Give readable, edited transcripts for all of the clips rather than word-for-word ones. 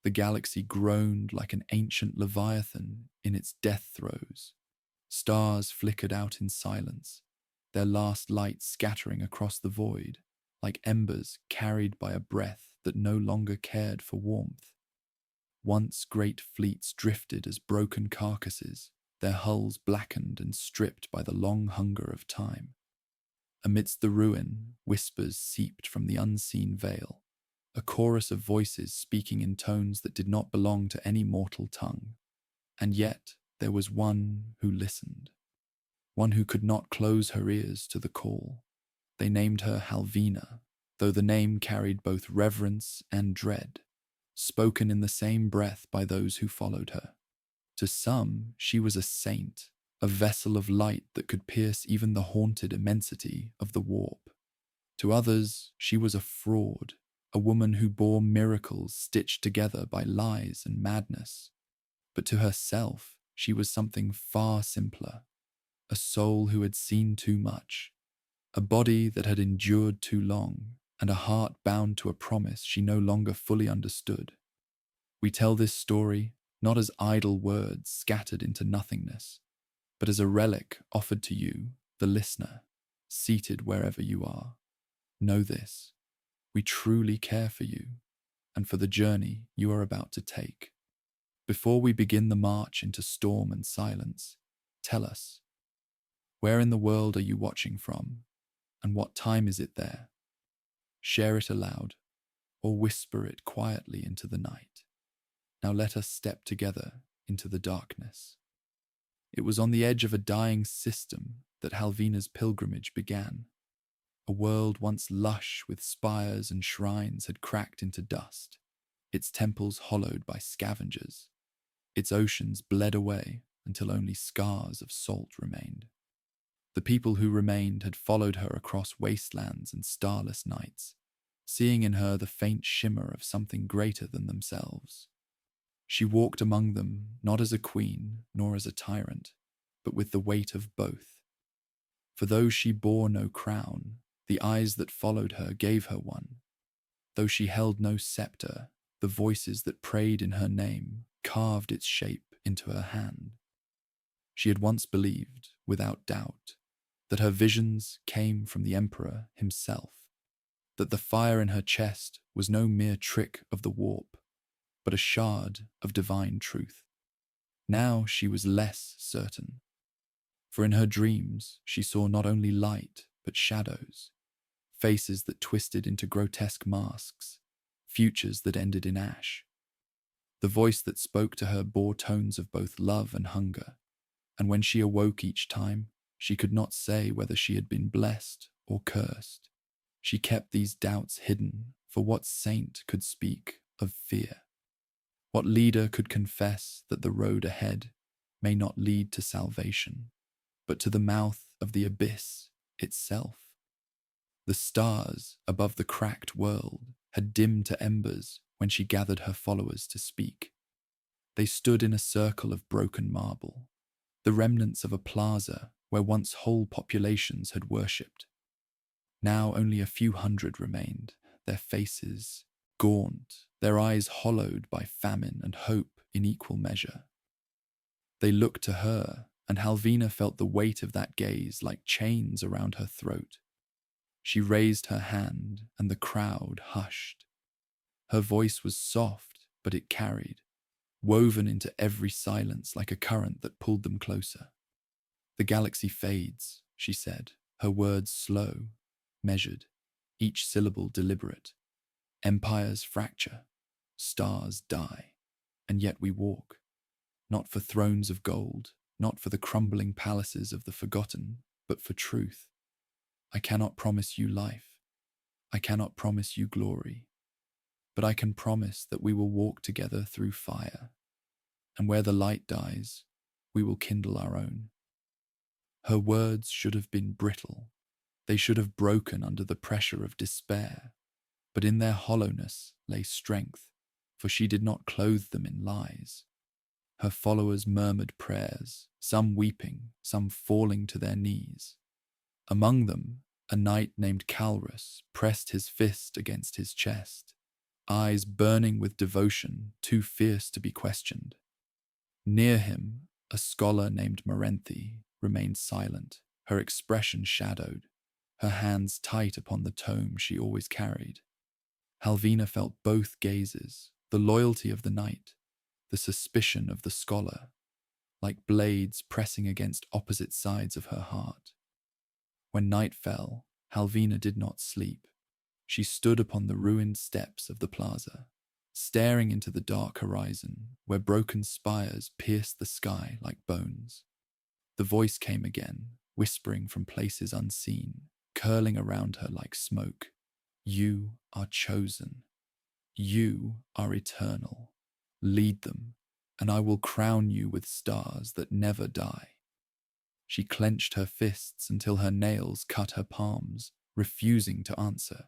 The galaxy groaned like an ancient leviathan in its death throes. Stars flickered out in silence, their last light scattering across the void, like embers carried by a breath that no longer cared for warmth. Once great fleets drifted as broken carcasses, their hulls blackened and stripped by the long hunger of time. Amidst the ruin, whispers seeped from the unseen veil, a chorus of voices speaking in tones that did not belong to any mortal tongue. And yet there was one who listened, one who could not close her ears to the call. They named her Halvina, though the name carried both reverence and dread, spoken in the same breath by those who followed her. To some, she was a saint, a vessel of light that could pierce even the haunted immensity of the warp. To others, she was a fraud, a woman who bore miracles stitched together by lies and madness. But to herself, she was something far simpler, a soul who had seen too much, a body that had endured too long, and a heart bound to a promise she no longer fully understood. We tell this story not as idle words scattered into nothingness, but as a relic offered to you, the listener, seated wherever you are. Know this: we truly care for you and for the journey you are about to take. Before we begin the march into storm and silence, tell us, where in the world are you watching from, and what time is it there? Share it aloud, or whisper it quietly into the night. Now let us step together into the darkness. It was on the edge of a dying system that Halvina's pilgrimage began. A world once lush with spires and shrines had cracked into dust, its temples hollowed by scavengers, its oceans bled away until only scars of salt remained. The people who remained had followed her across wastelands and starless nights, seeing in her the faint shimmer of something greater than themselves. She walked among them not as a queen nor as a tyrant, but with the weight of both. For though she bore no crown, the eyes that followed her gave her one. Though she held no scepter, the voices that prayed in her name carved its shape into her hand. She had once believed, without doubt, that her visions came from the Emperor himself, that the fire in her chest was no mere trick of the warp, but a shard of divine truth. Now she was less certain, for in her dreams she saw not only light but shadows, faces that twisted into grotesque masks, futures that ended in ash. The voice that spoke to her bore tones of both love and hunger, and when she awoke each time, she could not say whether she had been blessed or cursed. She kept these doubts hidden, for what saint could speak of fear? What leader could confess that the road ahead may not lead to salvation, but to the mouth of the abyss itself? The stars above the cracked world had dimmed to embers when she gathered her followers to speak. They stood in a circle of broken marble, the remnants of a plaza where once whole populations had worshipped. Now only a few hundred remained, their faces gaunt, their eyes hollowed by famine and hope in equal measure. They looked to her, and Halvina felt the weight of that gaze like chains around her throat. She raised her hand, and the crowd hushed. Her voice was soft, but it carried, woven into every silence like a current that pulled them closer. "The galaxy fades," she said, her words slow, measured, each syllable deliberate. "Empires fracture, stars die, and yet we walk, not for thrones of gold, not for the crumbling palaces of the forgotten, but for truth. I cannot promise you life. I cannot promise you glory. But I can promise that we will walk together through fire, and where the light dies, we will kindle our own." Her words should have been brittle. They should have broken under the pressure of despair. But in their hollowness lay strength, for she did not clothe them in lies. Her followers murmured prayers, some weeping, some falling to their knees. Among them, a knight named Calrus pressed his fist against his chest, eyes burning with devotion too fierce to be questioned. Near him, a scholar named Morenthi remained silent, her expression shadowed, her hands tight upon the tome she always carried. Halvina felt both gazes, the loyalty of the knight, the suspicion of the scholar, like blades pressing against opposite sides of her heart. When night fell, Halvina did not sleep. She stood upon the ruined steps of the plaza, staring into the dark horizon where broken spires pierced the sky like bones. The voice came again, whispering from places unseen, curling around her like smoke. You are chosen. You are eternal. Lead them, and I will crown you with stars that never die. She clenched her fists until her nails cut her palms, refusing to answer.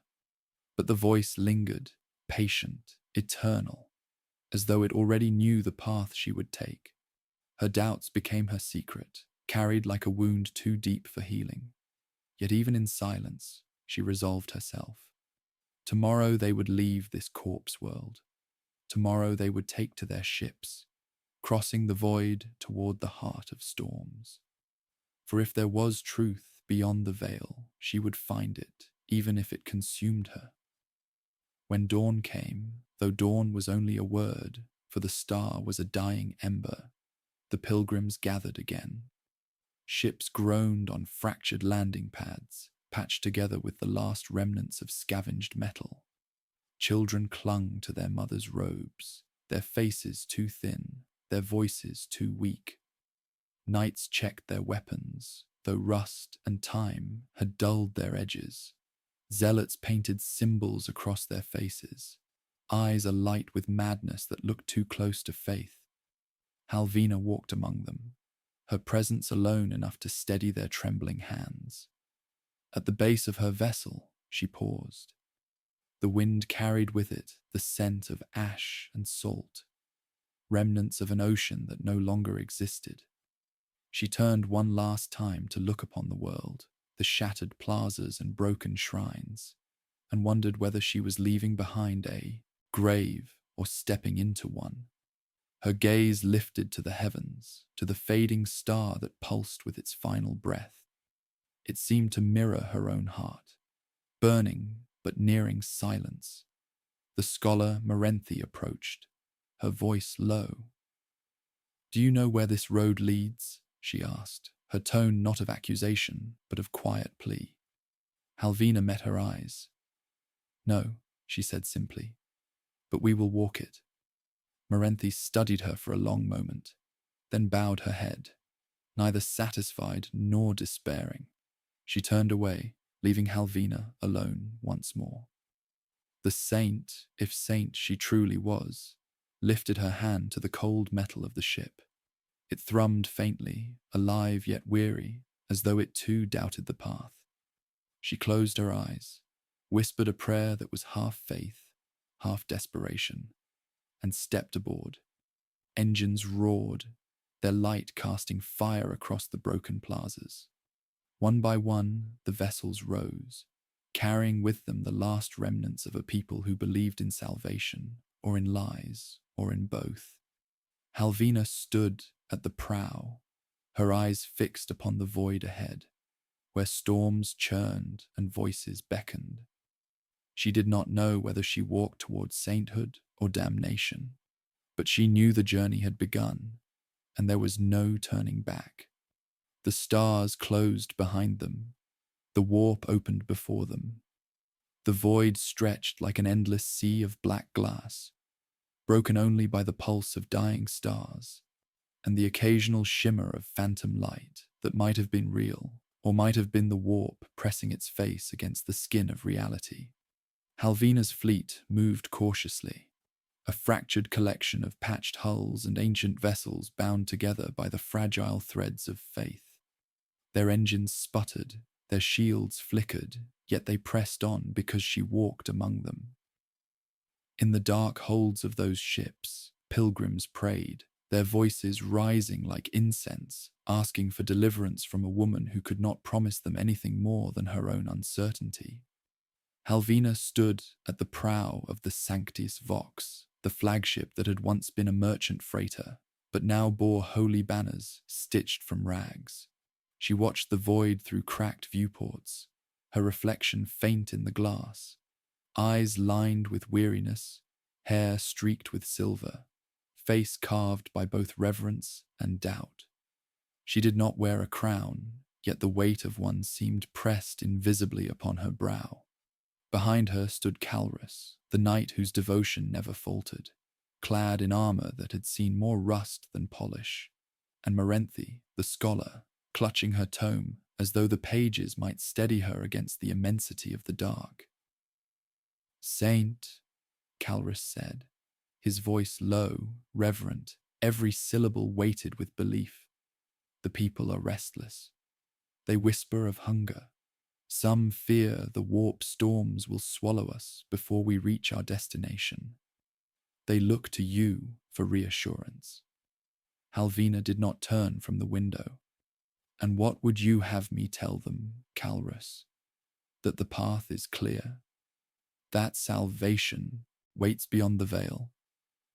But the voice lingered, patient, eternal, as though it already knew the path she would take. Her doubts became her secret, carried like a wound too deep for healing. Yet even in silence, she resolved herself. Tomorrow they would leave this corpse world. Tomorrow they would take to their ships, crossing the void toward the heart of storms. For if there was truth beyond the veil, she would find it, even if it consumed her. When dawn came, though dawn was only a word, for the star was a dying ember, the pilgrims gathered again. Ships groaned on fractured landing pads, patched together with the last remnants of scavenged metal. Children clung to their mothers' robes, their faces too thin, their voices too weak. Knights checked their weapons, though rust and time had dulled their edges. Zealots painted symbols across their faces, eyes alight with madness that looked too close to faith. Halvina walked among them, her presence alone enough to steady their trembling hands. At the base of her vessel, she paused. The wind carried with it the scent of ash and salt, remnants of an ocean that no longer existed. She turned one last time to look upon the world, the shattered plazas and broken shrines, and wondered whether she was leaving behind a grave or stepping into one. Her gaze lifted to the heavens, to the fading star that pulsed with its final breath. It seemed to mirror her own heart, burning but nearing silence. The scholar Morenthi approached, her voice low. "Do you know where this road leads?" she asked, her tone not of accusation, but of quiet plea. Halvina met her eyes. "No," she said simply, "but we will walk it." Morenthi studied her for a long moment, then bowed her head, neither satisfied nor despairing. She turned away, leaving Halvina alone once more. The saint, if saint she truly was, lifted her hand to the cold metal of the ship. It thrummed faintly, alive yet weary, as though it too doubted the path. She closed her eyes, whispered a prayer that was half faith, half desperation, and stepped aboard. Engines roared, their light casting fire across the broken plazas. One by one, the vessels rose, carrying with them the last remnants of a people who believed in salvation, or in lies, or in both. Halvina stood at the prow, her eyes fixed upon the void ahead, where storms churned and voices beckoned. She did not know whether she walked towards sainthood or damnation, but she knew the journey had begun, and there was no turning back. The stars closed behind them, the warp opened before them. The void stretched like an endless sea of black glass, broken only by the pulse of dying stars, and the occasional shimmer of phantom light that might have been real, or might have been the warp pressing its face against the skin of reality. Halvina's fleet moved cautiously, a fractured collection of patched hulls and ancient vessels bound together by the fragile threads of faith. Their engines sputtered, their shields flickered, yet they pressed on because she walked among them. In the dark holds of those ships, pilgrims prayed, their voices rising like incense, asking for deliverance from a woman who could not promise them anything more than her own uncertainty. Halvina stood at the prow of the Sanctis Vox, the flagship that had once been a merchant freighter, but now bore holy banners stitched from rags. She watched the void through cracked viewports, her reflection faint in the glass, eyes lined with weariness, hair streaked with silver, face carved by both reverence and doubt. She did not wear a crown, yet the weight of one seemed pressed invisibly upon her brow. Behind her stood Calrus, the knight whose devotion never faltered, clad in armor that had seen more rust than polish, and Morenthi, the scholar, clutching her tome as though the pages might steady her against the immensity of the dark. "Saint," Calrus said, his voice low, reverent, every syllable weighted with belief. "The people are restless. They whisper of hunger. Some fear the warp storms will swallow us before we reach our destination. They look to you for reassurance." Halvina did not turn from the window. "And what would you have me tell them, Calrus? That the path is clear? That salvation waits beyond the veil?"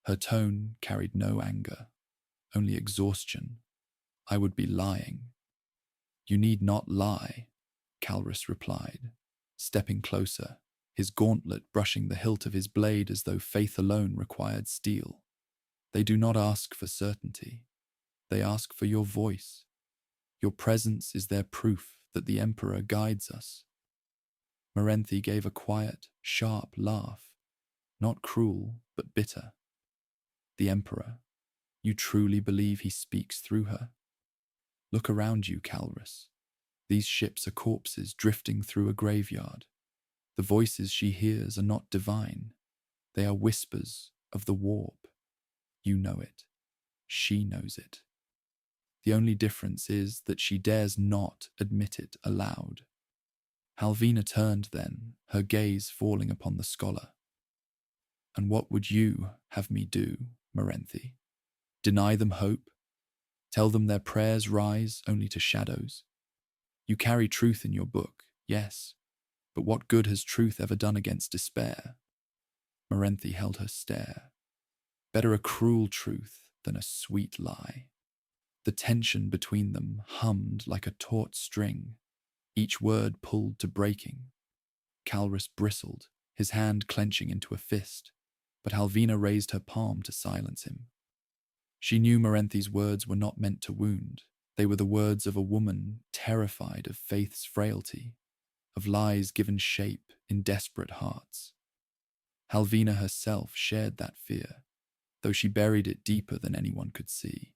Her tone carried no anger, only exhaustion. "I would be lying." "You need not lie," Calrus replied, stepping closer, his gauntlet brushing the hilt of his blade as though faith alone required steel. "They do not ask for certainty. They ask for your voice. Your presence is their proof that the Emperor guides us." Morenthi gave a quiet, sharp laugh, not cruel, but bitter. "The Emperor? You truly believe he speaks through her? Look around you, Calrus. These ships are corpses drifting through a graveyard. The voices she hears are not divine. They are whispers of the warp. You know it. She knows it. The only difference is that she dares not admit it aloud." Halvina turned then, her gaze falling upon the scholar. "And what would you have me do, Morenthi? Deny them hope? Tell them their prayers rise only to shadows? You carry truth in your book, yes, but what good has truth ever done against despair?" Morenthi held her stare. Better a cruel truth than a sweet lie. The tension between them hummed like a taut string, each word pulled to breaking. Calrus bristled, his hand clenching into a fist, but Halvina raised her palm to silence him. She knew Morenthi's words were not meant to wound. They were the words of a woman terrified of faith's frailty, of lies given shape in desperate hearts. Halvina herself shared that fear, though she buried it deeper than anyone could see.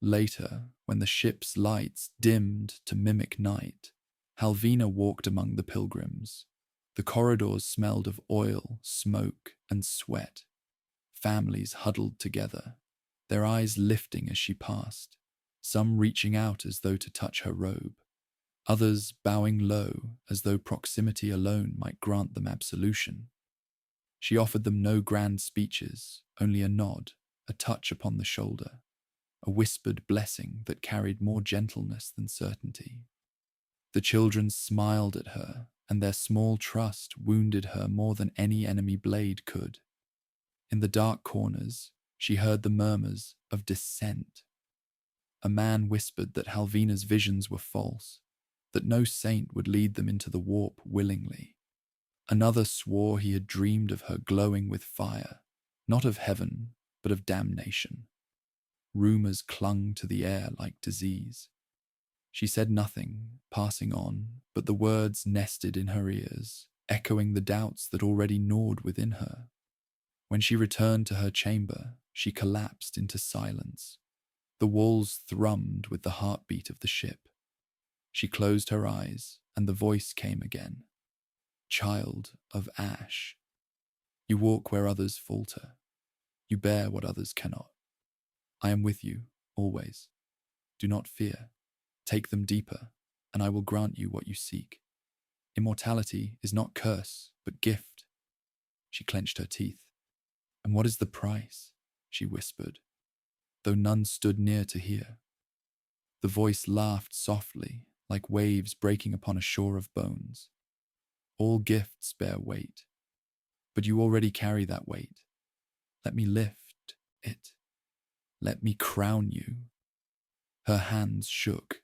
Later, when the ship's lights dimmed to mimic night, Halvina walked among the pilgrims. The corridors smelled of oil, smoke, and sweat. Families huddled together, their eyes lifting as she passed, some reaching out as though to touch her robe, others bowing low as though proximity alone might grant them absolution. She offered them no grand speeches, only a nod, a touch upon the shoulder, a whispered blessing that carried more gentleness than certainty. The children smiled at her, and their small trust wounded her more than any enemy blade could. In the dark corners, she heard the murmurs of dissent. A man whispered that Halvina's visions were false, that no saint would lead them into the warp willingly. Another swore he had dreamed of her glowing with fire, not of heaven, but of damnation. Rumors clung to the air like disease. She said nothing, passing on, but the words nested in her ears, echoing the doubts that already gnawed within her. When she returned to her chamber, she collapsed into silence. The walls thrummed with the heartbeat of the ship. She closed her eyes, and the voice came again. "Child of ash, you walk where others falter. You bear what others cannot. I am with you, always. Do not fear. Take them deeper, and I will grant you what you seek. Immortality is not curse, but gift." She clenched her teeth. "And what is the price?" she whispered, though none stood near to hear. The voice laughed softly, like waves breaking upon a shore of bones. All gifts bear weight, but you already carry that weight. Let me lift it. Let me crown you." Her hands shook.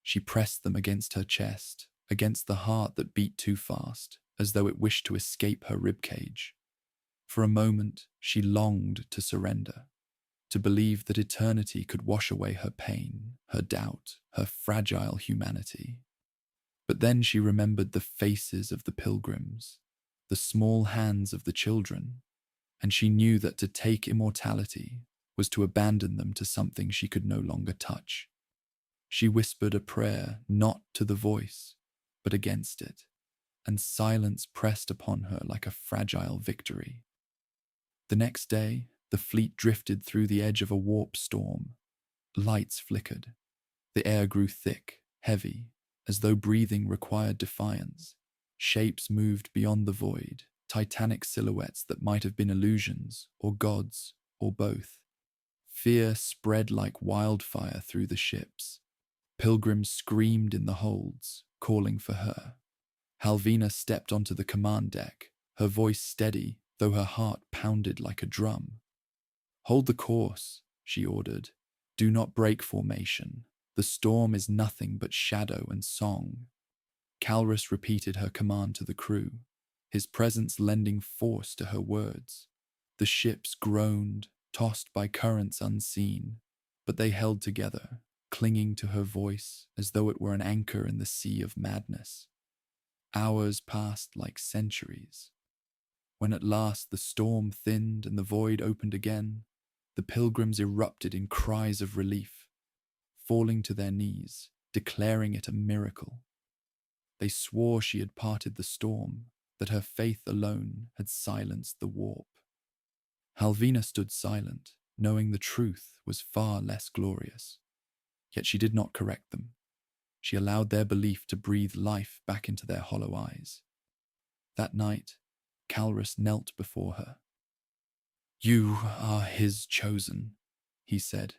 She pressed them against her chest, against the heart that beat too fast, as though it wished to escape her ribcage. For a moment, she longed to surrender, to believe that eternity could wash away her pain, her doubt, her fragile humanity. But then she remembered the faces of the pilgrims, the small hands of the children, and she knew that to take immortality was to abandon them to something she could no longer touch. She whispered a prayer not to the voice, but against it, and silence pressed upon her like a fragile victory. The next day, the fleet drifted through the edge of a warp storm. Lights flickered. The air grew thick, heavy, as though breathing required defiance. Shapes moved beyond the void, titanic silhouettes that might have been illusions, or gods, or both. Fear spread like wildfire through the ships. Pilgrims screamed in the holds, calling for her. Halvina stepped onto the command deck, her voice steady, though her heart pounded like a drum. "Hold the course," she ordered. "Do not break formation. The storm is nothing but shadow and song." Calrus repeated her command to the crew, his presence lending force to her words. The ships groaned, tossed by currents unseen, but they held together, clinging to her voice as though it were an anchor in the sea of madness. Hours passed like centuries. When at last the storm thinned and the void opened again, the pilgrims erupted in cries of relief, falling to their knees, declaring it a miracle. They swore she had parted the storm, that her faith alone had silenced the warp. Halvina stood silent, knowing the truth was far less glorious. Yet she did not correct them. She allowed their belief to breathe life back into their hollow eyes. That night, Calrus knelt before her. "You are his chosen," he said,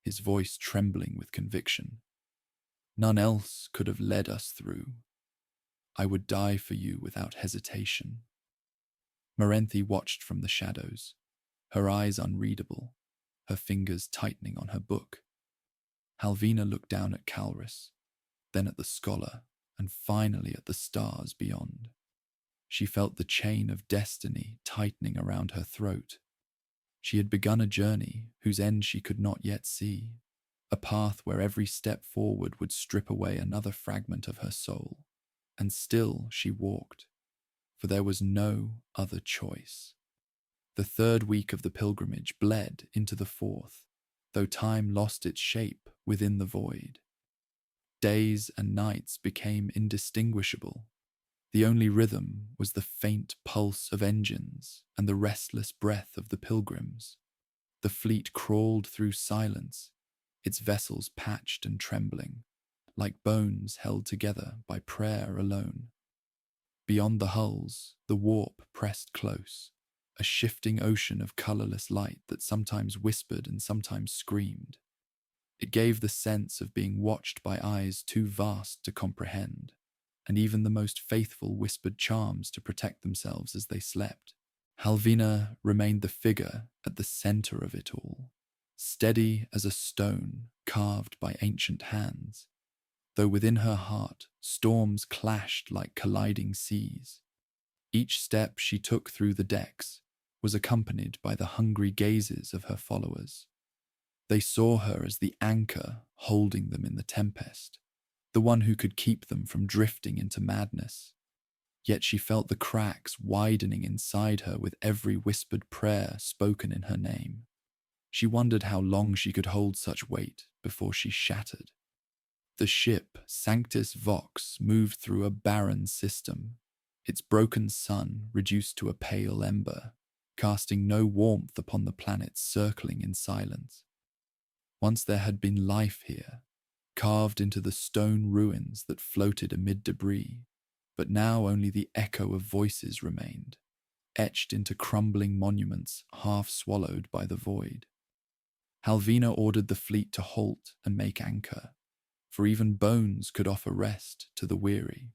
his voice trembling with conviction. "None else could have led us through. I would die for you without hesitation." Morenthi watched from the shadows, her eyes unreadable, her fingers tightening on her book. Halvina looked down at Calrus, then at the scholar, and finally at the stars beyond. She felt the chain of destiny tightening around her throat. She had begun a journey whose end she could not yet see, a path where every step forward would strip away another fragment of her soul. And still she walked, for there was no other choice. The third week of the pilgrimage bled into the fourth, though time lost its shape within the void. Days and nights became indistinguishable. The only rhythm was the faint pulse of engines and the restless breath of the pilgrims. The fleet crawled through silence, its vessels patched and trembling, like bones held together by prayer alone. Beyond the hulls, the warp pressed close, a shifting ocean of colourless light that sometimes whispered and sometimes screamed. It gave the sense of being watched by eyes too vast to comprehend, and even the most faithful whispered charms to protect themselves as they slept. Halvina remained the figure at the centre of it all, steady as a stone carved by ancient hands, though within her heart storms clashed like colliding seas. Each step she took through the decks was accompanied by the hungry gazes of her followers. They saw her as the anchor holding them in the tempest, the one who could keep them from drifting into madness. Yet she felt the cracks widening inside her with every whispered prayer spoken in her name. She wondered how long she could hold such weight before she shattered. The ship Sanctus Vox moved through a barren system, its broken sun reduced to a pale ember, casting no warmth upon the planets circling in silence. Once there had been life here, carved into the stone ruins that floated amid debris, but now only the echo of voices remained, etched into crumbling monuments half swallowed by the void. Halvina ordered the fleet to halt and make anchor, for even bones could offer rest to the weary.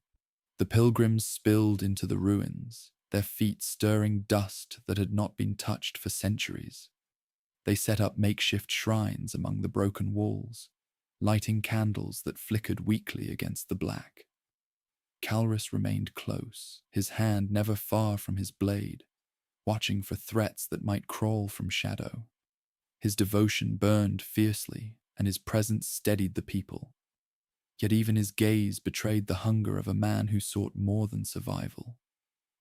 The pilgrims spilled into the ruins, their feet stirring dust that had not been touched for centuries. They set up makeshift shrines among the broken walls, lighting candles that flickered weakly against the black. Calrus remained close, his hand never far from his blade, watching for threats that might crawl from shadow. His devotion burned fiercely, and his presence steadied the people. Yet even his gaze betrayed the hunger of a man who sought more than survival.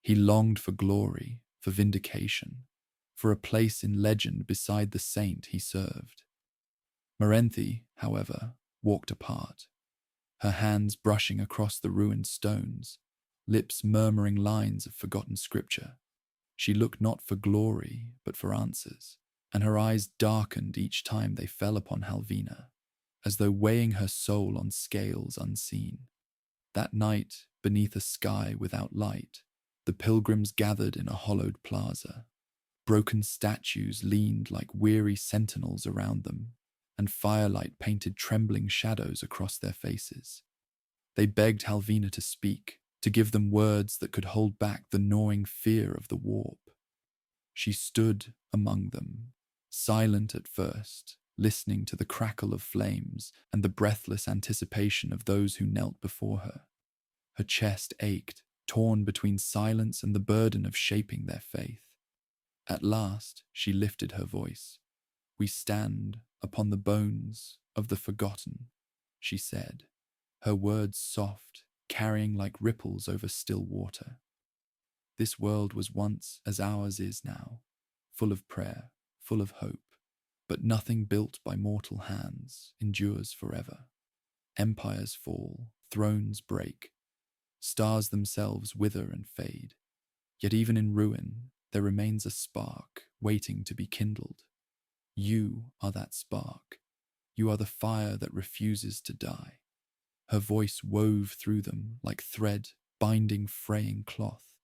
He longed for glory, for vindication, for a place in legend beside the saint he served. Morenthi, however, walked apart, her hands brushing across the ruined stones, lips murmuring lines of forgotten scripture. She looked not for glory, but for answers, and her eyes darkened each time they fell upon Halvina, as though weighing her soul on scales unseen. That night, beneath a sky without light, the pilgrims gathered in a hollowed plaza. Broken statues leaned like weary sentinels around them, and firelight painted trembling shadows across their faces. They begged Halvina to speak, to give them words that could hold back the gnawing fear of the warp. She stood among them, silent at first, listening to the crackle of flames and the breathless anticipation of those who knelt before her. Her chest ached, torn between silence and the burden of shaping their faith. At last, she lifted her voice. "We stand upon the bones of the forgotten," she said, her words soft, carrying like ripples over still water. "This world was once as ours is now, full of prayer, full of hope, but nothing built by mortal hands endures forever. Empires fall, thrones break, stars themselves wither and fade. Yet even in ruin, there remains a spark waiting to be kindled. You are that spark. You are the fire that refuses to die." Her voice wove through them like thread binding fraying cloth.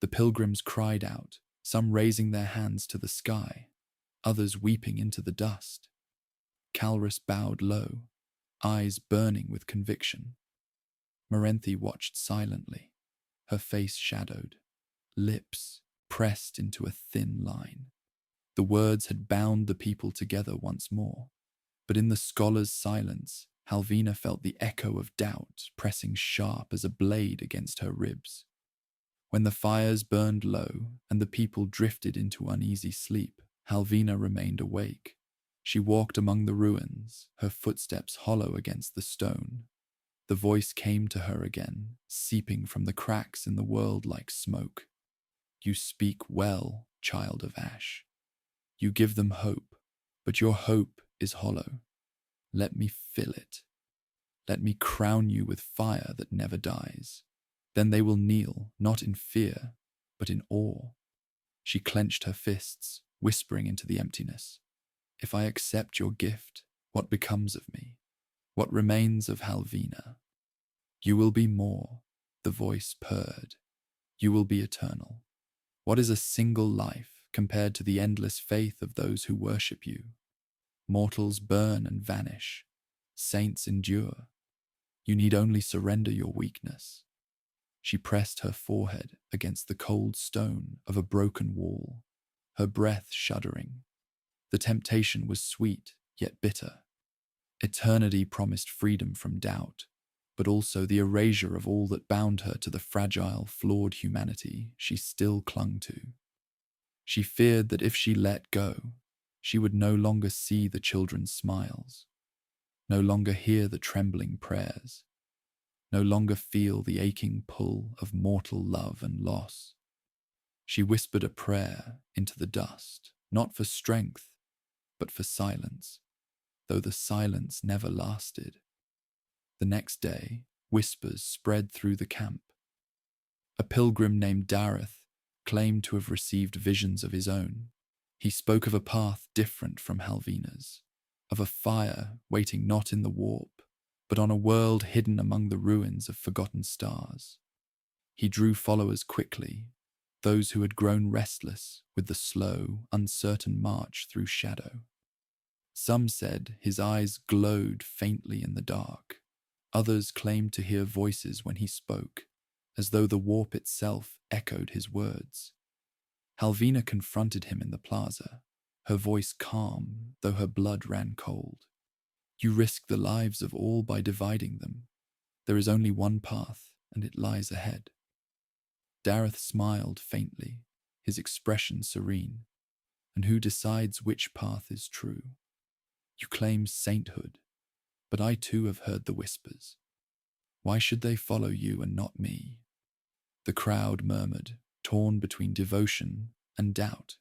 The pilgrims cried out, some raising their hands to the sky, others weeping into the dust. Calrus bowed low, eyes burning with conviction. Morenthi watched silently, her face shadowed, lips pressed into a thin line. The words had bound the people together once more, but in the scholar's silence, Halvina felt the echo of doubt pressing sharp as a blade against her ribs. When the fires burned low and the people drifted into uneasy sleep, Halvina remained awake. She walked among the ruins, her footsteps hollow against the stone. The voice came to her again, seeping from the cracks in the world like smoke. "You speak well, child of ash. You give them hope, but your hope is hollow. Let me fill it. Let me crown you with fire that never dies. Then they will kneel, not in fear, but in awe." She clenched her fists, whispering into the emptiness. "If I accept your gift, what becomes of me? What remains of Halvina?" "You will be more," the voice purred. "You will be eternal. What is a single life compared to the endless faith of those who worship you? Mortals burn and vanish. Saints endure. You need only surrender your weakness." She pressed her forehead against the cold stone of a broken wall, her breath shuddering. The temptation was sweet, yet bitter. Eternity promised freedom from doubt, but also the erasure of all that bound her to the fragile, flawed humanity she still clung to. She feared that if she let go, she would no longer see the children's smiles, no longer hear the trembling prayers, no longer feel the aching pull of mortal love and loss. She whispered a prayer into the dust, not for strength, but for silence, though the silence never lasted. The next day, whispers spread through the camp. A pilgrim named Dareth claimed to have received visions of his own. He spoke of a path different from Halvina's, of a fire waiting not in the warp, but on a world hidden among the ruins of forgotten stars. He drew followers quickly, those who had grown restless with the slow, uncertain march through shadow. Some said his eyes glowed faintly in the dark. Others claimed to hear voices when he spoke, as though the warp itself echoed his words. Halvina confronted him in the plaza, her voice calm, though her blood ran cold. You risk the lives of all by dividing them. There is only one path, and it lies ahead. Dareth smiled faintly, his expression serene. And who decides which path is true? You claim sainthood, but I too have heard the whispers. Why should they follow you and not me? The crowd murmured, torn between devotion and doubt.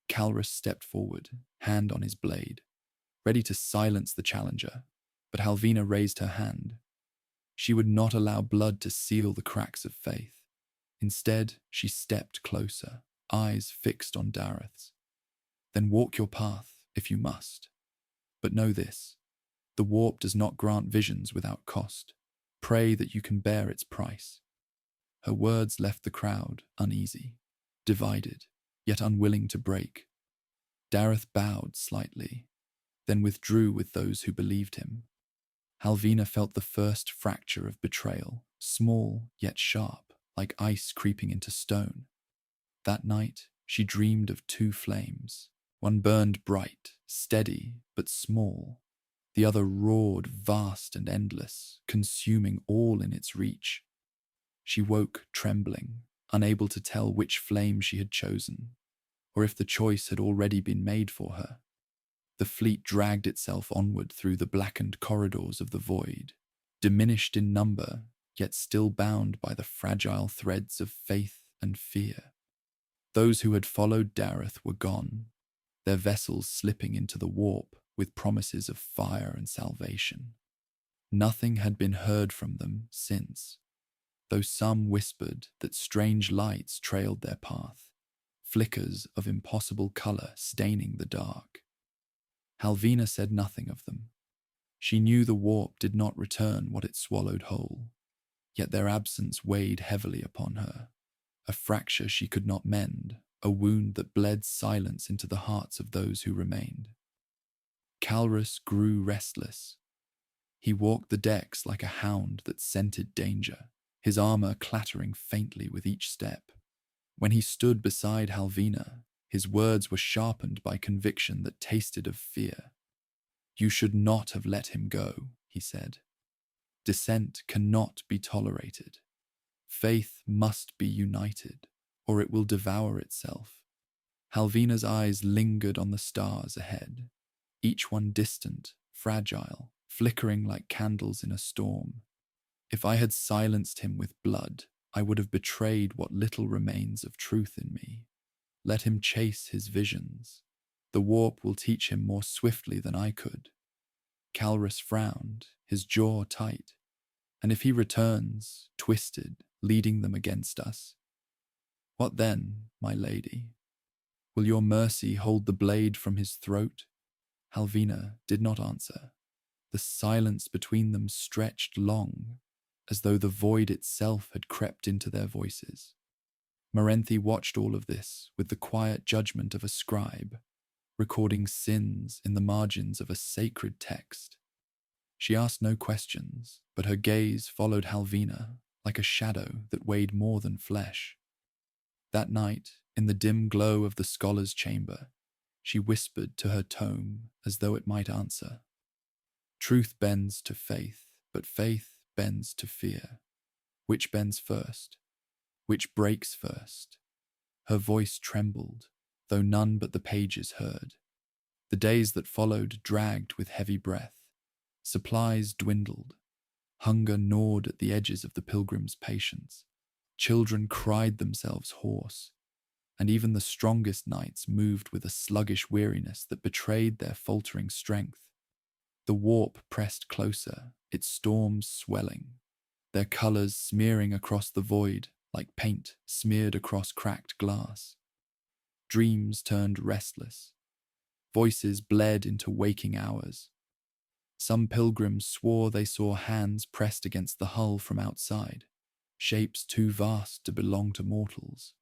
Calrus stepped forward, hand on his blade, ready to silence the challenger, but Halvina raised her hand. She would not allow blood to seal the cracks of faith. Instead, she stepped closer, eyes fixed on Dareth's. Then walk your path, if you must. But know this, the warp does not grant visions without cost. Pray that you can bear its price. Her words left the crowd uneasy, divided, yet unwilling to break. Dareth bowed slightly, then withdrew with those who believed him. Halvina felt the first fracture of betrayal, small yet sharp, like ice creeping into stone. That night, she dreamed of two flames. One burned bright, steady, but small. The other roared, vast and endless, consuming all in its reach. She woke trembling, unable to tell which flame she had chosen, or if the choice had already been made for her. The fleet dragged itself onward through the blackened corridors of the void, diminished in number, yet still bound by the fragile threads of faith and fear. Those who had followed Dareth were gone, their vessels slipping into the warp with promises of fire and salvation. Nothing had been heard from them since, though some whispered that strange lights trailed their path, flickers of impossible color staining the dark. Halvina said nothing of them. She knew the warp did not return what it swallowed whole, yet their absence weighed heavily upon her, a fracture she could not mend, a wound that bled silence into the hearts of those who remained. Calrus grew restless. He walked the decks like a hound that scented danger, his armor clattering faintly with each step. When he stood beside Halvina, his words were sharpened by conviction that tasted of fear. You should not have let him go, he said. Dissent cannot be tolerated. Faith must be united, or it will devour itself. Halvina's eyes lingered on the stars ahead, each one distant, fragile, flickering like candles in a storm. If I had silenced him with blood, I would have betrayed what little remains of truth in me. Let him chase his visions. The warp will teach him more swiftly than I could. Calrus frowned, his jaw tight. And if he returns, twisted, leading them against us? What then, my lady? Will your mercy hold the blade from his throat? Halvina did not answer. The silence between them stretched long, as though the void itself had crept into their voices. Morenthi watched all of this with the quiet judgment of a scribe, recording sins in the margins of a sacred text. She asked no questions, but her gaze followed Halvina like a shadow that weighed more than flesh. That night, in the dim glow of the scholar's chamber, she whispered to her tome as though it might answer. Truth bends to faith, but faith bends to fear. Which bends first? Which breaks first? Her voice trembled, though none but the pages heard. The days that followed dragged with heavy breath. Supplies dwindled. Hunger gnawed at the edges of the pilgrims' patience. Children cried themselves hoarse, and even the strongest knights moved with a sluggish weariness that betrayed their faltering strength. The warp pressed closer, its storms swelling, their colors smearing across the void like paint smeared across cracked glass. Dreams turned restless. Voices bled into waking hours. Some pilgrims swore they saw hands pressed against the hull from outside, shapes too vast to belong to mortals.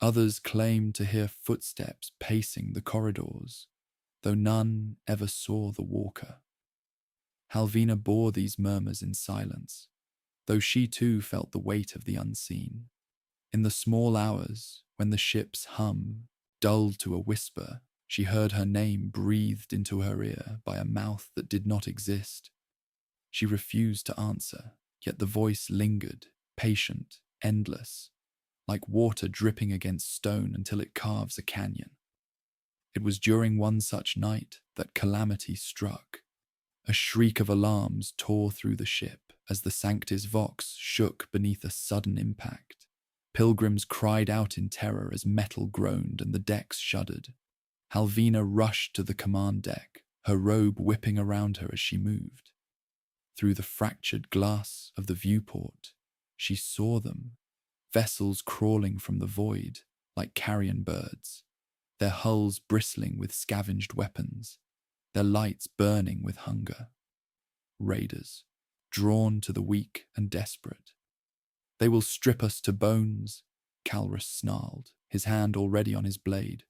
Others claimed to hear footsteps pacing the corridors, though none ever saw the walker. Halvina bore these murmurs in silence, though she too felt the weight of the unseen. In the small hours, when the ship's hum dulled to a whisper, she heard her name breathed into her ear by a mouth that did not exist. She refused to answer, yet the voice lingered, patient, endless, like water dripping against stone until it carves a canyon. It was during one such night that calamity struck. A shriek of alarms tore through the ship as the Sanctis Vox shook beneath a sudden impact. Pilgrims cried out in terror as metal groaned and the decks shuddered. Halvina rushed to the command deck, her robe whipping around her as she moved. Through the fractured glass of the viewport, she saw them, vessels crawling from the void like carrion birds, their hulls bristling with scavenged weapons, their lights burning with hunger. Raiders, drawn to the weak and desperate. "They will strip us to bones," Calrus snarled, his hand already on his blade.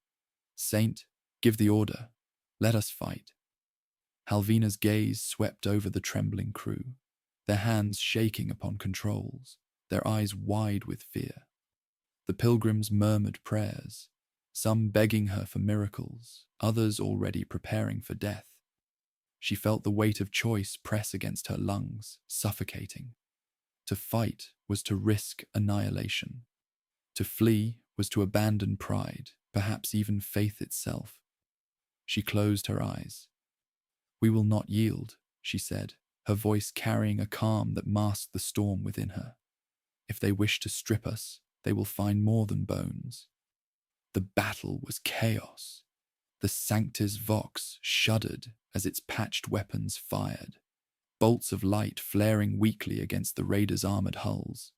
"Saint, give the order. Let us fight." Halvina's gaze swept over the trembling crew, their hands shaking upon controls, their eyes wide with fear. The pilgrims murmured prayers, some begging her for miracles, others already preparing for death. She felt the weight of choice press against her lungs, suffocating. To fight was to risk annihilation. To flee was to abandon pride, perhaps even faith itself. She closed her eyes. "We will not yield," she said, her voice carrying a calm that masked the storm within her. "If they wish to strip us, they will find more than bones." The battle was chaos. The Sanctis Vox shuddered as its patched weapons fired, bolts of light flaring weakly against the raiders' armored hulls.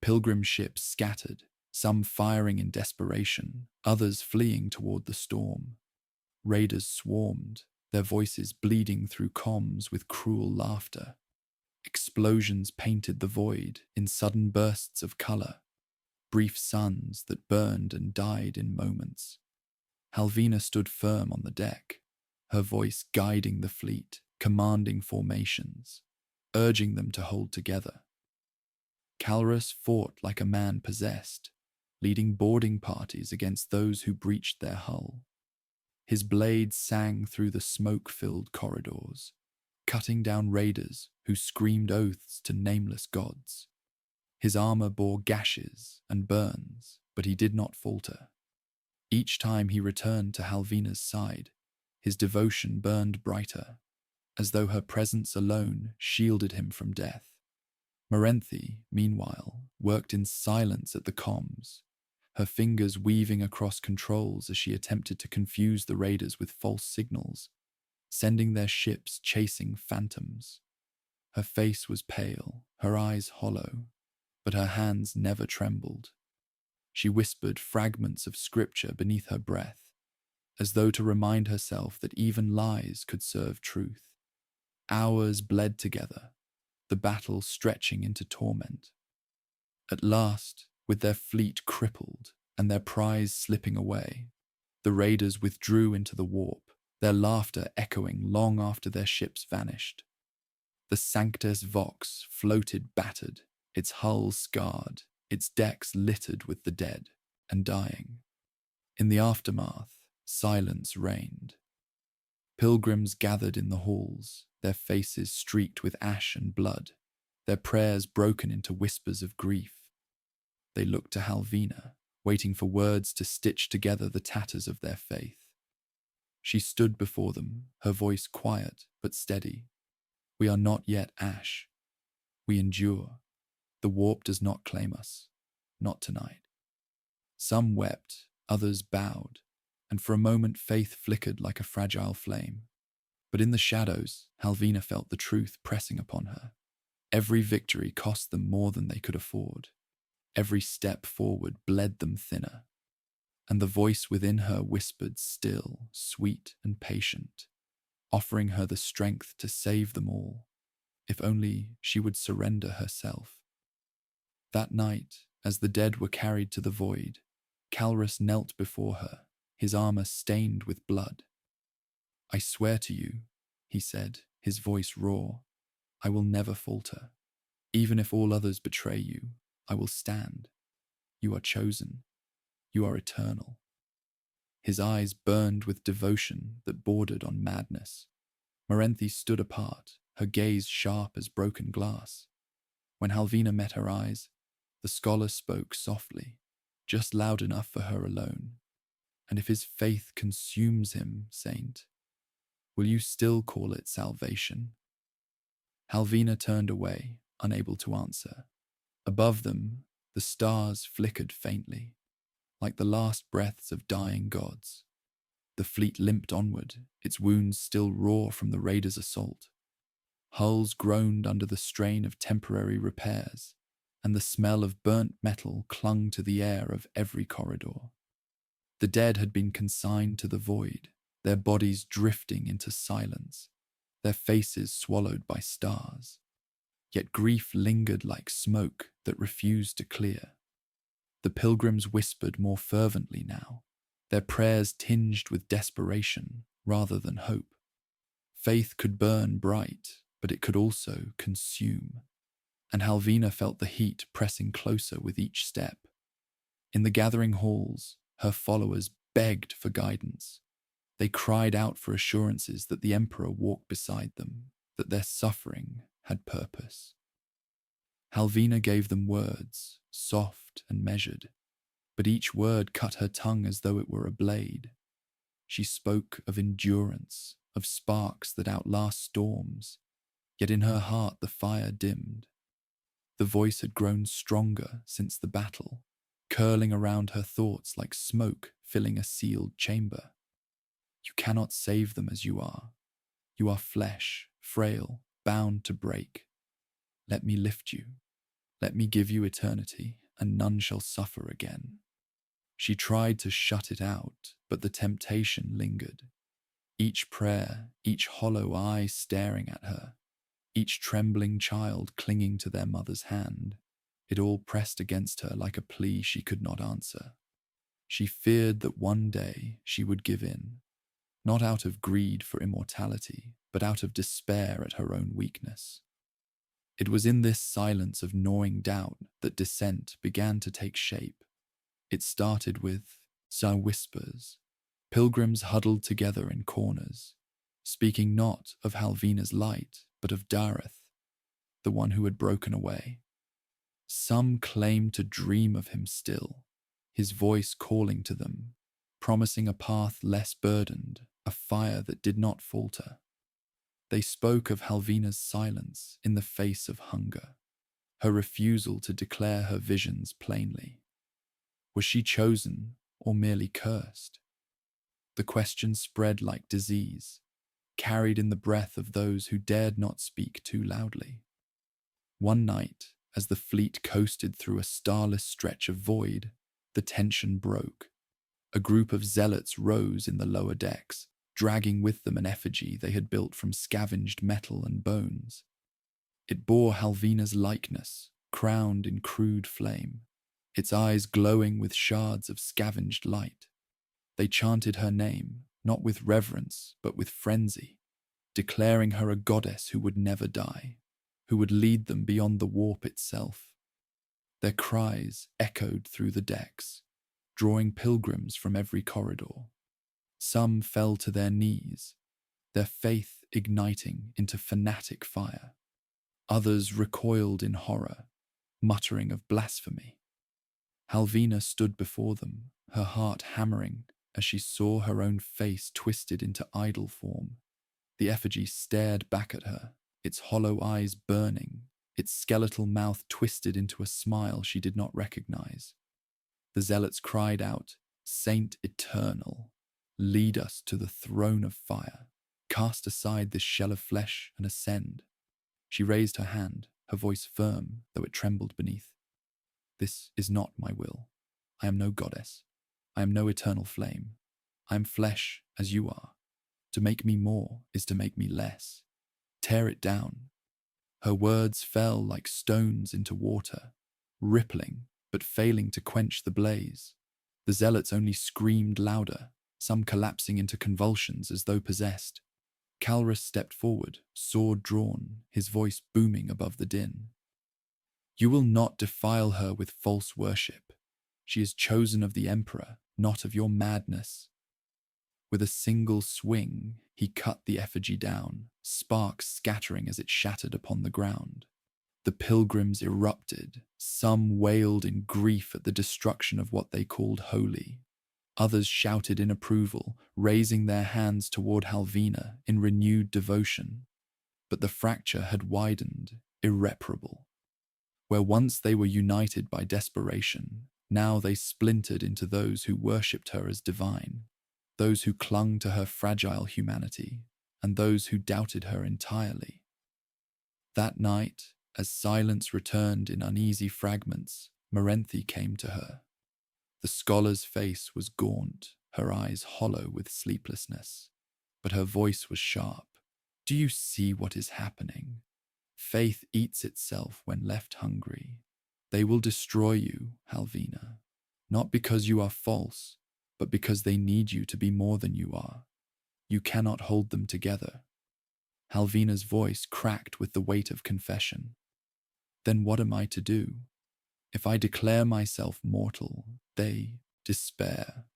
Pilgrim ships scattered, some firing in desperation, others fleeing toward the storm. Raiders swarmed, their voices bleeding through comms with cruel laughter. Explosions painted the void in sudden bursts of color, brief suns that burned and died in moments. Halvina stood firm on the deck, her voice guiding the fleet, commanding formations, urging them to hold together. Calrus fought like a man possessed, leading boarding parties against those who breached their hull. His blade sang through the smoke-filled corridors, cutting down raiders who screamed oaths to nameless gods. His armor bore gashes and burns, but he did not falter. Each time he returned to Halvina's side, his devotion burned brighter, as though her presence alone shielded him from death. Morenthi, meanwhile, worked in silence at the comms, her fingers weaving across controls as she attempted to confuse the raiders with false signals, sending their ships chasing phantoms. Her face was pale, her eyes hollow, but her hands never trembled. She whispered fragments of scripture beneath her breath, as though to remind herself that even lies could serve truth. Hours bled together, the battle stretching into torment. At last, with their fleet crippled and their prize slipping away, the raiders withdrew into the warp, their laughter echoing long after their ships vanished. The Sanctus Vox floated battered, its hull scarred, its decks littered with the dead and dying. In the aftermath, silence reigned. Pilgrims gathered in the halls, their faces streaked with ash and blood, their prayers broken into whispers of grief. They looked to Halvina, waiting for words to stitch together the tatters of their faith. She stood before them, her voice quiet but steady. "We are not yet ash. We endure. The warp does not claim us. Not tonight." Some wept, others bowed, and for a moment faith flickered like a fragile flame. But in the shadows, Halvina felt the truth pressing upon her. Every victory cost them more than they could afford. Every step forward bled them thinner. And the voice within her whispered still, sweet and patient, offering her the strength to save them all, if only she would surrender herself. That night, as the dead were carried to the void, Calrus knelt before her, his armor stained with blood. "I swear to you," he said, his voice raw, "I will never falter. Even if all others betray you, I will stand. You are chosen. You are eternal." His eyes burned with devotion that bordered on madness. Morenthi stood apart, her gaze sharp as broken glass. When Halvina met her eyes, the scholar spoke softly, just loud enough for her alone. "And if his faith consumes him, Saint, will you still call it salvation?" Halvina turned away, unable to answer. Above them, the stars flickered faintly, like the last breaths of dying gods. The fleet limped onward, its wounds still raw from the raiders' assault. Hulls groaned under the strain of temporary repairs, and the smell of burnt metal clung to the air of every corridor. The dead had been consigned to the void, their bodies drifting into silence, their faces swallowed by stars. Yet grief lingered like smoke that refused to clear. The pilgrims whispered more fervently now, their prayers tinged with desperation rather than hope. Faith could burn bright, but it could also consume, and Halvina felt the heat pressing closer with each step. In the gathering halls, her followers begged for guidance. They cried out for assurances that the Emperor walked beside them, that their suffering had purpose. Halvina gave them words, soft and measured, but each word cut her tongue as though it were a blade. She spoke of endurance, of sparks that outlast storms, yet in her heart the fire dimmed. The voice had grown stronger since the battle, curling around her thoughts like smoke filling a sealed chamber. "You cannot save them as you are. You are flesh, frail, bound to break. Let me lift you. Let me give you eternity, and none shall suffer again." She tried to shut it out, but the temptation lingered. Each prayer, each hollow eye staring at her, each trembling child clinging to their mother's hand, it all pressed against her like a plea she could not answer. She feared that one day she would give in, not out of greed for immortality, but out of despair at her own weakness. It was in this silence of gnawing doubt that dissent began to take shape. It started with whispers, pilgrims huddled together in corners, speaking not of Halvina's light, but of Dareth, the one who had broken away. Some claimed to dream of him still, his voice calling to them, promising a path less burdened, a fire that did not falter. They spoke of Halvina's silence in the face of hunger, her refusal to declare her visions plainly. Was she chosen or merely cursed? The question spread like disease, carried in the breath of those who dared not speak too loudly. One night, as the fleet coasted through a starless stretch of void, the tension broke. A group of zealots rose in the lower decks, dragging with them an effigy they had built from scavenged metal and bones. It bore Halvina's likeness, crowned in crude flame, its eyes glowing with shards of scavenged light. They chanted her name, not with reverence, but with frenzy, declaring her a goddess who would never die, who would lead them beyond the warp itself. Their cries echoed through the decks, drawing pilgrims from every corridor. Some fell to their knees, their faith igniting into fanatic fire. Others recoiled in horror, muttering of blasphemy. Halvina stood before them, her heart hammering as she saw her own face twisted into idol form. The effigy stared back at her, its hollow eyes burning, its skeletal mouth twisted into a smile she did not recognize. The zealots cried out, "Saint Eternal, lead us to the throne of fire. Cast aside this shell of flesh and ascend." She raised her hand, her voice firm, though it trembled beneath. "This is not my will. I am no goddess. I am no eternal flame. I am flesh as you are. To make me more is to make me less. Tear it down." Her words fell like stones into water, rippling but failing to quench the blaze. The zealots only screamed louder, some collapsing into convulsions as though possessed. Calrus stepped forward, sword drawn, his voice booming above the din. You will not defile her with false worship. She is chosen of the Emperor, not of your madness." With a single swing, he cut the effigy down, sparks scattering as it shattered upon the ground. The pilgrims erupted. Some wailed in grief at the destruction of what they called holy. Others shouted in approval, raising their hands toward Halvina in renewed devotion. But the fracture had widened, irreparable. Where once they were united by desperation, now they splintered into those who worshipped her as divine, those who clung to her fragile humanity, and those who doubted her entirely. That night, as silence returned in uneasy fragments, Morenthi came to her. The scholar's face was gaunt, her eyes hollow with sleeplessness, but her voice was sharp. "Do you see what is happening? Faith eats itself when left hungry. They will destroy you, Halvina, not because you are false, but because they need you to be more than you are. You cannot hold them together." Halvina's voice cracked with the weight of confession. "Then what am I to do? If I declare myself mortal, they despair.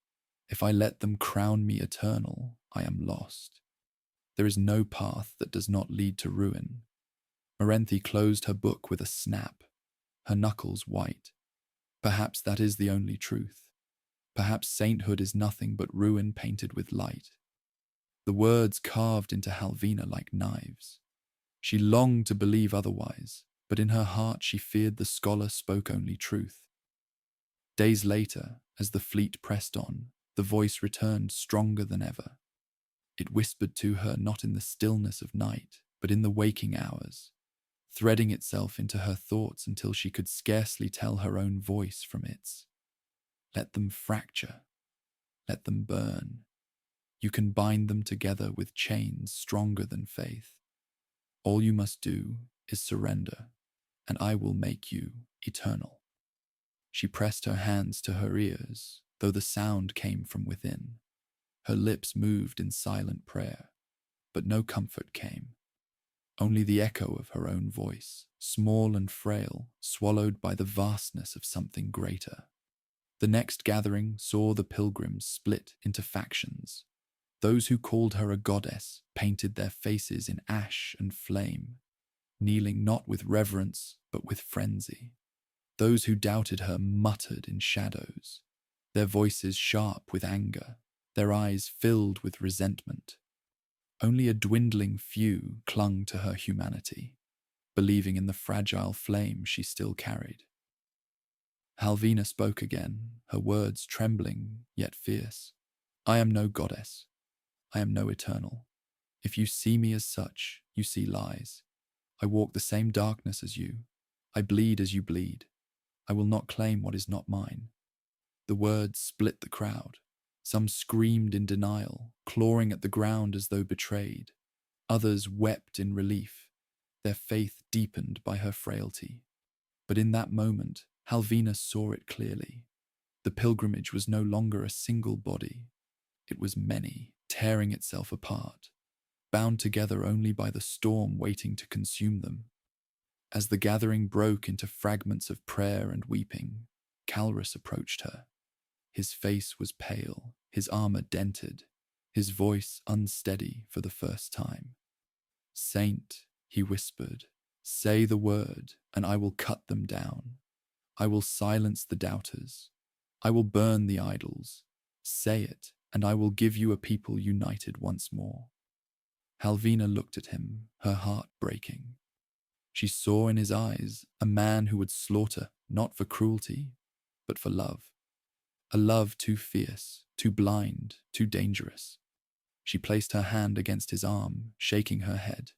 If I let them crown me eternal, I am lost. There is no path that does not lead to ruin." Morenthi closed her book with a snap, her knuckles white. Perhaps that is the only truth. Perhaps sainthood is nothing but ruin painted with light. The words carved into Halvina like knives. She longed to believe otherwise, but in her heart she feared the scholar spoke only truth. Days later, as the fleet pressed on, the voice returned stronger than ever. It whispered to her not in the stillness of night, but in the waking hours, threading itself into her thoughts until she could scarcely tell her own voice from its. "Let them fracture. Let them burn. You can bind them together with chains stronger than faith. All you must do is surrender, and I will make you eternal." She pressed her hands to her ears, though the sound came from within. Her lips moved in silent prayer, but no comfort came. Only the echo of her own voice, small and frail, swallowed by the vastness of something greater. The next gathering saw the pilgrims split into factions. Those who called her a goddess painted their faces in ash and flame, kneeling not with reverence but with frenzy. Those who doubted her muttered in shadows, their voices sharp with anger, their eyes filled with resentment. Only a dwindling few clung to her humanity, believing in the fragile flame she still carried. Halvina spoke again, her words trembling yet fierce. "I am no goddess. I am no eternal. If you see me as such, you see lies. I walk the same darkness as you. I bleed as you bleed. I will not claim what is not mine." The words split the crowd. Some screamed in denial, clawing at the ground as though betrayed. Others wept in relief, their faith deepened by her frailty. But in that moment, Halvina saw it clearly. The pilgrimage was no longer a single body. It was many, tearing itself apart, bound together only by the storm waiting to consume them. As the gathering broke into fragments of prayer and weeping, Calrus approached her. His face was pale, his armor dented, his voice unsteady for the first time. "Saint," he whispered, "say the word, and I will cut them down. I will silence the doubters. I will burn the idols. Say it, and I will give you a people united once more." Halvina looked at him, her heart breaking. She saw in his eyes a man who would slaughter not for cruelty, but for love. A love too fierce, too blind, too dangerous. She placed her hand against his arm, shaking her head.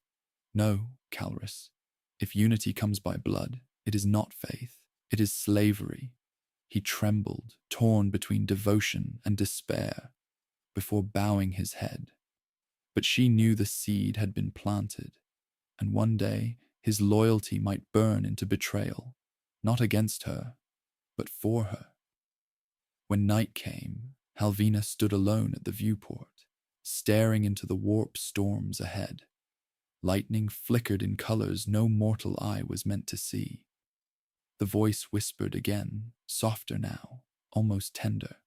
"No, Calrus. If unity comes by blood, it is not faith. It is slavery." He trembled, torn between devotion and despair, before bowing his head. But she knew the seed had been planted, and one day his loyalty might burn into betrayal, not against her, but for her. When night came, Halvina stood alone at the viewport, staring into the warp storms ahead. Lightning flickered in colors no mortal eye was meant to see. The voice whispered again, softer now, almost tender.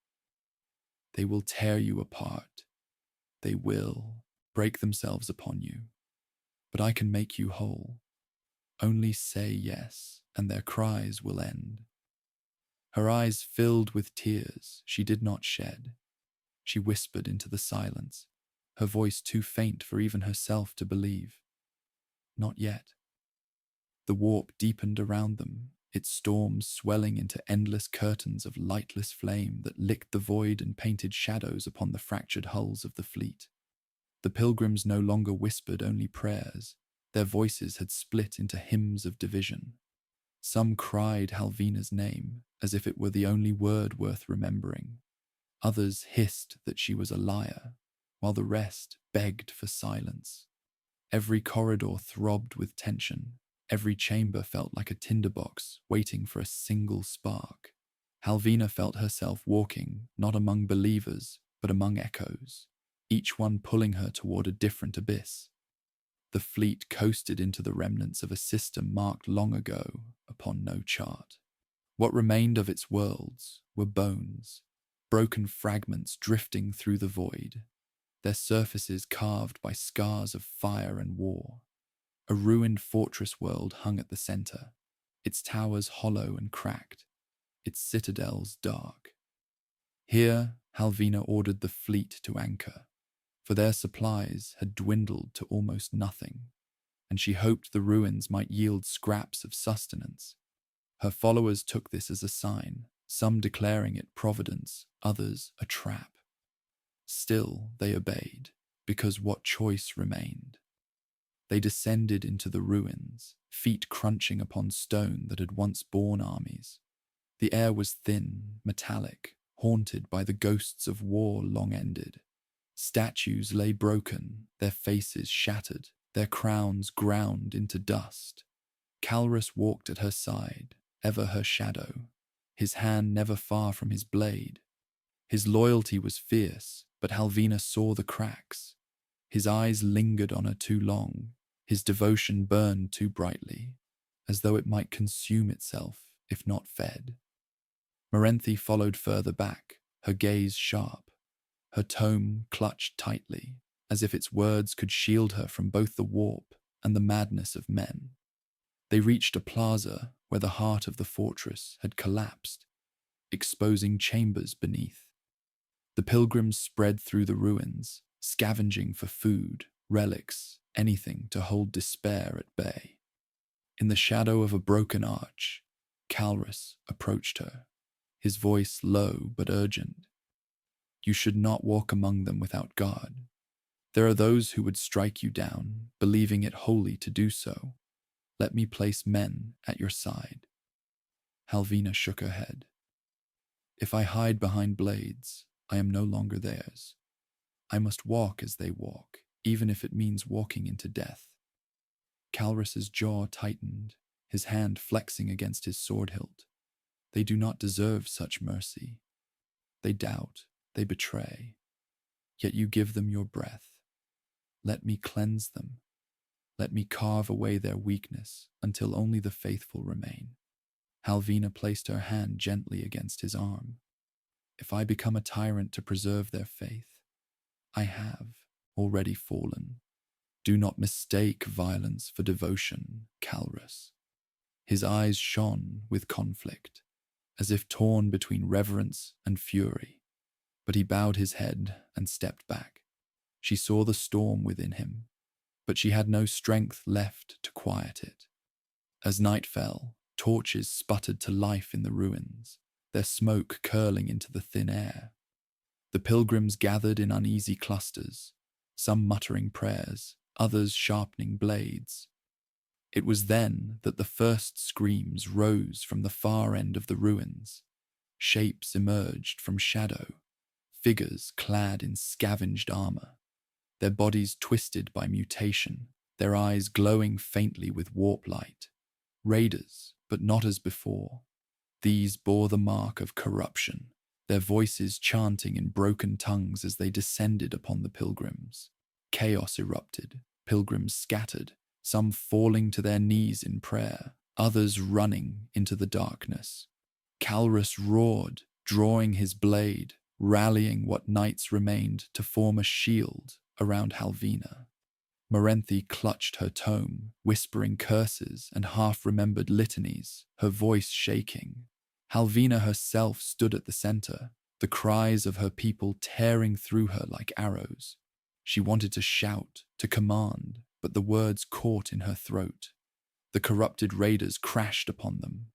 They will tear you apart. They will break themselves upon you. But I can make you whole. Only say yes, and their cries will end. Her eyes filled with tears she did not shed. She whispered into the silence, her voice too faint for even herself to believe. Not yet. The warp deepened around them, its storms swelling into endless curtains of lightless flame that licked the void and painted shadows upon the fractured hulls of the fleet. The pilgrims no longer whispered only prayers. Their voices had split into hymns of division. Some cried Halvina's name, as if it were the only word worth remembering. Others hissed that she was a liar, while the rest begged for silence. Every corridor throbbed with tension. Every chamber felt like a tinderbox waiting for a single spark. Halvina felt herself walking not among believers, but among echoes, each one pulling her toward a different abyss. The fleet coasted into the remnants of a system marked long ago upon no chart. What remained of its worlds were bones, broken fragments drifting through the void, their surfaces carved by scars of fire and war. A ruined fortress world hung at the center, its towers hollow and cracked, its citadels dark. Here, Halvina ordered the fleet to anchor, for their supplies had dwindled to almost nothing, and she hoped the ruins might yield scraps of sustenance. Her followers took this as a sign, some declaring it providence, others a trap. Still they obeyed, because what choice remained? They descended into the ruins, feet crunching upon stone that had once borne armies. The air was thin, metallic, haunted by the ghosts of war long ended. Statues lay broken, their faces shattered, their crowns ground into dust. Calrus walked at her side, ever her shadow, his hand never far from his blade. His loyalty was fierce, but Halvina saw the cracks. His eyes lingered on her too long, his devotion burned too brightly, as though it might consume itself if not fed. Morenthi followed further back, her gaze sharp, her tome clutched tightly, as if its words could shield her from both the warp and the madness of men. They reached a plaza where the heart of the fortress had collapsed, exposing chambers beneath. The pilgrims spread through the ruins, scavenging for food, relics, anything to hold despair at bay. In the shadow of a broken arch, Calrus approached her, his voice low but urgent. You should not walk among them without guard. There are those who would strike you down, believing it holy to do so. Let me place men at your side. Halvina shook her head. If I hide behind blades, I am no longer theirs. I must walk as they walk, even if it means walking into death. Calrus's jaw tightened, his hand flexing against his sword hilt. They do not deserve such mercy. They doubt, they betray. Yet you give them your breath. Let me cleanse them. Let me carve away their weakness until only the faithful remain. Halvina placed her hand gently against his arm. If I become a tyrant to preserve their faith, I have already fallen. Do not mistake violence for devotion, Calrus. His eyes shone with conflict, as if torn between reverence and fury. But he bowed his head and stepped back. She saw the storm within him, but she had no strength left to quiet it. As night fell, torches sputtered to life in the ruins, their smoke curling into the thin air. The pilgrims gathered in uneasy clusters, some muttering prayers, others sharpening blades. It was then that the first screams rose from the far end of the ruins. Shapes emerged from shadow, figures clad in scavenged armor, their bodies twisted by mutation, their eyes glowing faintly with warp light. Raiders, but not as before. These bore the mark of corruption, their voices chanting in broken tongues as they descended upon the pilgrims. Chaos erupted, pilgrims scattered, some falling to their knees in prayer, others running into the darkness. Calrus roared, drawing his blade, rallying what knights remained to form a shield around Halvina. Morenthi clutched her tome, whispering curses and half-remembered litanies, her voice shaking. Halvina herself stood at the center, the cries of her people tearing through her like arrows. She wanted to shout, to command, but the words caught in her throat. The corrupted raiders crashed upon them.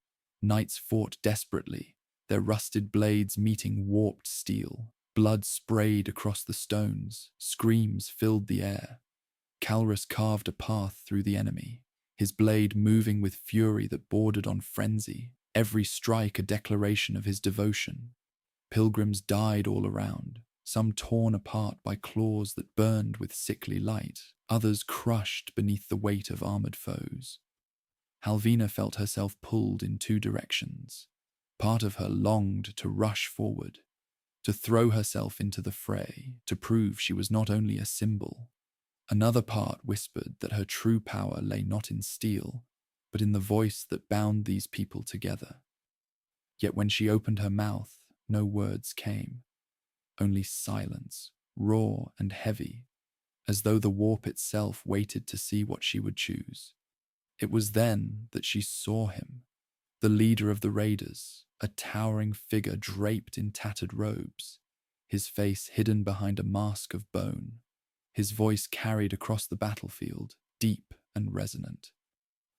Knights fought desperately, their rusted blades meeting warped steel. Blood sprayed across the stones, screams filled the air. Calrus carved a path through the enemy, his blade moving with fury that bordered on frenzy, every strike a declaration of his devotion. Pilgrims died all around, some torn apart by claws that burned with sickly light, others crushed beneath the weight of armored foes. Halvina felt herself pulled in two directions. Part of her longed to rush forward, to throw herself into the fray, to prove she was not only a symbol. Another part whispered that her true power lay not in steel, but in the voice that bound these people together. Yet when she opened her mouth, no words came, only silence, raw and heavy, as though the warp itself waited to see what she would choose. It was then that she saw him, the leader of the raiders, a towering figure draped in tattered robes, his face hidden behind a mask of bone. His voice carried across the battlefield, deep and resonant.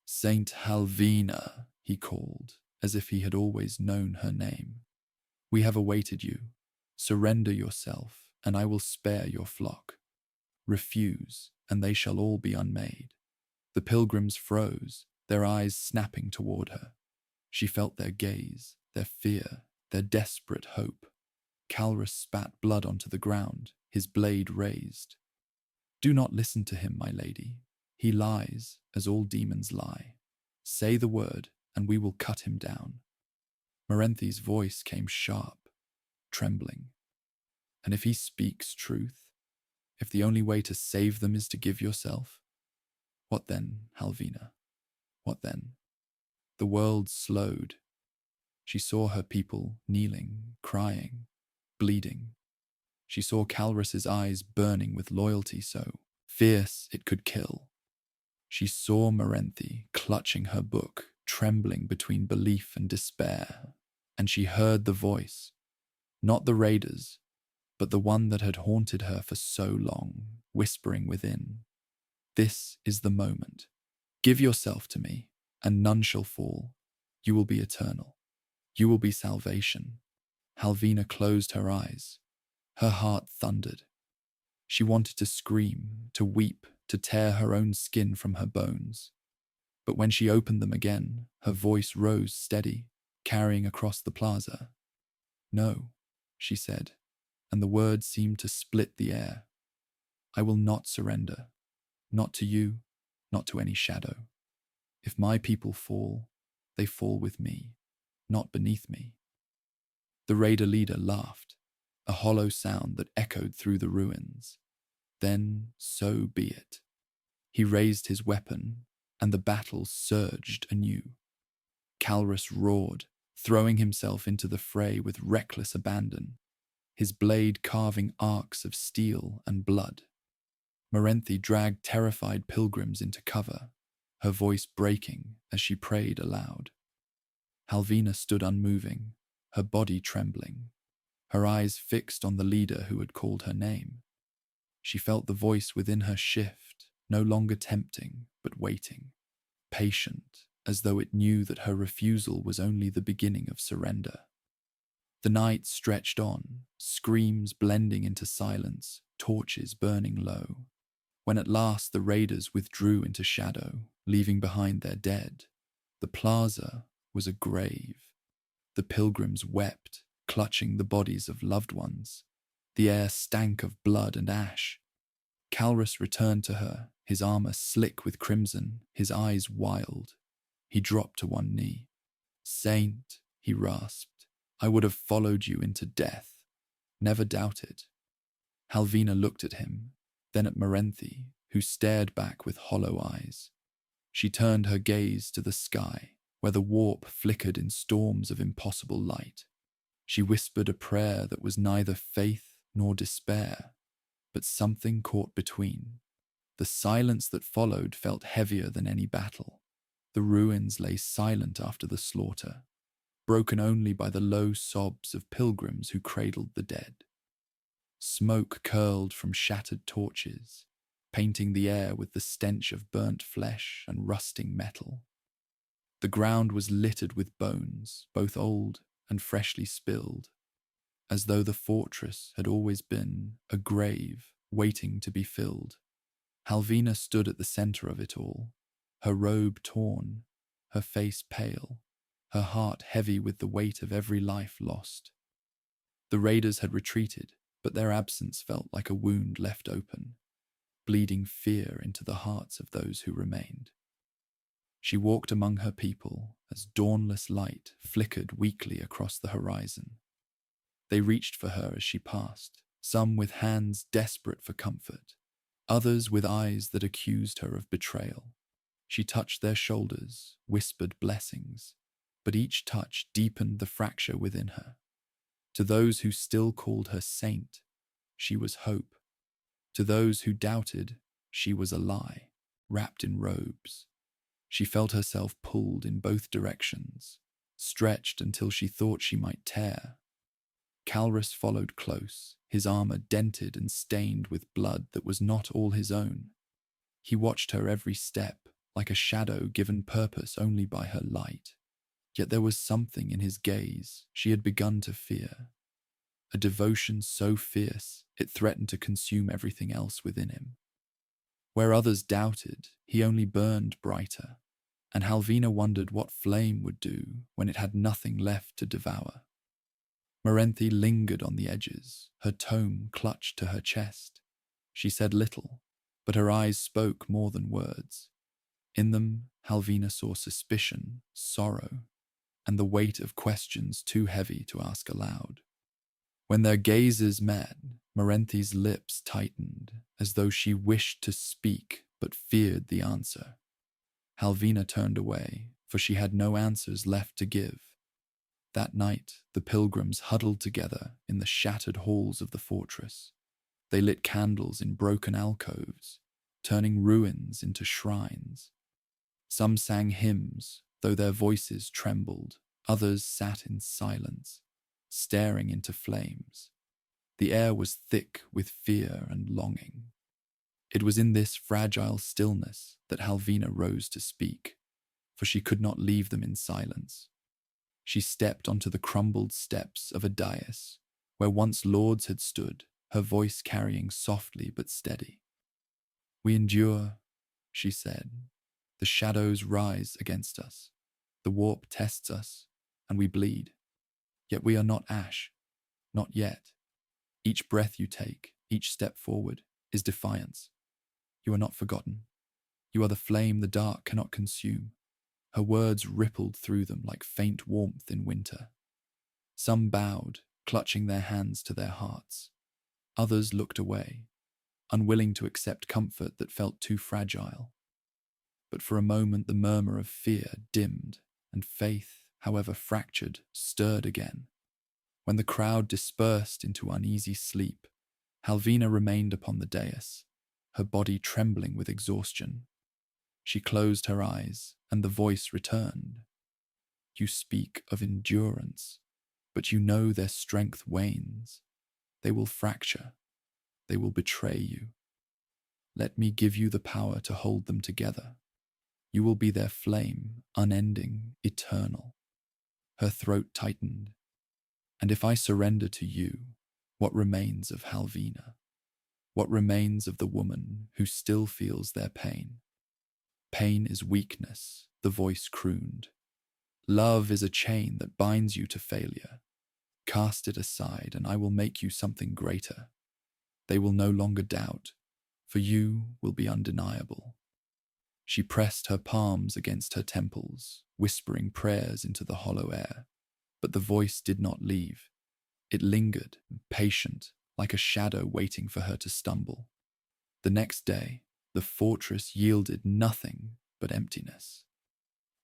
"Saint Halvina," he called, as if he had always known her name. "We have awaited you. Surrender yourself, and I will spare your flock. Refuse, and they shall all be unmade." The pilgrims froze, their eyes snapping toward her. She felt their gaze, their fear, their desperate hope. Calrus spat blood onto the ground, his blade raised. "Do not listen to him, my lady. He lies, as all demons lie. Say the word, and we will cut him down." Morenthi's voice came sharp, trembling. "And if he speaks truth, if the only way to save them is to give yourself, what then, Halvina? What then?" The world slowed. She saw her people kneeling, crying, bleeding. She saw Calrus's eyes burning with loyalty so fierce it could kill. She saw Morenthi clutching her book, trembling between belief and despair. And she heard the voice, not the raiders, but the one that had haunted her for so long, whispering within, "This is the moment. Give yourself to me, and none shall fall. You will be eternal. You will be salvation." Halvina closed her eyes. Her heart thundered. She wanted to scream, to weep, to tear her own skin from her bones. But when she opened them again, her voice rose steady, carrying across the plaza. "No," she said, and the words seemed to split the air. "I will not surrender. Not to you, not to any shadow. If my people fall, they fall with me, not beneath me." The raider leader laughed, a hollow sound that echoed through the ruins. Then so be it. He raised his weapon, and the battle surged anew. Calrus roared, throwing himself into the fray with reckless abandon, his blade carving arcs of steel and blood. Morenthi dragged terrified pilgrims into cover, her voice breaking as she prayed aloud. Halvina stood unmoving, her body trembling, her eyes fixed on the leader who had called her name. She felt the voice within her shift, no longer tempting, but waiting, patient, as though it knew that her refusal was only the beginning of surrender. The night stretched on, screams blending into silence, torches burning low. When at last the raiders withdrew into shadow, leaving behind their dead, the plaza was a grave. The pilgrims wept, clutching the bodies of loved ones. The air stank of blood and ash. Calrus returned to her, his armor slick with crimson, his eyes wild. He dropped to one knee. "Saint," he rasped, "I would have followed you into death. Never doubt it." Halvina looked at him, then at Morenthi, who stared back with hollow eyes. She turned her gaze to the sky, where the warp flickered in storms of impossible light. She whispered a prayer that was neither faith nor despair, but something caught between. The silence that followed felt heavier than any battle. The ruins lay silent after the slaughter, broken only by the low sobs of pilgrims who cradled the dead. Smoke curled from shattered torches, painting the air with the stench of burnt flesh and rusting metal. The ground was littered with bones, both old and freshly spilled, as though the fortress had always been a grave waiting to be filled. Halvina stood at the center of it all, her robe torn, her face pale, her heart heavy with the weight of every life lost. The raiders had retreated, but their absence felt like a wound left open, bleeding fear into the hearts of those who remained. She walked among her people as dawnless light flickered weakly across the horizon. They reached for her as she passed, some with hands desperate for comfort, others with eyes that accused her of betrayal. She touched their shoulders, whispered blessings, but each touch deepened the fracture within her. To those who still called her saint, she was hope. To those who doubted, she was a lie, wrapped in robes. She felt herself pulled in both directions, stretched until she thought she might tear. Calrus followed close, his armor dented and stained with blood that was not all his own. He watched her every step, like a shadow given purpose only by her light. Yet there was something in his gaze she had begun to fear, a devotion so fierce it threatened to consume everything else within him. Where others doubted, he only burned brighter, and Halvina wondered what flame would do when it had nothing left to devour. Morenthi lingered on the edges, her tome clutched to her chest. She said little, but her eyes spoke more than words. In them, Halvina saw suspicion, sorrow, and the weight of questions too heavy to ask aloud. When their gazes met, Morenthi's lips tightened, as though she wished to speak but feared the answer. Halvina turned away, for she had no answers left to give. That night, the pilgrims huddled together in the shattered halls of the fortress. They lit candles in broken alcoves, turning ruins into shrines. Some sang hymns, though their voices trembled. Others sat in silence, staring into flames. The air was thick with fear and longing. It was in this fragile stillness that Halvina rose to speak, for she could not leave them in silence. She stepped onto the crumbled steps of a dais, where once lords had stood, her voice carrying softly but steady. "We endure," she said. "The shadows rise against us. The warp tests us, and we bleed. Yet we are not ash. Not yet. Each breath you take, each step forward, is defiance. You are not forgotten. You are the flame the dark cannot consume." Her words rippled through them like faint warmth in winter. Some bowed, clutching their hands to their hearts. Others looked away, unwilling to accept comfort that felt too fragile. But for a moment the murmur of fear dimmed, and faith, however fractured, stirred again. When the crowd dispersed into uneasy sleep, Halvina remained upon the dais, her body trembling with exhaustion. She closed her eyes, and the voice returned. "You speak of endurance, but you know their strength wanes. They will fracture. They will betray you. Let me give you the power to hold them together. You will be their flame, unending, eternal." Her throat tightened. "And if I surrender to you, what remains of Halvina? What remains of the woman who still feels their pain?" "Pain is weakness," the voice crooned. "Love is a chain that binds you to failure. Cast it aside, and I will make you something greater. They will no longer doubt, for you will be undeniable." She pressed her palms against her temples, whispering prayers into the hollow air. But the voice did not leave. It lingered, patient, like a shadow waiting for her to stumble. The next day, the fortress yielded nothing but emptiness.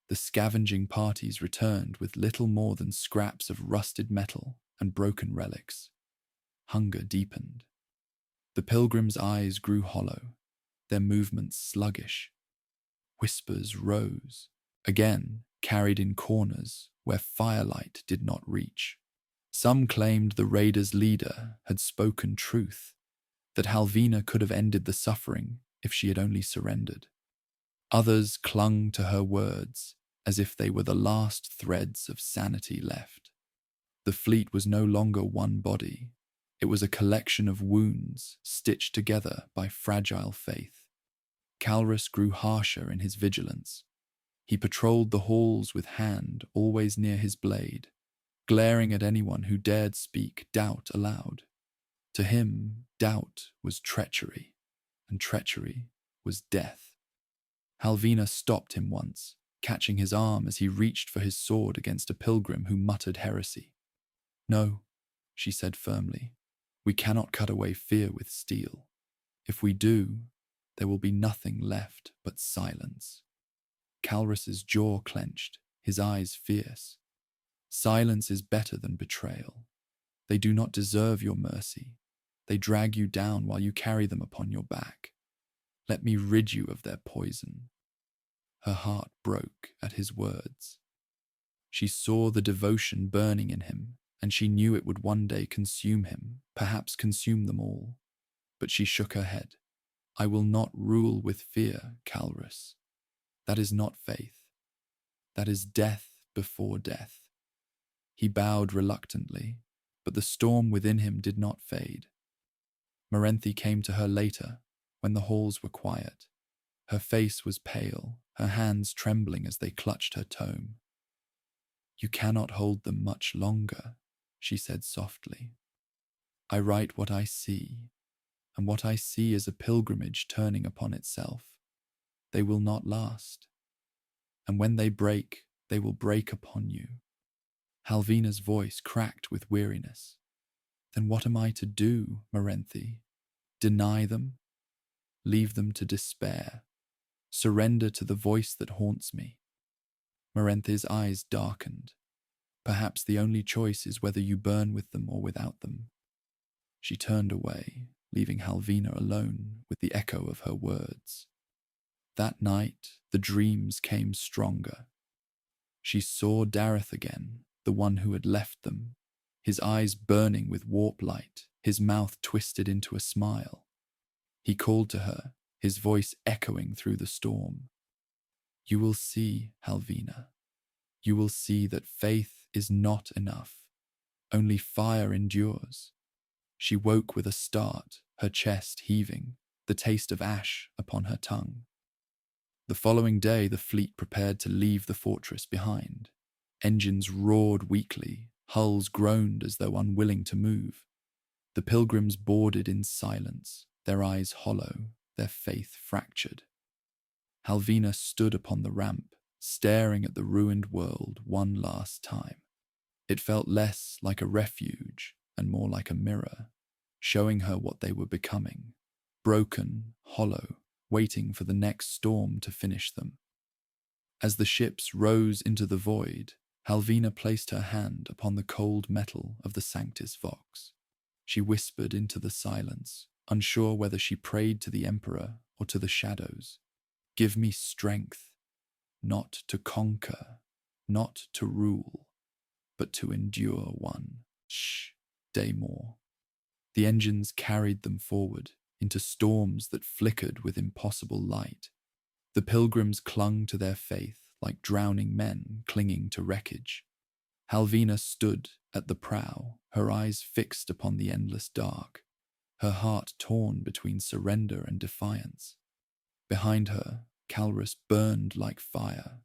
The scavenging parties returned with little more than scraps of rusted metal and broken relics. Hunger deepened. The pilgrims' eyes grew hollow, their movements sluggish. Whispers rose, again carried in corners where firelight did not reach. Some claimed the raiders' leader had spoken truth, that Halvina could have ended the suffering if she had only surrendered. Others clung to her words as if they were the last threads of sanity left. The fleet was no longer one body. It was a collection of wounds stitched together by fragile faith. Calrus grew harsher in his vigilance. He patrolled the halls with hand always near his blade, glaring at anyone who dared speak doubt aloud. To him, doubt was treachery, and treachery was death. Halvina stopped him once, catching his arm as he reached for his sword against a pilgrim who muttered heresy. "No," she said firmly, "we cannot cut away fear with steel. If we do, there will be nothing left but silence." Calrus's jaw clenched, his eyes fierce. "Silence is better than betrayal. They do not deserve your mercy. They drag you down while you carry them upon your back. Let me rid you of their poison." Her heart broke at his words. She saw the devotion burning in him, and she knew it would one day consume him, perhaps consume them all. But she shook her head. "I will not rule with fear, Calrus. That is not faith. That is death before death." He bowed reluctantly, but the storm within him did not fade. Morenthi came to her later, when the halls were quiet. Her face was pale, her hands trembling as they clutched her tome. "You cannot hold them much longer," she said softly. "I write what I see, and what I see is a pilgrimage turning upon itself. They will not last. And when they break, they will break upon you." Halvina's voice cracked with weariness. "Then what am I to do, Morenthi? Deny them? Leave them to despair? Surrender to the voice that haunts me?" Morenthi's eyes darkened. "Perhaps the only choice is whether you burn with them or without them." She turned away, leaving Halvina alone with the echo of her words. That night, the dreams came stronger. She saw Dareth again, the one who had left them, his eyes burning with warp light, his mouth twisted into a smile. He called to her, his voice echoing through the storm. "You will see, Halvina. You will see that faith is not enough. Only fire endures." She woke with a start, her chest heaving, the taste of ash upon her tongue. The following day, the fleet prepared to leave the fortress behind. Engines roared weakly, hulls groaned as though unwilling to move. The pilgrims boarded in silence, their eyes hollow, their faith fractured. Halvina stood upon the ramp, staring at the ruined world one last time. It felt less like a refuge and more like a mirror, showing her what they were becoming, broken, hollow, waiting for the next storm to finish them. As the ships rose into the void, Halvina placed her hand upon the cold metal of the Sanctus Vox. She whispered into the silence, unsure whether she prayed to the Emperor or to the shadows. "Give me strength, not to conquer, not to rule, but to endure one day more." The engines carried them forward into storms that flickered with impossible light. The pilgrims clung to their faith like drowning men clinging to wreckage. Halvina stood at the prow, her eyes fixed upon the endless dark, her heart torn between surrender and defiance. Behind her, Calrus burned like fire.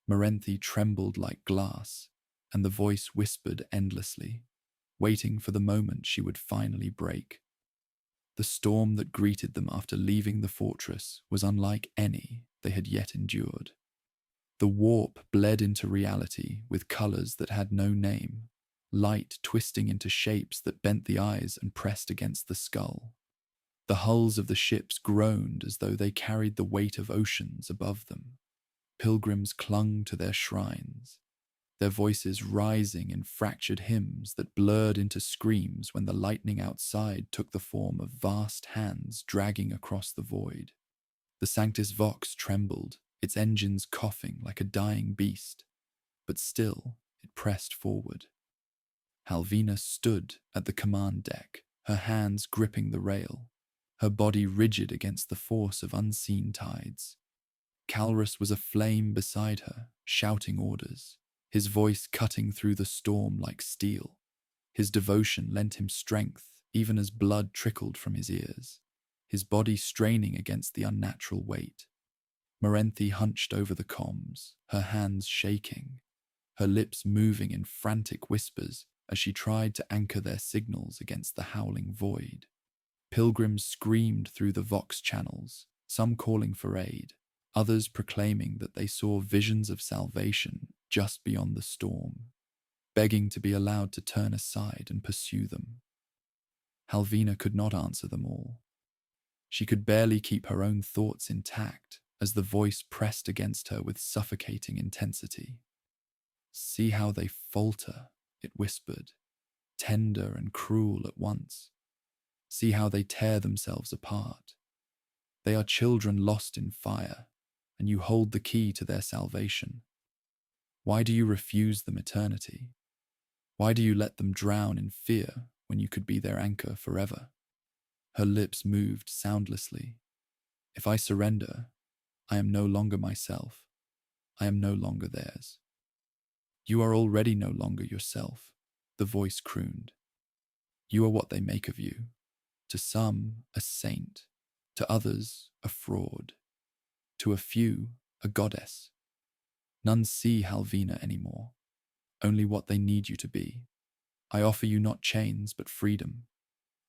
Morenthi trembled like glass, and the voice whispered endlessly, waiting for the moment she would finally break. The storm that greeted them after leaving the fortress was unlike any they had yet endured. The warp bled into reality with colors that had no name, light twisting into shapes that bent the eyes and pressed against the skull. The hulls of the ships groaned as though they carried the weight of oceans above them. Pilgrims clung to their shrines, their voices rising in fractured hymns that blurred into screams when the lightning outside took the form of vast hands dragging across the void. The Sanctus Vox trembled, its engines coughing like a dying beast, but still it pressed forward. Halvina stood at the command deck, her hands gripping the rail, her body rigid against the force of unseen tides. Calrus was aflame beside her, shouting orders, his voice cutting through the storm like steel. His devotion lent him strength, even as blood trickled from his ears, his body straining against the unnatural weight. Morenthi hunched over the comms, her hands shaking, her lips moving in frantic whispers as she tried to anchor their signals against the howling void. Pilgrims screamed through the Vox channels, some calling for aid, others proclaiming that they saw visions of salvation just beyond the storm, begging to be allowed to turn aside and pursue them. Halvina could not answer them all. She could barely keep her own thoughts intact as the voice pressed against her with suffocating intensity. "See how they falter," it whispered, tender and cruel at once. "See how they tear themselves apart. They are children lost in fire, and you hold the key to their salvation. Why do you refuse them eternity? Why do you let them drown in fear when you could be their anchor forever?" Her lips moved soundlessly. "If I surrender, I am no longer myself. I am no longer theirs." "You are already no longer yourself," the voice crooned. "You are what they make of you. To some, a saint. To others, a fraud. To a few, a goddess. None see Halvina anymore, only what they need you to be. I offer you not chains, but freedom.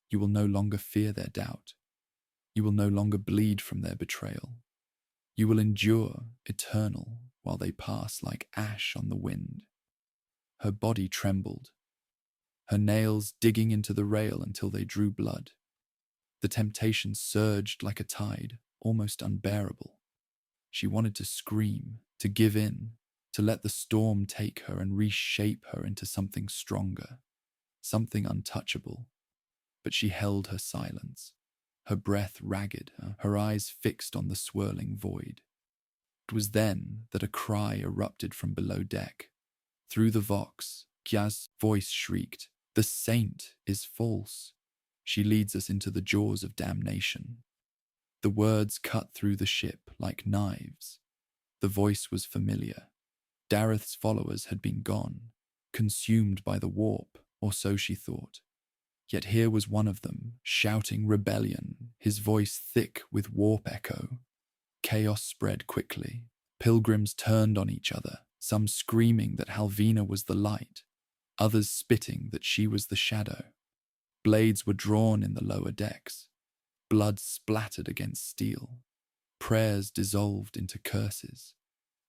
You will no longer fear their doubt. You will no longer bleed from their betrayal. You will endure eternal while they pass like ash on the wind." Her body trembled, her nails digging into the rail until they drew blood. The temptation surged like a tide, almost unbearable. She wanted to scream, to give in, to let the storm take her and reshape her into something stronger, something untouchable. But she held her silence, her breath ragged, her eyes fixed on the swirling void. It was then that a cry erupted from below deck. Through the Vox, Kya's voice shrieked, "The saint is false. She leads us into the jaws of damnation." The words cut through the ship like knives. The voice was familiar. Dareth's followers had been gone, consumed by the warp, or so she thought. Yet here was one of them, shouting rebellion, his voice thick with warp echo. Chaos spread quickly. Pilgrims turned on each other, some screaming that Halvina was the light, others spitting that she was the shadow. Blades were drawn in the lower decks. Blood splattered against steel. Prayers dissolved into curses.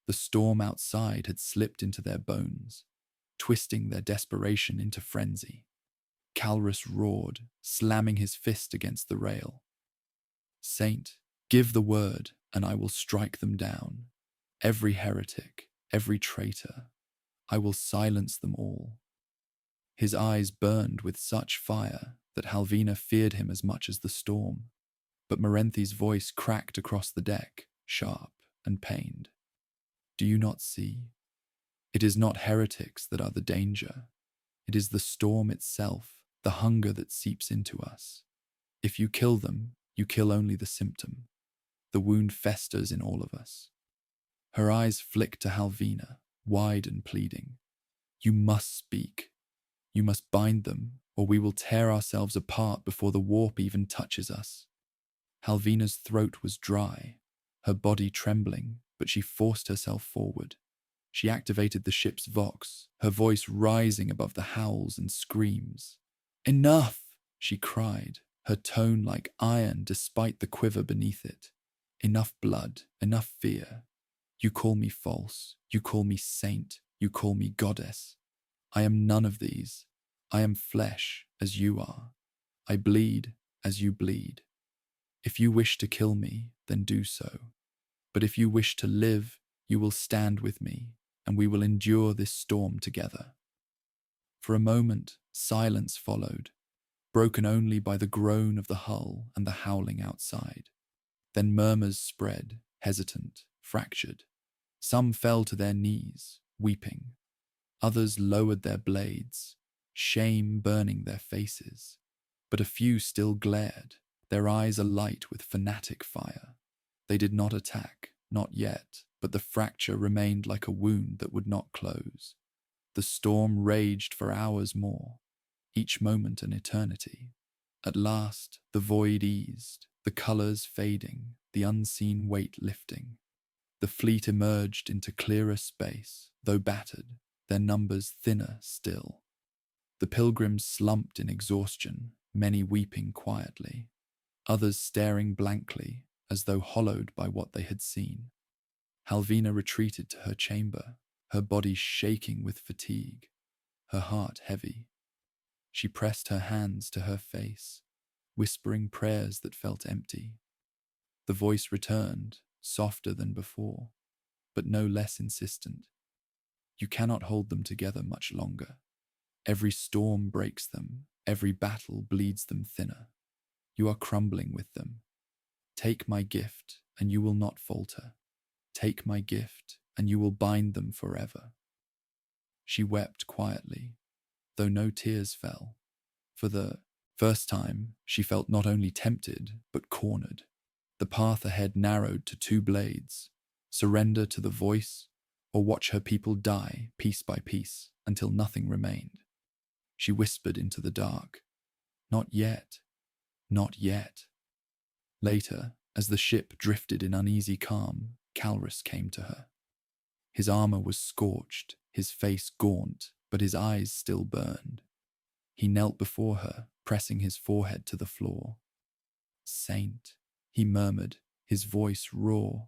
The storm outside had slipped into their bones, twisting their desperation into frenzy. Calrus roared, slamming his fist against the rail. "Saint, give the word, and I will strike them down. Every heretic, every traitor. I will silence them all." His eyes burned with such fire that Halvina feared him as much as the storm. But Morenthi's voice cracked across the deck, sharp and pained. "Do you not see? It is not heretics that are the danger. It is the storm itself, the hunger that seeps into us. If you kill them, you kill only the symptom. The wound festers in all of us." Her eyes flicked to Halvina, wide and pleading. "You must speak. You must bind them, or we will tear ourselves apart before the warp even touches us." Halvina's throat was dry, her body trembling, but she forced herself forward. She activated the ship's Vox, her voice rising above the howls and screams. "Enough!" she cried, her tone like iron despite the quiver beneath it. "Enough blood, enough fear. You call me false, you call me saint, you call me goddess. I am none of these. I am flesh, as you are. I bleed, as you bleed. If you wish to kill me, then do so. But if you wish to live, You will stand with me, and we will endure this storm together." For a moment, silence followed, broken only by the groan of the hull and the howling outside. Then murmurs spread, hesitant, fractured. Some fell to their knees, weeping. Others lowered their blades, shame burning their faces. But a few still glared, their eyes alight with fanatic fire. They did not attack, not yet, but the fracture remained like a wound that would not close. The storm raged for hours more, each moment an eternity. At last, the void eased, the colours fading, the unseen weight lifting. The fleet emerged into clearer space, though battered, their numbers thinner still. The pilgrims slumped in exhaustion, many weeping quietly, others staring blankly, as though hollowed by what they had seen. Halvina retreated to her chamber, her body shaking with fatigue, her heart heavy. She pressed her hands to her face, whispering prayers that felt empty. The voice returned, softer than before, but no less insistent. "You cannot hold them together much longer. Every storm breaks them, every battle bleeds them thinner. You are crumbling with them. Take my gift, and you will not falter. Take my gift, and you will bind them forever." She wept quietly, though no tears fell. For the first time, she felt not only tempted, but cornered. The path ahead narrowed to two blades: surrender to the voice, or watch her people die piece by piece until nothing remained. She whispered into the dark, "Not yet, not yet." Later, as the ship drifted in uneasy calm, Calrus came to her. His armor was scorched, his face gaunt, but his eyes still burned. He knelt before her, pressing his forehead to the floor. "Saint," he murmured, his voice raw,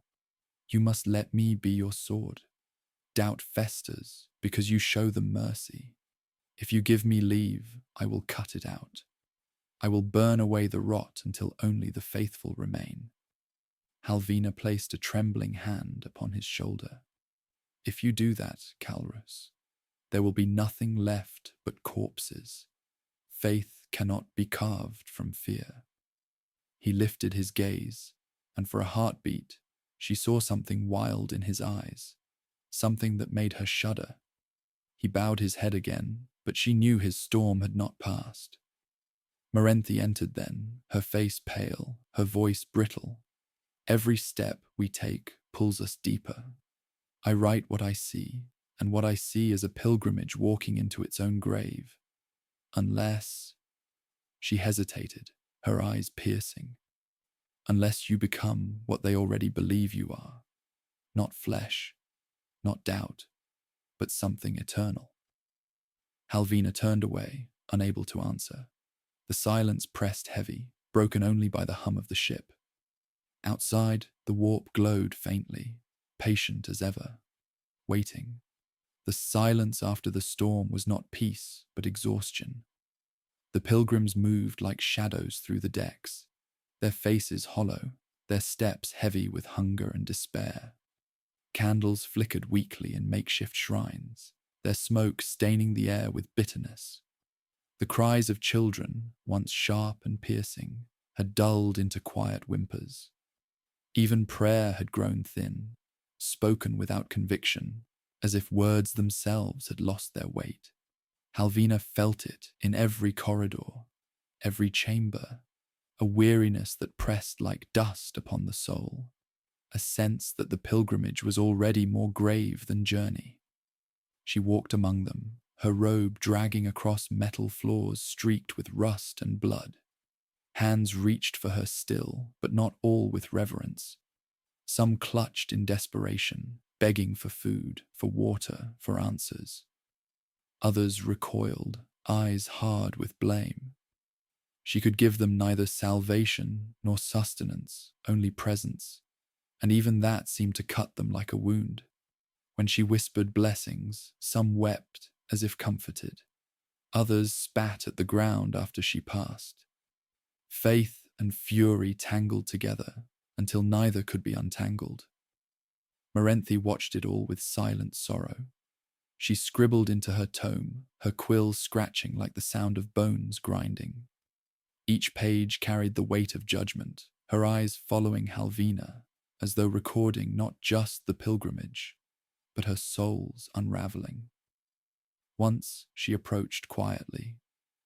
"you must let me be your sword. Doubt festers, because you show them mercy. If you give me leave, I will cut it out. I will burn away the rot until only the faithful remain." Halvina placed a trembling hand upon his shoulder. "If you do that, Calrus, there will be nothing left but corpses. Faith cannot be carved from fear." He lifted his gaze, and for a heartbeat, she saw something wild in his eyes, something that made her shudder. He bowed his head again, but she knew his storm had not passed. Marenthe entered then, her face pale, her voice brittle. "Every step we take pulls us deeper. I write what I see, and what I see is a pilgrimage walking into its own grave. Unless—" She hesitated, her eyes piercing. "Unless you become what they already believe you are. Not flesh, not doubt, but something eternal." Halvina turned away, unable to answer. The silence pressed heavy, broken only by the hum of the ship. Outside, the warp glowed faintly, patient as ever, waiting. The silence after the storm was not peace, but exhaustion. The pilgrims moved like shadows through the decks, their faces hollow, their steps heavy with hunger and despair. Candles flickered weakly in makeshift shrines, their smoke staining the air with bitterness. The cries of children, once sharp and piercing, had dulled into quiet whimpers. Even prayer had grown thin, spoken without conviction, as if words themselves had lost their weight. Halvina felt it in every corridor, every chamber, a weariness that pressed like dust upon the soul, a sense that the pilgrimage was already more grave than journey. She walked among them, her robe dragging across metal floors streaked with rust and blood. Hands reached for her still, but not all with reverence. Some clutched in desperation, begging for food, for water, for answers. Others recoiled, eyes hard with blame. She could give them neither salvation nor sustenance, only presence, and even that seemed to cut them like a wound. When she whispered blessings, some wept as if comforted. Others spat at the ground after she passed. Faith and fury tangled together until neither could be untangled. Morenthi watched it all with silent sorrow. She scribbled into her tome, her quill scratching like the sound of bones grinding. Each page carried the weight of judgment, her eyes following Halvina, as though recording not just the pilgrimage, but her soul's unraveling. Once she approached quietly,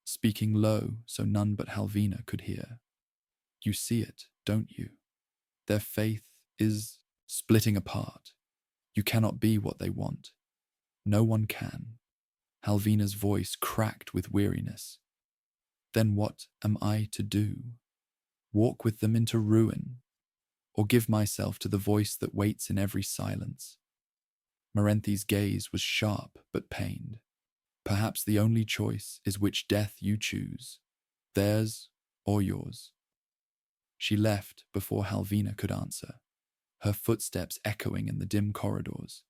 speaking low so none but Halvina could hear. You see it, don't you? Their faith is splitting apart. You cannot be what they want. No one can. Halvina's voice cracked with weariness. Then what am I to do? Walk with them into ruin, or give myself to the voice that waits in every silence? Morenthi's gaze was sharp but pained. Perhaps the only choice is which death you choose, theirs or yours. She left before Halvina could answer, her footsteps echoing in the dim corridors.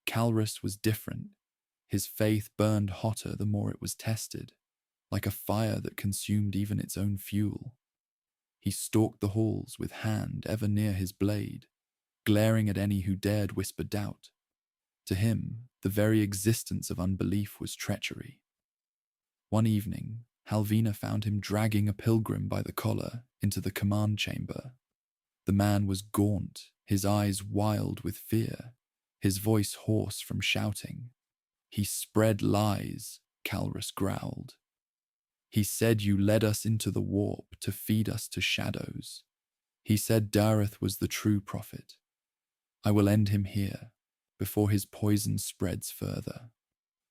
Calrus was different. His faith burned hotter the more it was tested, like a fire that consumed even its own fuel. He stalked the halls with hand ever near his blade, glaring at any who dared whisper doubt. To him, the very existence of unbelief was treachery. One evening, Halvina found him dragging a pilgrim by the collar into the command chamber. The man was gaunt, his eyes wild with fear, his voice hoarse from shouting. He spread lies, Calrus growled. He said you led us into the warp to feed us to shadows. He said Dareth was the true prophet. I will end him here, before his poison spreads further.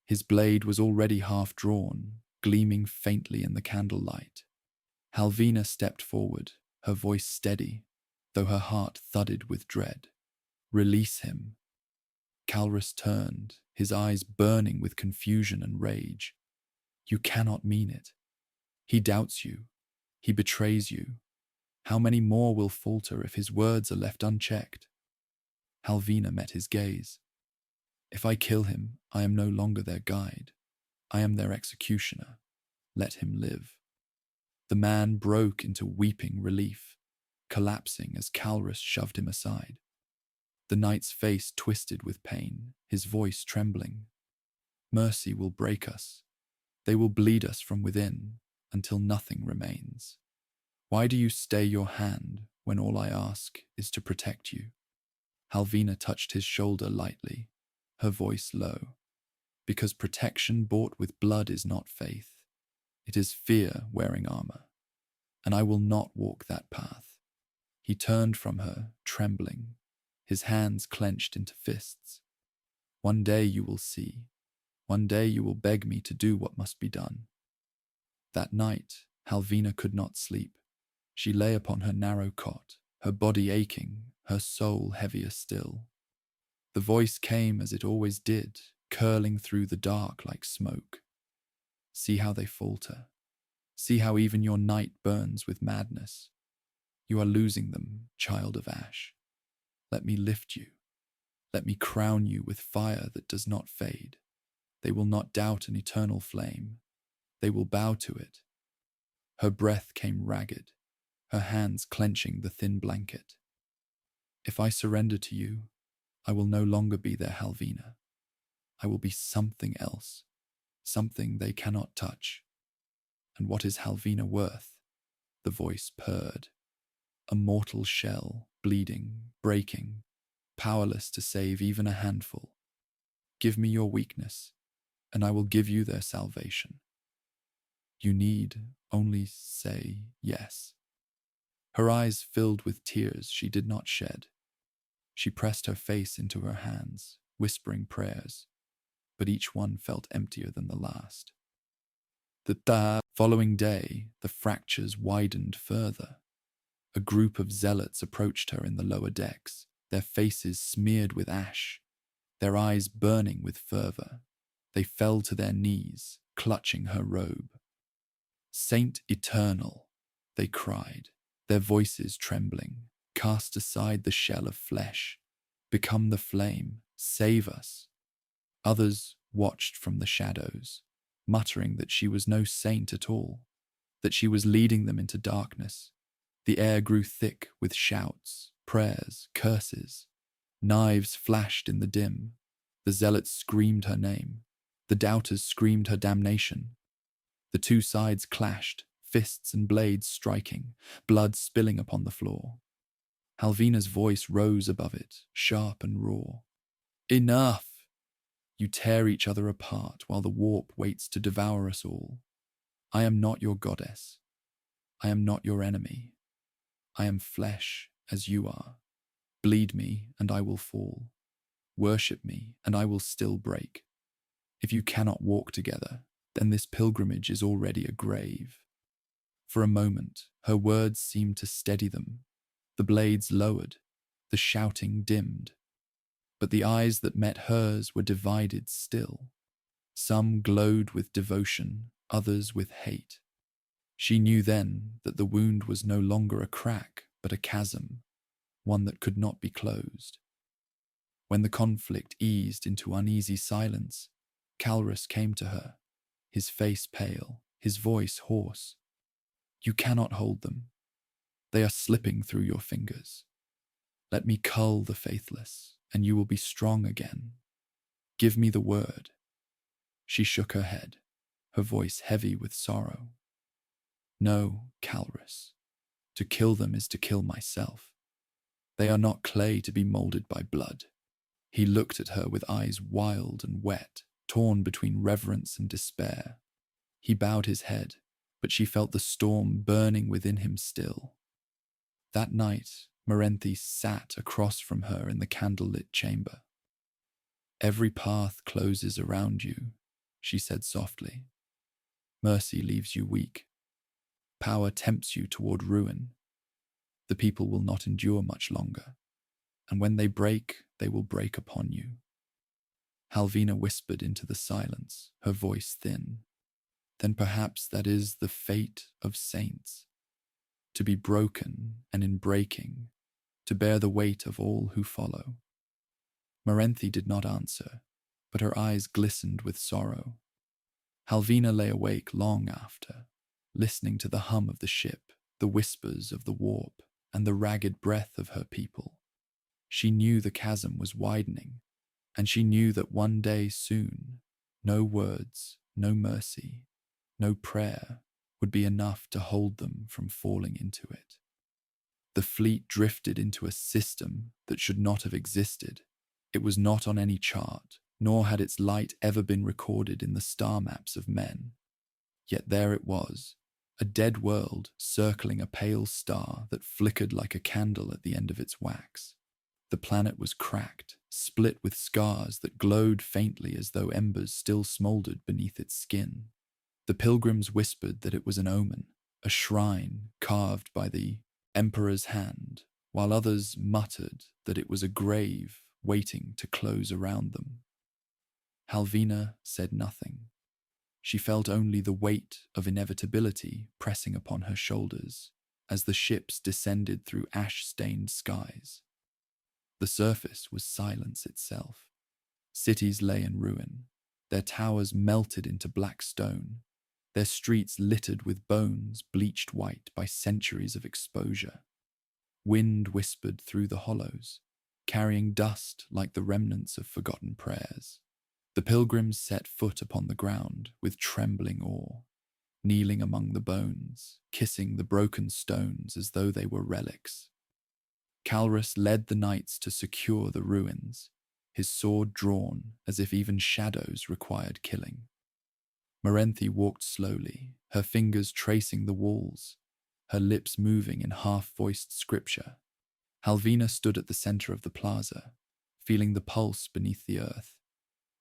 His blade was already half drawn, gleaming faintly in the candlelight. Halvina stepped forward, her voice steady, though her heart thudded with dread. Release him. Calrus turned, his eyes burning with confusion and rage. You cannot mean it. He doubts you. He betrays you. How many more will falter if his words are left unchecked? Halvina met his gaze. If I kill him, I am no longer their guide. I am their executioner. Let him live. The man broke into weeping relief, collapsing as Calrus shoved him aside. The knight's face twisted with pain, his voice trembling. Mercy will break us. They will bleed us from within until nothing remains. Why do you stay your hand when all I ask is to protect you? Halvina touched his shoulder lightly, her voice low. Because protection bought with blood is not faith. It is fear wearing armor. And I will not walk that path. He turned from her, trembling, his hands clenched into fists. One day you will see. One day you will beg me to do what must be done. That night, Halvina could not sleep. She lay upon her narrow cot, her body aching, her soul heavier still. The voice came as it always did, curling through the dark like smoke. See how they falter. See how even your night burns with madness. You are losing them, child of ash. Let me lift you. Let me crown you with fire that does not fade. They will not doubt an eternal flame. They will bow to it. Her breath came ragged, her hands clenching the thin blanket. If I surrender to you, I will no longer be their Halvina. I will be something else, something they cannot touch. And what is Halvina worth? The voice purred. A mortal shell, bleeding, breaking, powerless to save even a handful. Give me your weakness, and I will give you their salvation. You need only say yes. Her eyes filled with tears she did not shed. She pressed her face into her hands, whispering prayers, but each one felt emptier than the last. The following day, the fractures widened further. A group of zealots approached her in the lower decks, their faces smeared with ash, their eyes burning with fervor. They fell to their knees, clutching her robe. Saint Eternal, they cried, their voices trembling. Cast aside the shell of flesh. Become the flame. Save us. Others watched from the shadows, muttering that she was no saint at all, that she was leading them into darkness. The air grew thick with shouts, prayers, curses. Knives flashed in the dim. The zealots screamed her name. The doubters screamed her damnation. The two sides clashed, fists and blades striking, blood spilling upon the floor. Halvina's voice rose above it, sharp and raw. Enough! You tear each other apart while the warp waits to devour us all. I am not your goddess. I am not your enemy. I am flesh as you are. Bleed me and I will fall. Worship me and I will still break. If you cannot walk together, then this pilgrimage is already a grave. For a moment, her words seemed to steady them. The blades lowered, the shouting dimmed. But the eyes that met hers were divided still. Some glowed with devotion, others with hate. She knew then that the wound was no longer a crack, but a chasm, one that could not be closed. When the conflict eased into uneasy silence, Calrus came to her, his face pale, his voice hoarse. You cannot hold them. They are slipping through your fingers. Let me cull the faithless, and you will be strong again. Give me the word. She shook her head, her voice heavy with sorrow. No, Calrus. To kill them is to kill myself. They are not clay to be molded by blood. He looked at her with eyes wild and wet, torn between reverence and despair. He bowed his head, but she felt the storm burning within him still. That night, Marenthe sat across from her in the candlelit chamber. Every path closes around you, she said softly. Mercy leaves you weak. Power tempts you toward ruin. The people will not endure much longer, and when they break, they will break upon you. Halvina whispered into the silence, her voice thin. Then perhaps that is the fate of saints, to be broken and in breaking, to bear the weight of all who follow. Marenthe did not answer, but her eyes glistened with sorrow. Halvina lay awake long after, listening to the hum of the ship, the whispers of the warp, and the ragged breath of her people. She knew the chasm was widening, and she knew that one day soon, no words, no mercy, no prayer would be enough to hold them from falling into it. The fleet drifted into a system that should not have existed. It was not on any chart, nor had its light ever been recorded in the star maps of men. Yet there it was, a dead world circling a pale star that flickered like a candle at the end of its wax. The planet was cracked, split with scars that glowed faintly as though embers still smouldered beneath its skin. The pilgrims whispered that it was an omen, a shrine carved by the emperor's hand, while others muttered that it was a grave waiting to close around them. Halvina said nothing. She felt only the weight of inevitability pressing upon her shoulders as the ships descended through ash-stained skies. The surface was silence itself. Cities lay in ruin, their towers melted into black stone, their streets littered with bones bleached white by centuries of exposure. Wind whispered through the hollows, carrying dust like the remnants of forgotten prayers. The pilgrims set foot upon the ground with trembling awe, kneeling among the bones, kissing the broken stones as though they were relics. Calrus led the knights to secure the ruins, his sword drawn as if even shadows required killing. Marenthe walked slowly, her fingers tracing the walls, her lips moving in half-voiced scripture. Halvina stood at the center of the plaza, feeling the pulse beneath the earth,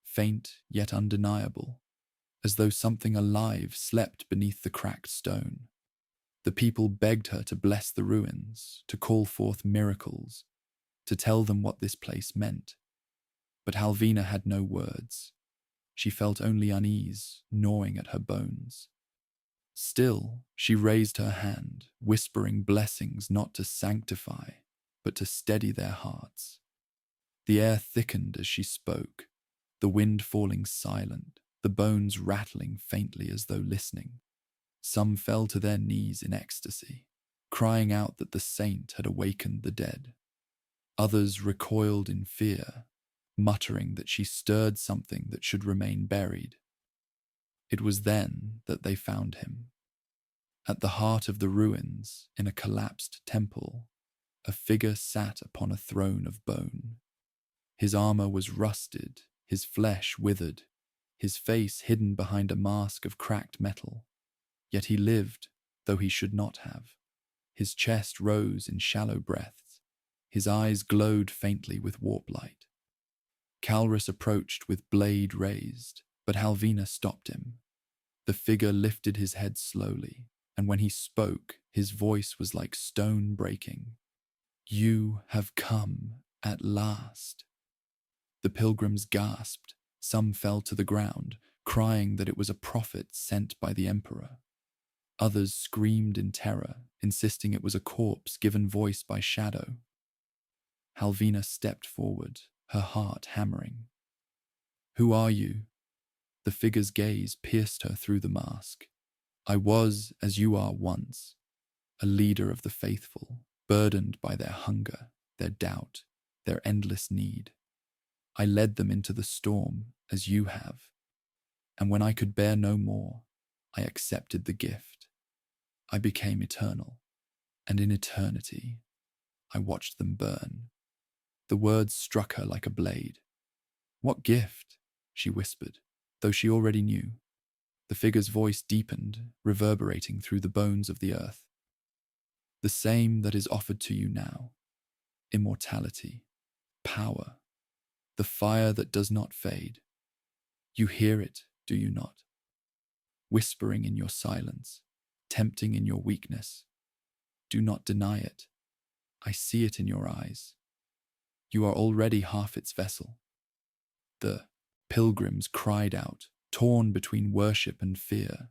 faint yet undeniable, as though something alive slept beneath the cracked stone. The people begged her to bless the ruins, to call forth miracles, to tell them what this place meant. But Halvina had no words. She felt only unease gnawing at her bones. Still, she raised her hand, whispering blessings not to sanctify, but to steady their hearts. The air thickened as she spoke, the wind falling silent, the bones rattling faintly as though listening. Some fell to their knees in ecstasy, crying out that the saint had awakened the dead. Others recoiled in fear, muttering that she stirred something that should remain buried. It was then that they found him. At the heart of the ruins, in a collapsed temple, a figure sat upon a throne of bone. His armor was rusted, his flesh withered, his face hidden behind a mask of cracked metal. Yet he lived, though he should not have. His chest rose in shallow breaths. His eyes glowed faintly with warp light. Calrus approached with blade raised, but Halvina stopped him. The figure lifted his head slowly, and when he spoke, his voice was like stone breaking. "You have come at last." The pilgrims gasped. Some fell to the ground, crying that it was a prophet sent by the emperor. Others screamed in terror, insisting it was a corpse given voice by shadow. Halvina stepped forward, her heart hammering. "Who are you?" The figure's gaze pierced her through the mask. "I was as you are once, a leader of the faithful, burdened by their hunger, their doubt, their endless need. I led them into the storm, as you have. And when I could bear no more, I accepted the gift. I became eternal, and in eternity, I watched them burn." The words struck her like a blade. "What gift?" she whispered, though she already knew. The figure's voice deepened, reverberating through the bones of the earth. "The same that is offered to you now. Immortality, power, the fire that does not fade. You hear it, do you not? Whispering in your silence, tempting in your weakness. Do not deny it. I see it in your eyes. You are already half its vessel." The pilgrims cried out, torn between worship and fear.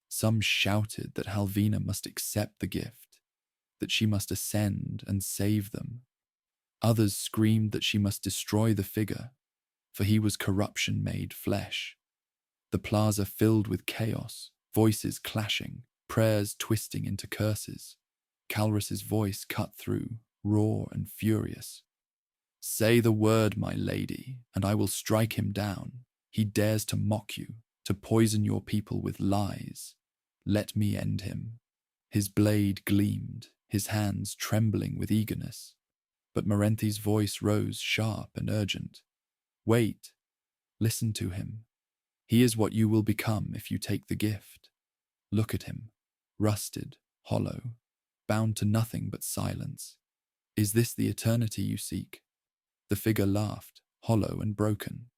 Some shouted that Halvina must accept the gift, that she must ascend and save them. Others screamed that she must destroy the figure, for he was corruption made flesh. The plaza filled with chaos, voices clashing, prayers twisting into curses. Calrus's voice cut through, raw and furious. "Say the word, my lady, and I will strike him down. He dares to mock you, to poison your people with lies. Let me end him." His blade gleamed, his hands trembling with eagerness. But Marenthi's voice rose sharp and urgent. "Wait. Listen to him. He is what you will become if you take the gift. Look at him, rusted, hollow, bound to nothing but silence. Is this the eternity you seek?" The figure laughed, hollow and broken.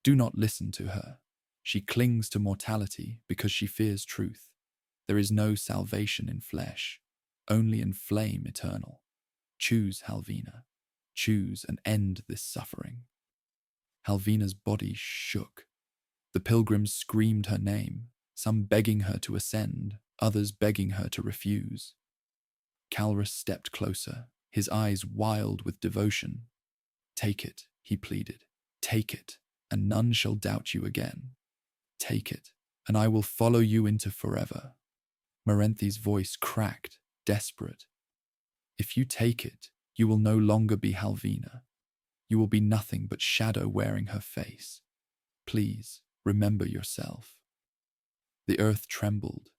"Do not listen to her. She clings to mortality because she fears truth. There is no salvation in flesh, only in flame eternal. Choose, Halvina. Choose and end this suffering." Halvina's body shook. The pilgrims screamed her name, some begging her to ascend, others begging her to refuse. Calrus stepped closer, his eyes wild with devotion. "Take it," he pleaded. "Take it, and none shall doubt you again. Take it, and I will follow you into forever." Marenthi's voice cracked, desperate. "If you take it, you will no longer be Halvina. You will be nothing but shadow wearing her face. Please, remember yourself." The earth trembled.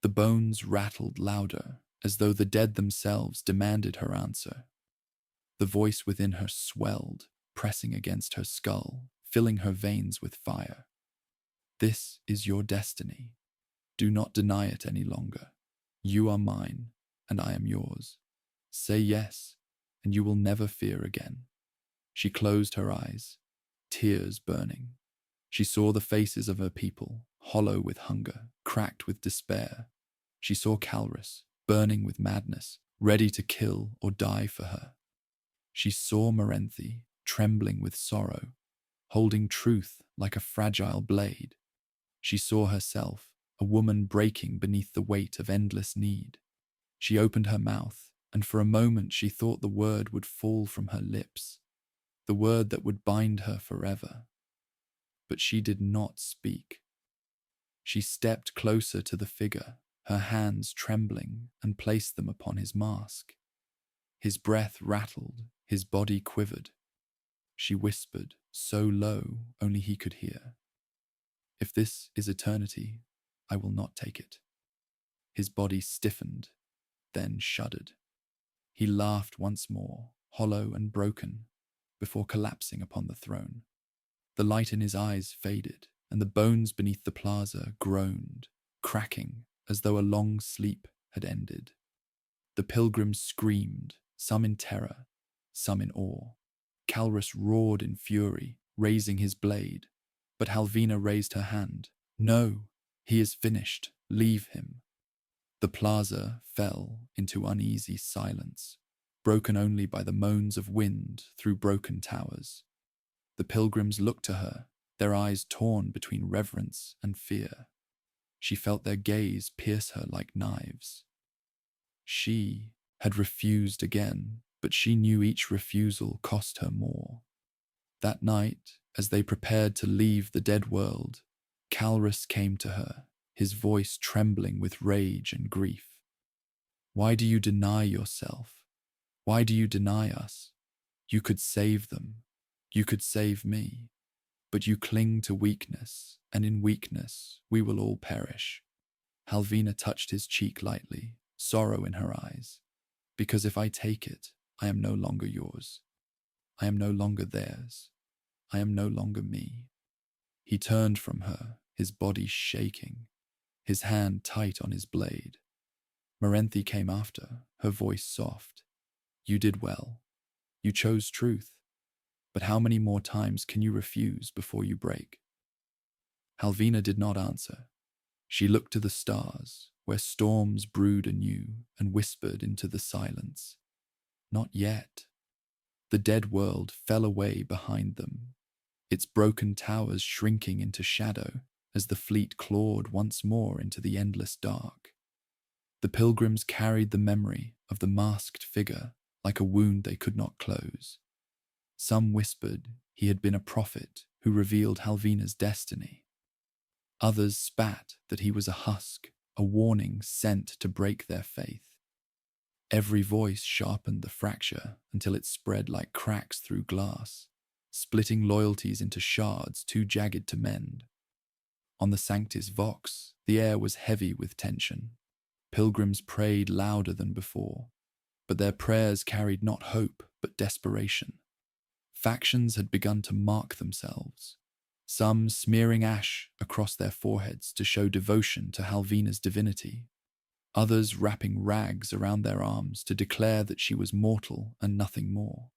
The bones rattled louder, as though the dead themselves demanded her answer. The voice within her swelled, pressing against her skull, filling her veins with fire. "This is your destiny. Do not deny it any longer. You are mine, and I am yours. Say yes, and you will never fear again." She closed her eyes, tears burning. She saw the faces of her people, hollow with hunger, cracked with despair. She saw Calrus, burning with madness, ready to kill or die for her. She saw Marenthi, trembling with sorrow, holding truth like a fragile blade. She saw herself, a woman breaking beneath the weight of endless need. She opened her mouth, and for a moment she thought the word would fall from her lips, the word that would bind her forever. But she did not speak. She stepped closer to the figure, her hands trembling, and placed them upon his mask. His breath rattled, His body quivered. She whispered, so low only he could hear, "If this is eternity, I will not take it." His body stiffened, then shuddered. He laughed once more, hollow and broken, before collapsing upon the throne. The light in his eyes faded, and the bones beneath the plaza groaned, cracking as though a long sleep had ended. The pilgrims screamed, some in terror, some in awe. Calrus roared in fury, raising his blade, but Halvina raised her hand. "No, he is finished. Leave him." The plaza fell into uneasy silence, broken only by the moans of wind through broken towers. The pilgrims looked to her, their eyes torn between reverence and fear. She felt their gaze pierce her like knives. She had refused again, but she knew each refusal cost her more. That night, as they prepared to leave the dead world, Calrus came to her, his voice trembling with rage and grief. "Why do you deny yourself? Why do you deny us? You could save them. You could save me. But you cling to weakness, and in weakness we will all perish." Halvina touched his cheek lightly, sorrow in her eyes. "Because if I take it, I am no longer yours. I am no longer theirs. I am no longer me." He turned from her, his body shaking, his hand tight on his blade. Morenthi came after, her voice soft. "You did well. You chose truth. But how many more times can you refuse before you break?" Halvina did not answer. She looked to the stars, where storms brewed anew, and whispered into the silence. Not yet. The dead world fell away behind them, its broken towers shrinking into shadow as the fleet clawed once more into the endless dark. The pilgrims carried the memory of the masked figure like a wound they could not close. Some whispered he had been a prophet who revealed Halvina's destiny. Others spat that he was a husk, a warning sent to break their faith. Every voice sharpened the fracture until it spread like cracks through glass, splitting loyalties into shards too jagged to mend. On the Sanctis Vox, the air was heavy with tension. Pilgrims prayed louder than before, but their prayers carried not hope but desperation. Factions had begun to mark themselves, some smearing ash across their foreheads to show devotion to Halvina's divinity, others wrapping rags around their arms to declare that she was mortal and nothing more.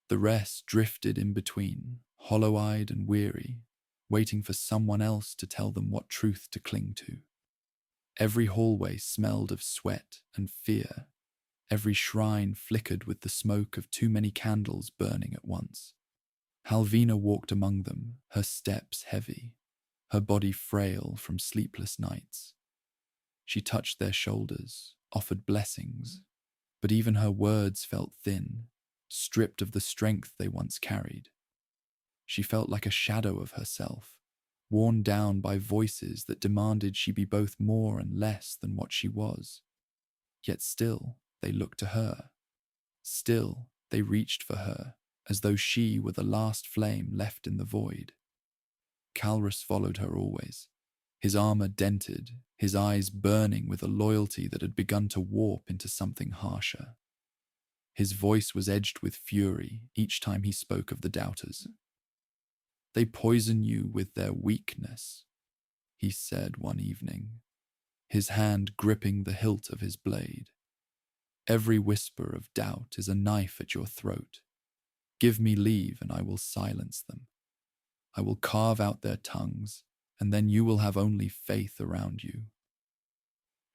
The rest drifted in between, hollow-eyed and weary, waiting for someone else to tell them what truth to cling to. Every hallway smelled of sweat and fear. Every shrine flickered with the smoke of too many candles burning at once. Halvina walked among them, her steps heavy, her body frail from sleepless nights. She touched their shoulders, offered blessings, but even her words felt thin, stripped of the strength they once carried. She felt like a shadow of herself, worn down by voices that demanded she be both more and less than what she was. Yet still, they looked to her. Still, they reached for her, as though she were the last flame left in the void. Calrus followed her always, his armor dented, his eyes burning with a loyalty that had begun to warp into something harsher. His voice was edged with fury each time he spoke of the doubters. "They poison you with their weakness," he said one evening, his hand gripping the hilt of his blade. "Every whisper of doubt is a knife at your throat. Give me leave and I will silence them. I will carve out their tongues, and then you will have only faith around you."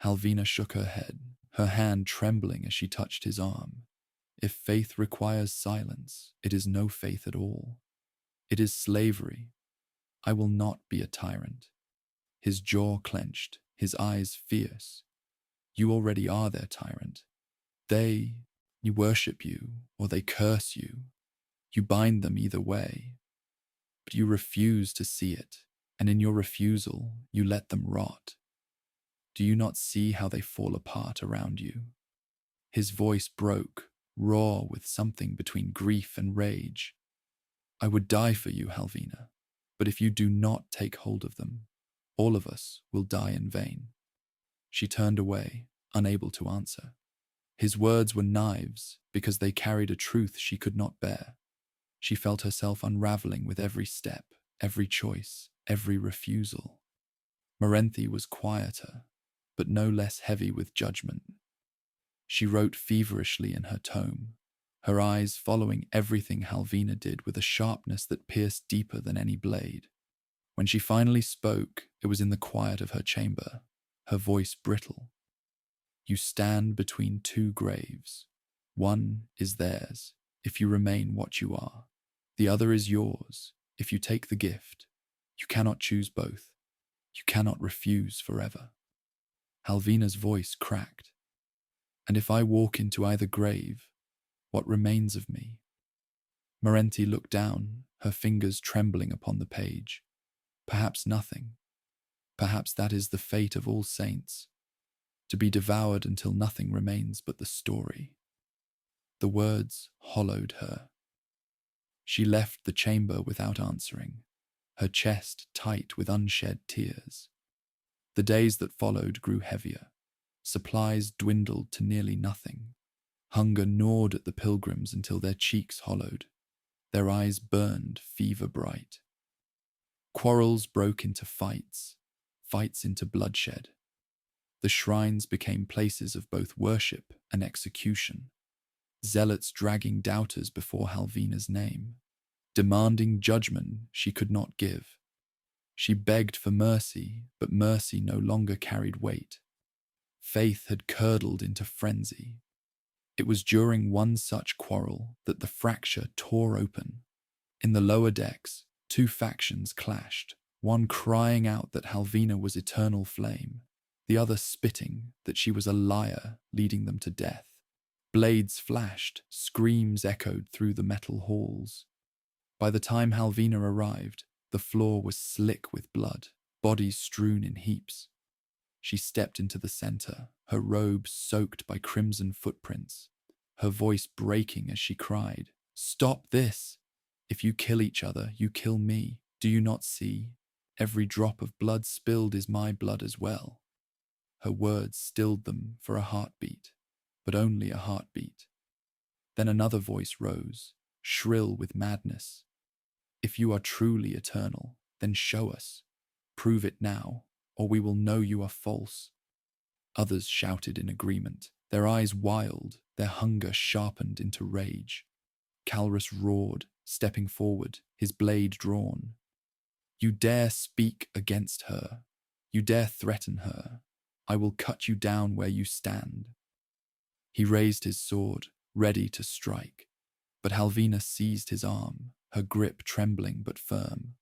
Halvina shook her head, her hand trembling as she touched his arm. "If faith requires silence, it is no faith at all. It is slavery. I will not be a tyrant." His jaw clenched, his eyes fierce. "You already are their tyrant. They worship you, or they curse you. You bind them either way. But you refuse to see it, and in your refusal, you let them rot. Do you not see how they fall apart around you?" His voice broke, raw with something between grief and rage. I would die for you, Halvina, but if you do not take hold of them, all of us will die in vain. She turned away, unable to answer. His words were knives because they carried a truth she could not bear. She felt herself unraveling with every step, every choice, every refusal. Morenthi was quieter, but no less heavy with judgment. She wrote feverishly in her tome, her eyes following everything Halvina did with a sharpness that pierced deeper than any blade. When she finally spoke, it was in the quiet of her chamber, her voice brittle. You stand between two graves. One is theirs, if you remain what you are. The other is yours, if you take the gift. You cannot choose both. You cannot refuse forever. Halvina's voice cracked. And if I walk into either grave, what remains of me? Morenthi looked down, her fingers trembling upon the page. Perhaps nothing. Perhaps that is the fate of all saints, to be devoured until nothing remains but the story. The words hollowed her. She left the chamber without answering, her chest tight with unshed tears. The days that followed grew heavier. Supplies dwindled to nearly nothing. Hunger gnawed at the pilgrims until their cheeks hollowed. Their eyes burned fever bright. Quarrels broke into fights, fights into bloodshed. The shrines became places of both worship and execution. Zealots dragging doubters before Halvina's name, demanding judgment she could not give. She begged for mercy, but mercy no longer carried weight. Faith had curdled into frenzy. It was during one such quarrel that the fracture tore open. In the lower decks, two factions clashed, one crying out that Halvina was eternal flame, the other spitting that she was a liar leading them to death. Blades flashed, screams echoed through the metal halls. By the time Halvina arrived, the floor was slick with blood, bodies strewn in heaps. She stepped into the center, her robe soaked by crimson footprints, her voice breaking as she cried, "Stop this! If you kill each other, you kill me. Do you not see? Every drop of blood spilled is my blood as well." Her words stilled them for a heartbeat, but only a heartbeat. Then another voice rose, shrill with madness. "If you are truly eternal, then show us. Prove it now, or we will know you are false." Others shouted in agreement, their eyes wild, their hunger sharpened into rage. Calrus roared, stepping forward, his blade drawn. "You dare speak against her. You dare threaten her. I will cut you down where you stand." He raised his sword, ready to strike, but Halvina seized his arm, her grip trembling but firm.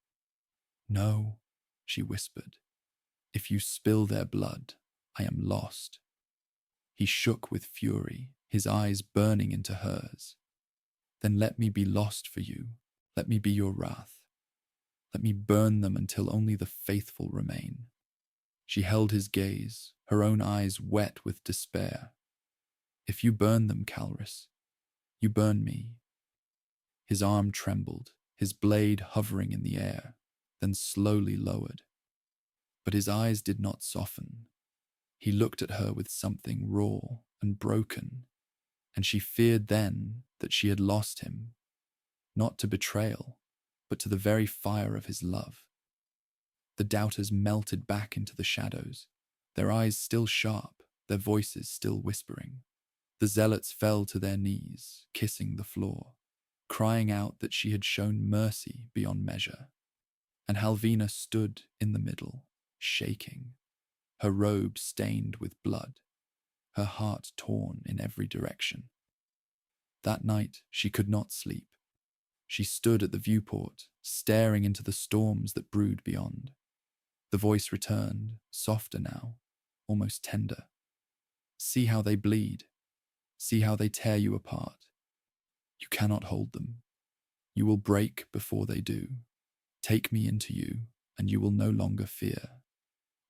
"No," she whispered. "If you spill their blood, I am lost." He shook with fury, his eyes burning into hers. "Then let me be lost for you. Let me be your wrath. Let me burn them until only the faithful remain." She held his gaze, her own eyes wet with despair. "If you burn them, Calrus, you burn me." His arm trembled, his blade hovering in the air, then slowly lowered. But his eyes did not soften. He looked at her with something raw and broken, and she feared then that she had lost him, not to betrayal, but to the very fire of his love. The doubters melted back into the shadows, their eyes still sharp, their voices still whispering. The zealots fell to their knees, kissing the floor, crying out that she had shown mercy beyond measure. And Halvina stood in the middle, shaking, her robe stained with blood, her heart torn in every direction. That night she could not sleep. She stood at the viewport, staring into the storms that brewed beyond. The voice returned, softer now, almost tender. "See how they bleed. See how they tear you apart. You cannot hold them. You will break before they do. Take me into you, and you will no longer fear.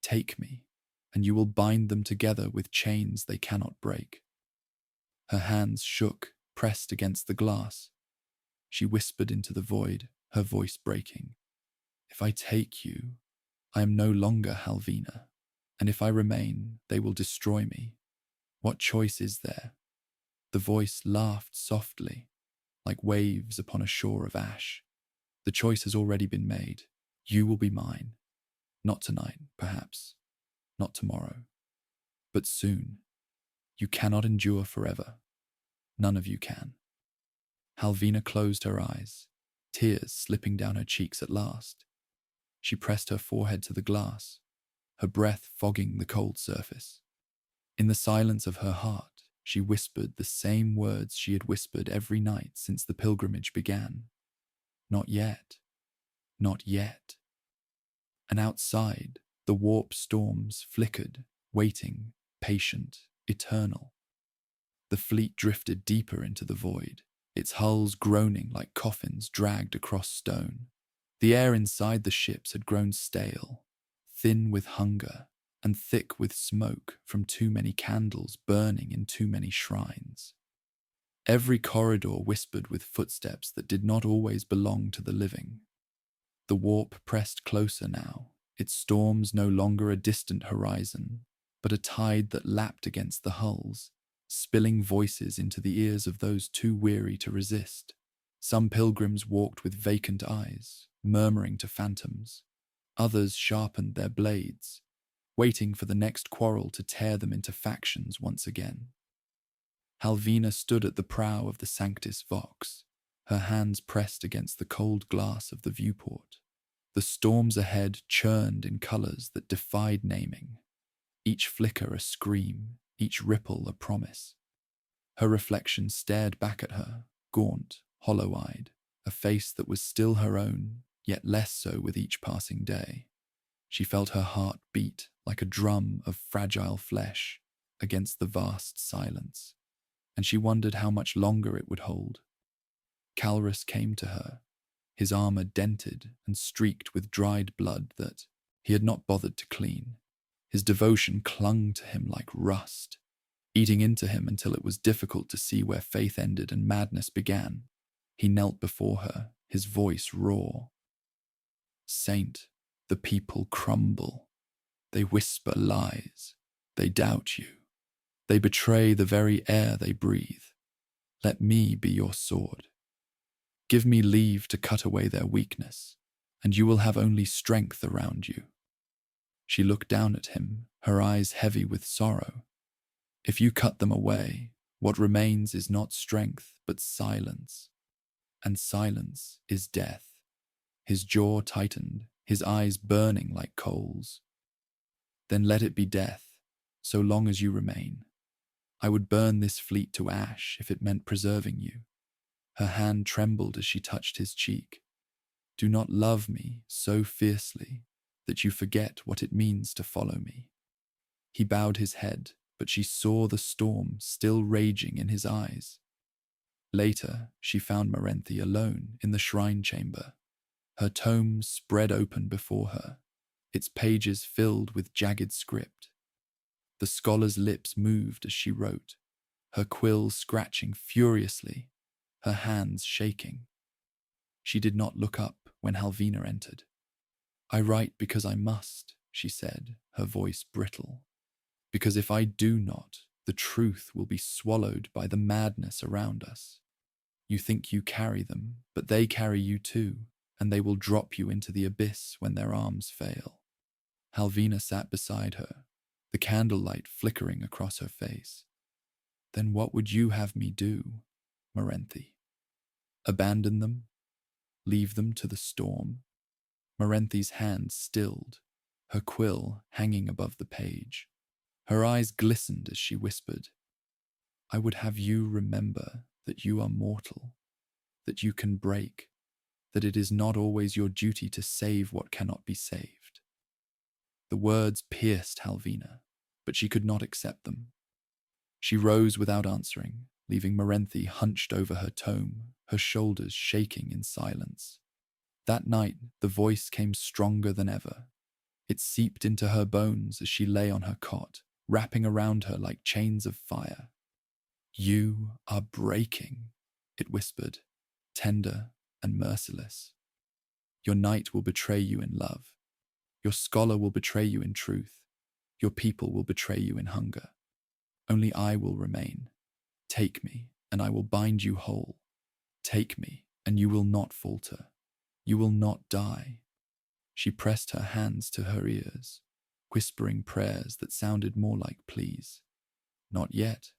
Take me, and you will bind them together with chains they cannot break." Her hands shook, pressed against the glass. She whispered into the void, her voice breaking. If I take you, I am no longer Halvina, and if I remain, they will destroy me. What choice is there? The voice laughed softly, like waves upon a shore of ash. The choice has already been made. You will be mine. Not tonight, perhaps. Not tomorrow. But soon. You cannot endure forever. None of you can. Halvina closed her eyes, tears slipping down her cheeks at last. She pressed her forehead to the glass, her breath fogging the cold surface. In the silence of her heart, she whispered the same words she had whispered every night since the pilgrimage began. Not yet. Not yet. And outside, the warp storms flickered, waiting, patient, eternal. The fleet drifted deeper into the void, its hulls groaning like coffins dragged across stone. The air inside the ships had grown stale, thin with hunger, and thick with smoke from too many candles burning in too many shrines. Every corridor whispered with footsteps that did not always belong to the living. The warp pressed closer now, its storms no longer a distant horizon, but a tide that lapped against the hulls, spilling voices into the ears of those too weary to resist. Some pilgrims walked with vacant eyes, murmuring to phantoms. Others sharpened their blades, waiting for the next quarrel to tear them into factions once again. Halvina stood at the prow of the Sanctus Vox, her hands pressed against the cold glass of the viewport. The storms ahead churned in colours that defied naming, each flicker a scream, each ripple a promise. Her reflection stared back at her, gaunt, hollow-eyed, a face that was still her own, yet less so with each passing day. She felt her heart beat like a drum of fragile flesh against the vast silence, and she wondered how much longer it would hold. Calrus came to her, his armor dented and streaked with dried blood that he had not bothered to clean. His devotion clung to him like rust, eating into him until it was difficult to see where faith ended and madness began. He knelt before her, his voice raw. Saint, the people crumble. They whisper lies. They doubt you. They betray the very air they breathe. Let me be your sword. Give me leave to cut away their weakness, and you will have only strength around you. She looked down at him, her eyes heavy with sorrow. If you cut them away, what remains is not strength, but silence. And silence is death. His jaw tightened, his eyes burning like coals. Then let it be death, so long as you remain. I would burn this fleet to ash if it meant preserving you. Her hand trembled as she touched his cheek. Do not love me so fiercely that you forget what it means to follow me. He bowed his head, but she saw the storm still raging in his eyes. Later, she found Morenthi alone in the shrine chamber, her tome spread open before her, its pages filled with jagged script. The scholar's lips moved as she wrote, her quill scratching furiously, her hands shaking. She did not look up when Halvina entered. I write because I must, she said, her voice brittle. Because if I do not, the truth will be swallowed by the madness around us. You think you carry them, but they carry you too, and they will drop you into the abyss when their arms fail. Halvina sat beside her, the candlelight flickering across her face. Then what would you have me do, Morenthi? Abandon them? Leave them to the storm? Morenthi's hand stilled, her quill hanging above the page. Her eyes glistened as she whispered, I would have you remember that you are mortal, that you can break, that it is not always your duty to save what cannot be saved. The words pierced Halvina, but she could not accept them. She rose without answering, leaving Morenthi hunched over her tome, her shoulders shaking in silence. That night, the voice came stronger than ever. It seeped into her bones as she lay on her cot, wrapping around her like chains of fire. You are breaking, it whispered, tender and merciless. Your knight will betray you in love. Your scholar will betray you in truth. Your people will betray you in hunger. Only I will remain. Take me, and I will bind you whole. Take me, and you will not falter. You will not die. She pressed her hands to her ears, whispering prayers that sounded more like pleas. Not yet,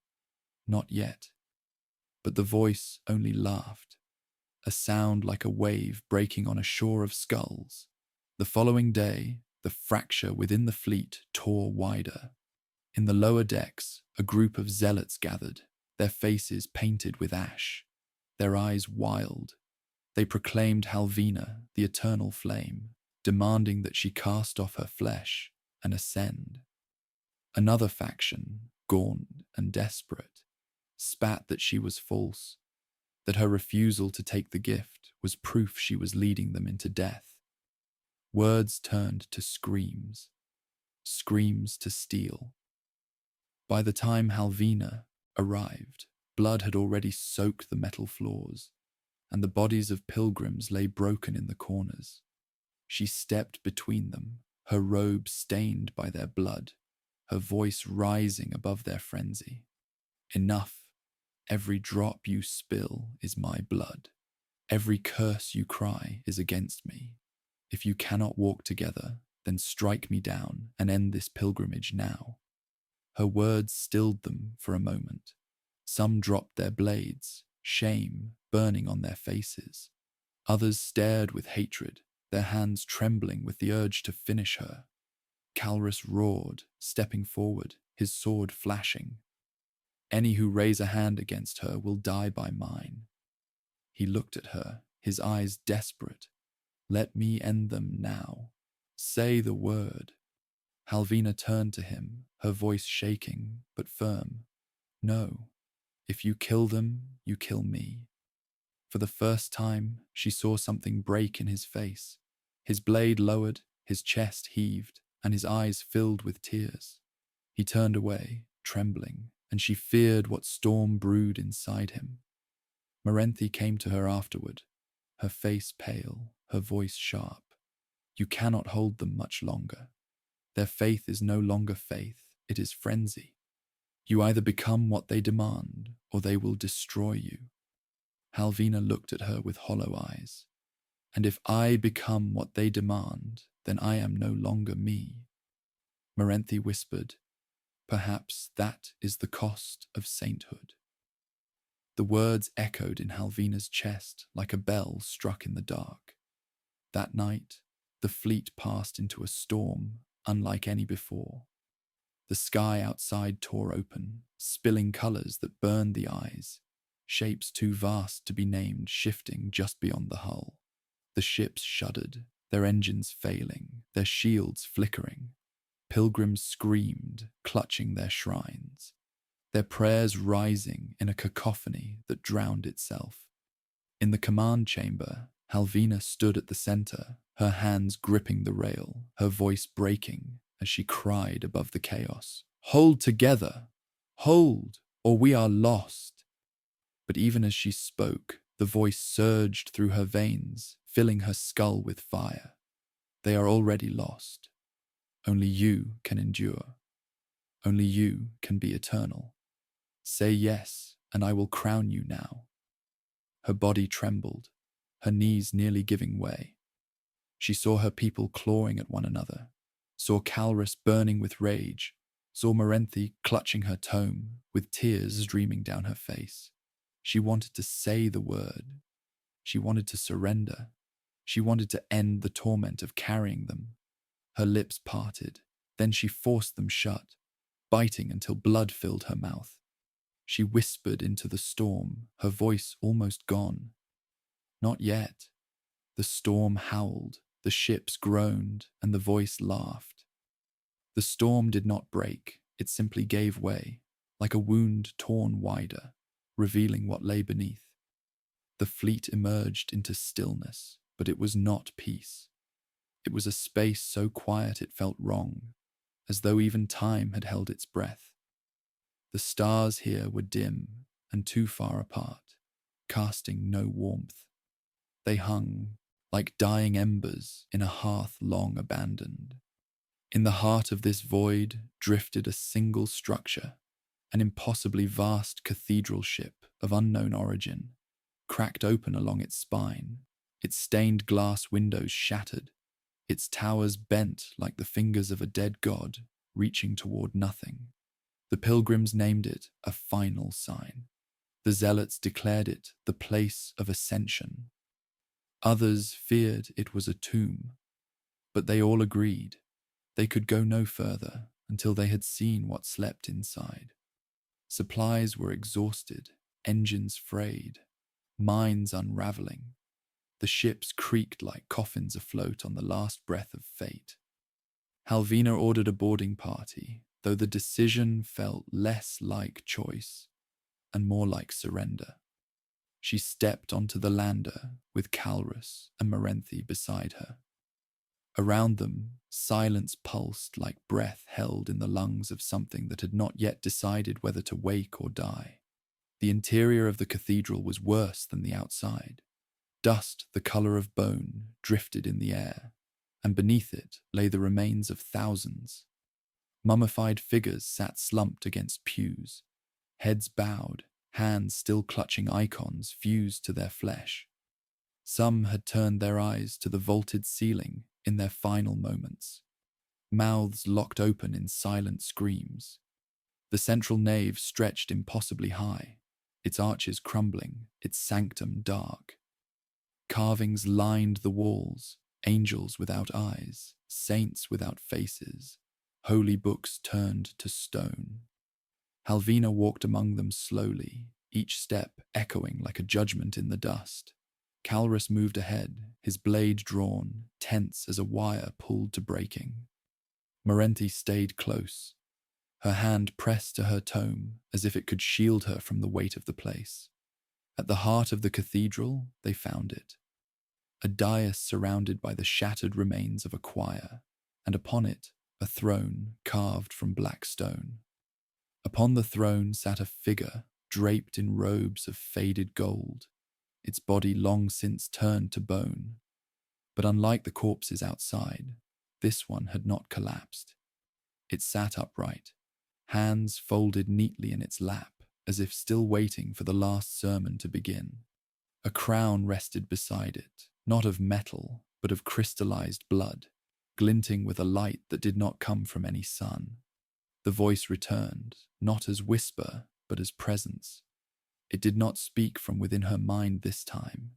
not yet. But the voice only laughed, a sound like a wave breaking on a shore of skulls. The following day, the fracture within the fleet tore wider. In the lower decks, a group of zealots gathered, their faces painted with ash, their eyes wild. They proclaimed Halvina, the eternal flame, demanding that she cast off her flesh and ascend. Another faction, gaunt and desperate, spat that she was false, that her refusal to take the gift was proof she was leading them into death. Words turned to screams, screams to steel. By the time Halvina arrived, blood had already soaked the metal floors, and the bodies of pilgrims lay broken in the corners. She stepped between them, her robe stained by their blood, her voice rising above their frenzy. Enough. Every drop you spill is my blood. Every curse you cry is against me. If you cannot walk together, then strike me down and end this pilgrimage now. Her words stilled them for a moment. Some dropped their blades, shame burning on their faces. Others stared with hatred, their hands trembling with the urge to finish her. Calrus roared, stepping forward, his sword flashing. Any who raise a hand against her will die by mine. He looked at her, his eyes desperate. Let me end them now. Say the word. Halvina turned to him, her voice shaking but firm. No. If you kill them, you kill me. For the first time, she saw something break in his face. His blade lowered, his chest heaved, and his eyes filled with tears. He turned away, trembling, and she feared what storm brewed inside him. Morenthi came to her afterward, her face pale, her voice sharp. You cannot hold them much longer. Their faith is no longer faith, it is frenzy. You either become what they demand, or they will destroy you. Halvina looked at her with hollow eyes. And if I become what they demand, then I am no longer me. Morenthi whispered, perhaps that is the cost of sainthood. The words echoed in Halvina's chest like a bell struck in the dark. That night, the fleet passed into a storm unlike any before. The sky outside tore open, spilling colours that burned the eyes, shapes too vast to be named shifting just beyond the hull. The ships shuddered, their engines failing, their shields flickering. Pilgrims screamed, clutching their shrines, their prayers rising in a cacophony that drowned itself. In the command chamber, Halvina stood at the center, her hands gripping the rail, her voice breaking as she cried above the chaos. Hold together! Hold, or we are lost! But even as she spoke, the voice surged through her veins, filling her skull with fire. They are already lost. Only you can endure. Only you can be eternal. Say yes, and I will crown you now. Her body trembled, her knees nearly giving way. She saw her people clawing at one another, saw Calrus burning with rage, saw Morenthi clutching her tome, with tears streaming down her face. She wanted to say the word. She wanted to surrender. She wanted to end the torment of carrying them. Her lips parted, then she forced them shut, biting until blood filled her mouth. She whispered into the storm, her voice almost gone. Not yet. The storm howled, the ships groaned, and the voice laughed. The storm did not break, it simply gave way, like a wound torn wider, revealing what lay beneath. The fleet emerged into stillness, but it was not peace. It was a space so quiet it felt wrong, as though even time had held its breath. The stars here were dim and too far apart, casting no warmth. They hung like dying embers in a hearth long abandoned. In the heart of this void drifted a single structure, an impossibly vast cathedral ship of unknown origin, cracked open along its spine, its stained glass windows shattered, its towers bent like the fingers of a dead god reaching toward nothing. The pilgrims named it a final sign. The zealots declared it the place of ascension. Others feared it was a tomb, but they all agreed they could go no further until they had seen what slept inside. Supplies were exhausted, engines frayed, minds unraveling. The ships creaked like coffins afloat on the last breath of fate. Halvina ordered a boarding party, though the decision felt less like choice and more like surrender. She stepped onto the lander with Calrus and Morenthi beside her. Around them, silence pulsed like breath held in the lungs of something that had not yet decided whether to wake or die. The interior of the cathedral was worse than the outside. Dust the color of bone drifted in the air, and beneath it lay the remains of thousands. Mummified figures sat slumped against pews, heads bowed, hands still clutching icons fused to their flesh. Some had turned their eyes to the vaulted ceiling in their final moments, mouths locked open in silent screams. The central nave stretched impossibly high, its arches crumbling, its sanctum dark. Carvings lined the walls, angels without eyes, saints without faces, holy books turned to stone. Halvina walked among them slowly, each step echoing like a judgment in the dust. Calrus moved ahead, his blade drawn, tense as a wire pulled to breaking. Morenthi stayed close, her hand pressed to her tome as if it could shield her from the weight of the place. At the heart of the cathedral, they found it. A dais surrounded by the shattered remains of a choir, and upon it, a throne carved from black stone. Upon the throne sat a figure draped in robes of faded gold, its body long since turned to bone. But unlike the corpses outside, this one had not collapsed. It sat upright, hands folded neatly in its lap, as if still waiting for the last sermon to begin. A crown rested beside it, not of metal, but of crystallized blood, glinting with a light that did not come from any sun. The voice returned, not as whisper, but as presence. It did not speak from within her mind this time.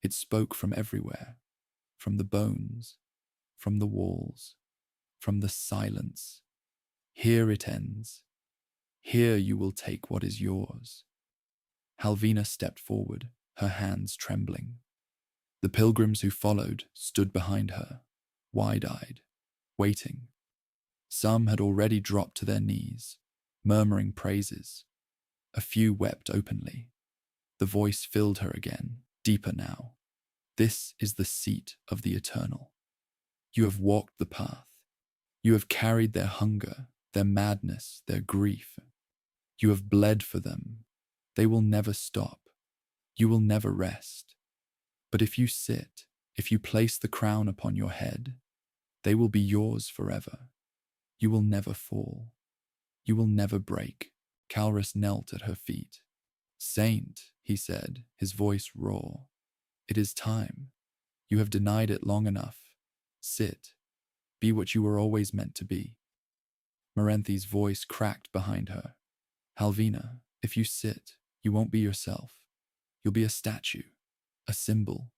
It spoke from everywhere, from the bones, from the walls, from the silence. Here it ends. Here you will take what is yours. Halvina stepped forward, her hands trembling. The pilgrims who followed stood behind her, wide-eyed, waiting. Some had already dropped to their knees, murmuring praises. A few wept openly. The voice filled her again, deeper now. This is the seat of the eternal. You have walked the path. You have carried their hunger, their madness, their grief. You have bled for them. They will never stop. You will never rest. But if you sit, if you place the crown upon your head, they will be yours forever. You will never fall. You will never break. Calrus knelt at her feet. Saint, he said, his voice raw. It is time. You have denied it long enough. Sit. Be what you were always meant to be. Morenthi's voice cracked behind her. Halvina, if you sit, you won't be yourself. You'll be a statue, a symbol.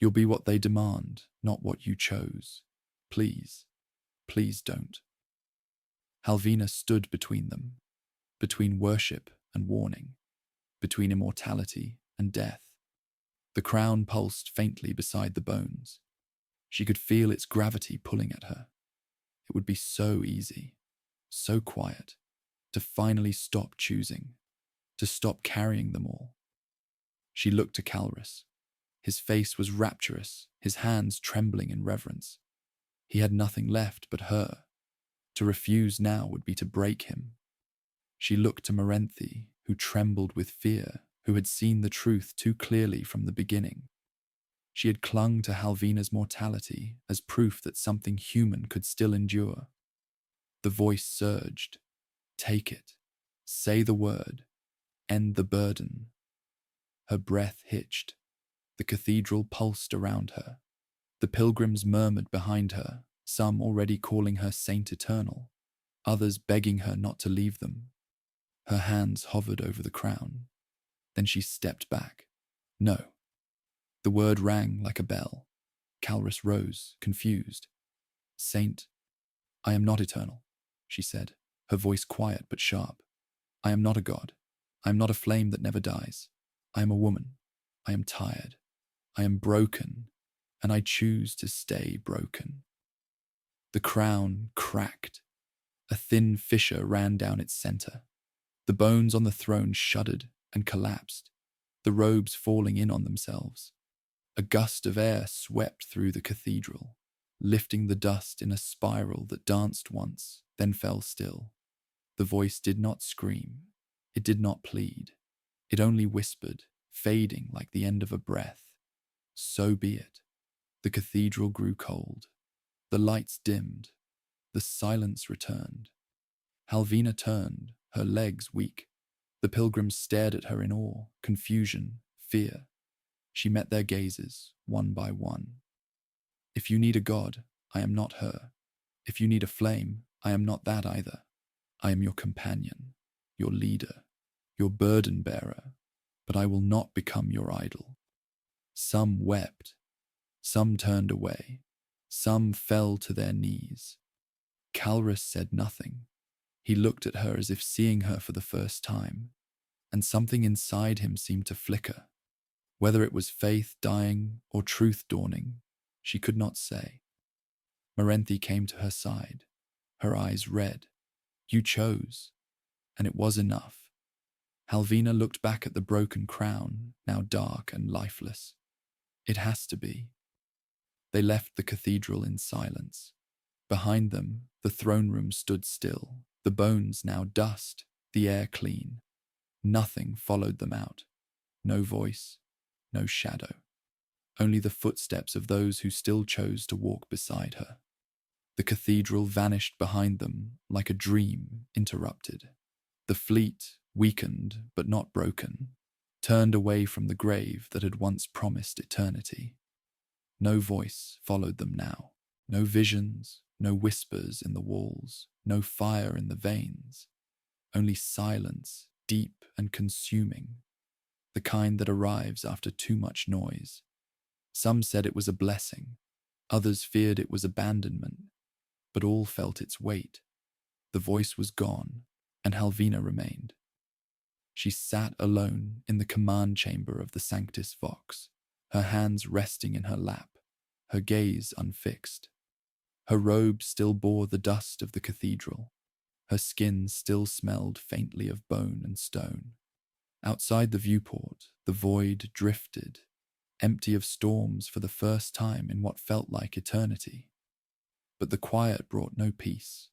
You'll be what they demand, not what you chose. Please, please don't. Halvina stood between them, between worship and warning, between immortality and death. The crown pulsed faintly beside the bones. She could feel its gravity pulling at her. It would be so easy, so quiet, to finally stop choosing, to stop carrying them all. She looked to Calrus. His face was rapturous, his hands trembling in reverence. He had nothing left but her. To refuse now would be to break him. She looked to Morenthi, who trembled with fear, who had seen the truth too clearly from the beginning. She had clung to Halvina's mortality as proof that something human could still endure. The voice surged. Take it. Say the word. End the burden. Her breath hitched. The cathedral pulsed around her. The pilgrims murmured behind her, some already calling her Saint Eternal, others begging her not to leave them. Her hands hovered over the crown. Then she stepped back. No. The word rang like a bell. Calrus rose, confused. Saint, I am not eternal, she said, her voice quiet but sharp. I am not a god. I am not a flame that never dies. I am a woman. I am tired. I am broken, and I choose to stay broken. The crown cracked. A thin fissure ran down its center. The bones on the throne shuddered and collapsed, the robes falling in on themselves. A gust of air swept through the cathedral, lifting the dust in a spiral that danced once, then fell still. The voice did not scream. It did not plead. It only whispered, fading like the end of a breath. So be it. The cathedral grew cold. The lights dimmed. The silence returned. Halvina turned, her legs weak. The pilgrims stared at her in awe, confusion, fear. She met their gazes, one by one. If you need a god, I am not her. If you need a flame, I am not that either. I am your companion, your leader, your burden bearer, but I will not become your idol. Some wept. Some turned away. Some fell to their knees. Calrus said nothing. He looked at her as if seeing her for the first time, and something inside him seemed to flicker. Whether it was faith dying or truth dawning, she could not say. Morenthi came to her side, her eyes red. You chose, and it was enough. Halvina looked back at the broken crown, now dark and lifeless. It has to be. They left the cathedral in silence. Behind them, the throne room stood still, the bones now dust, the air clean. Nothing followed them out. No voice, no shadow. Only the footsteps of those who still chose to walk beside her. The cathedral vanished behind them like a dream interrupted. The fleet, weakened but not broken, turned away from the grave that had once promised eternity. No voice followed them now. No visions, no whispers in the walls, no fire in the veins. Only silence, deep and consuming, the kind that arrives after too much noise. Some said it was a blessing, others feared it was abandonment, but all felt its weight. The voice was gone, and Halvina remained. She sat alone in the command chamber of the Sanctus Vox, her hands resting in her lap, her gaze unfixed. Her robe still bore the dust of the cathedral. Her skin still smelled faintly of bone and stone. Outside the viewport, the void drifted, empty of storms for the first time in what felt like eternity. But the quiet brought no peace,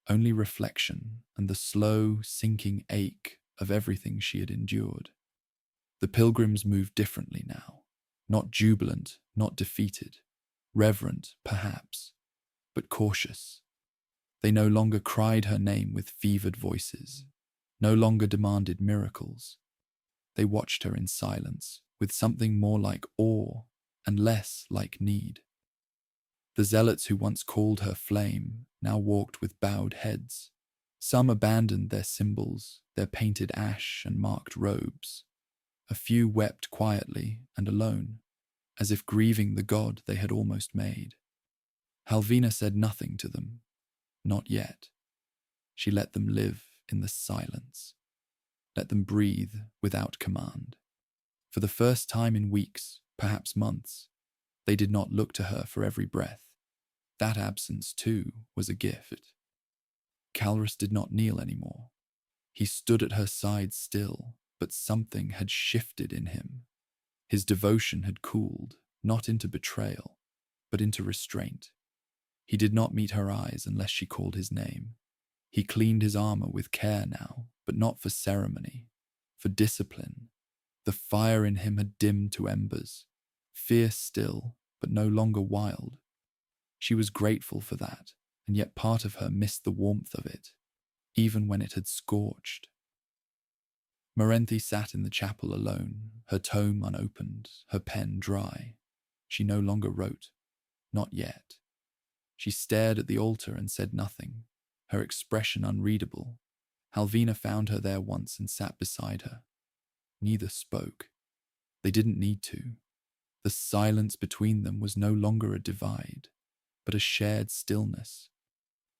only reflection and the slow, sinking ache of everything she had endured. The pilgrims moved differently now, not jubilant, not defeated, reverent, perhaps, but cautious. They no longer cried her name with fevered voices, no longer demanded miracles. They watched her in silence, with something more like awe and less like need. The zealots who once called her flame now walked with bowed heads. Some abandoned their symbols, their painted ash and marked robes. A few wept quietly and alone, as if grieving the god they had almost made. Halvina said nothing to them. Not yet. She let them live in the silence. Let them breathe without command. For the first time in weeks, perhaps months, they did not look to her for every breath. That absence, too, was a gift. Calrus did not kneel anymore. He stood at her side still, but something had shifted in him. His devotion had cooled, not into betrayal, but into restraint. He did not meet her eyes unless she called his name. He cleaned his armor with care now, but not for ceremony, for discipline. The fire in him had dimmed to embers, fierce still, but no longer wild. She was grateful for that, and yet part of her missed the warmth of it, even when it had scorched. Morenthi sat in the chapel alone, her tome unopened, her pen dry. She no longer wrote. Not yet. She stared at the altar and said nothing, her expression unreadable. Halvina found her there once and sat beside her. Neither spoke. They didn't need to. The silence between them was no longer a divide, but a shared stillness.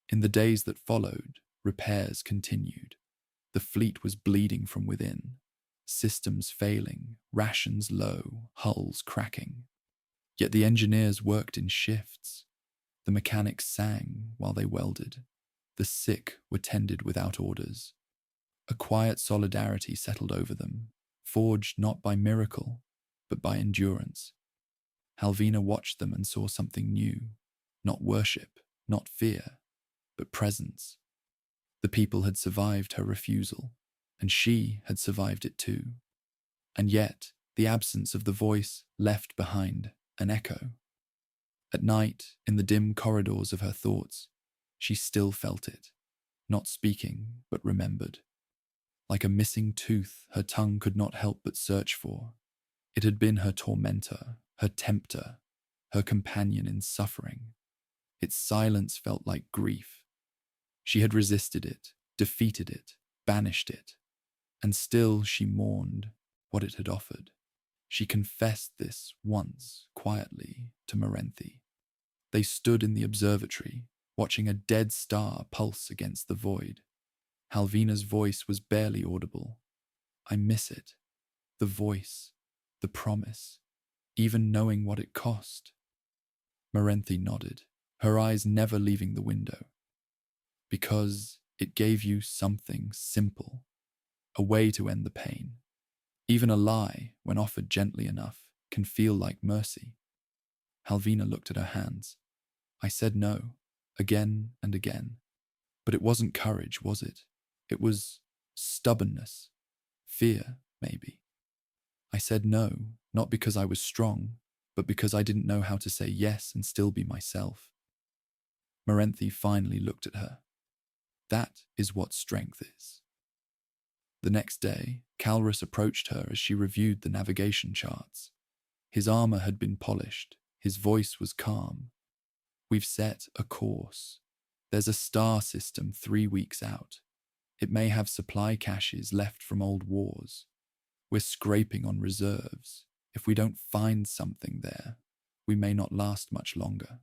In the days that followed, repairs continued. The fleet was bleeding from within, systems failing, rations low, hulls cracking. Yet the engineers worked in shifts. The mechanics sang while they welded. The sick were tended without orders. A quiet solidarity settled over them, forged not by miracle, but by endurance. Halvina watched them and saw something new. Not worship, not fear, but presence. The people had survived her refusal, and she had survived it too. And yet, the absence of the voice left behind an echo. At night, in the dim corridors of her thoughts, she still felt it, not speaking, but remembered. Like a missing tooth, her tongue could not help but search for. It had been her tormentor, her tempter, her companion in suffering. Its silence felt like grief. She had resisted it, defeated it, banished it, and still she mourned what it had offered. She confessed this once, quietly, to Morenthi. They stood in the observatory, watching a dead star pulse against the void. Halvina's voice was barely audible. I miss it. The voice, the promise, even knowing what it cost. Morenthi nodded, her eyes never leaving the window. Because it gave you something simple, a way to end the pain. Even a lie, when offered gently enough, can feel like mercy. Halvina looked at her hands. I said no, again and again. But it wasn't courage, was it? It was stubbornness, fear, maybe. I said no, not because I was strong, but because I didn't know how to say yes and still be myself. Morenthi finally looked at her. That is what strength is. The next day, Calrus approached her as she reviewed the navigation charts. His armor had been polished, his voice was calm. We've set a course. There's a star system 3 weeks out. It may have supply caches left from old wars. We're scraping on reserves. If we don't find something there, we may not last much longer.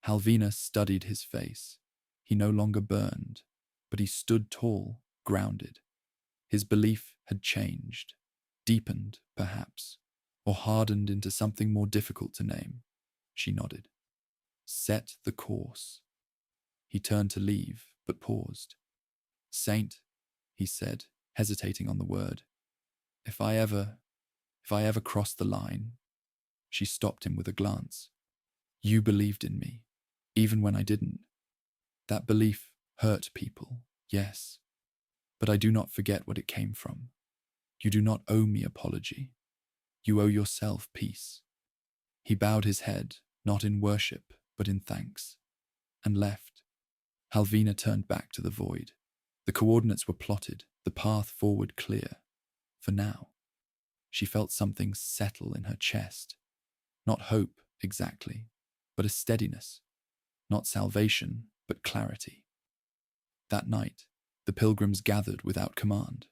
Halvina studied his face. He no longer burned, but he stood tall, grounded. His belief had changed, deepened, perhaps, or hardened into something more difficult to name. She nodded. Set the course. He turned to leave, but paused. Saint, he said, hesitating on the word. If I ever crossed the line. She stopped him with a glance. You believed in me, even when I didn't. That belief hurt people, yes, but I do not forget what it came from. You do not owe me apology. You owe yourself peace. He bowed his head, not in worship, but in thanks, and left. Halvina turned back to the void. The coordinates were plotted, the path forward clear. For now. She felt something settle in her chest. Not hope, exactly, but a steadiness. Not salvation, but clarity. That night, the pilgrims gathered without command.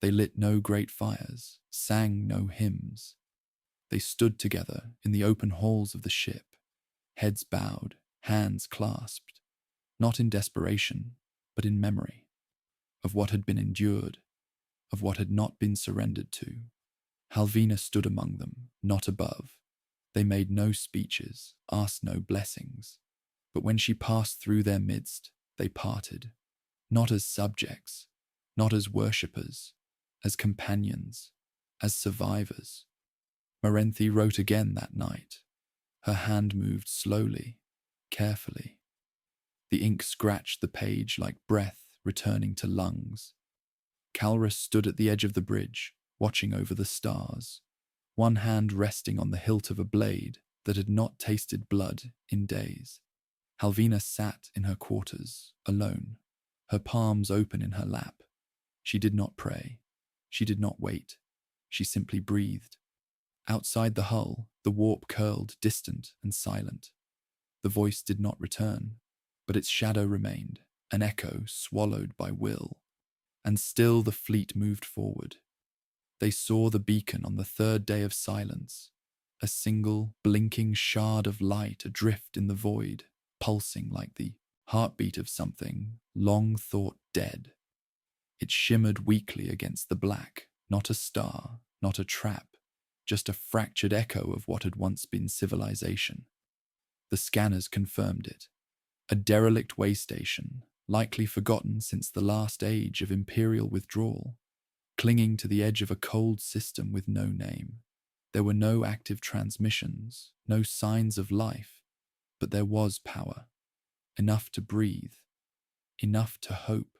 They lit no great fires, sang no hymns. They stood together in the open halls of the ship, heads bowed, hands clasped, not in desperation, but in memory, of what had been endured, of what had not been surrendered to. Halvina stood among them, not above. They made no speeches, asked no blessings, but when she passed through their midst, they parted, not as subjects, not as worshippers, as companions, as survivors. Morenthi wrote again that night. Her hand moved slowly, carefully. The ink scratched the page like breath returning to lungs. Calrus stood at the edge of the bridge, watching over the stars, one hand resting on the hilt of a blade that had not tasted blood in days. Halvina sat in her quarters, alone, her palms open in her lap. She did not pray. She did not wait. She simply breathed. Outside the hull, the warp curled, distant and silent. The voice did not return, but its shadow remained, an echo swallowed by will. And still the fleet moved forward. They saw the beacon on the third day of silence, a single, blinking shard of light adrift in the void, pulsing like the heartbeat of something long thought dead. It shimmered weakly against the black, not a star, not a trap, just a fractured echo of what had once been civilization. The scanners confirmed it. A derelict way station, likely forgotten since the last age of imperial withdrawal, clinging to the edge of a cold system with no name. There were no active transmissions, no signs of life, but there was power, enough to breathe, enough to hope.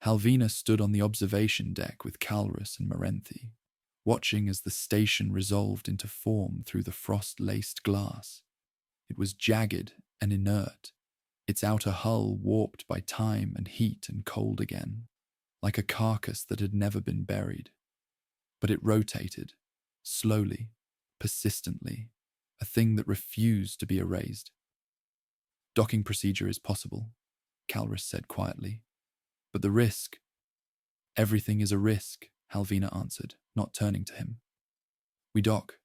Halvina stood on the observation deck with Calrus and Morenthi, watching as the station resolved into form through the frost-laced glass. It was jagged and inert, its outer hull warped by time and heat and cold again, like a carcass that had never been buried. But it rotated, slowly, persistently, a thing that refused to be erased. Docking procedure is possible, Calrus said quietly. But the risk? Everything is a risk, Halvina answered, not turning to him. We dock,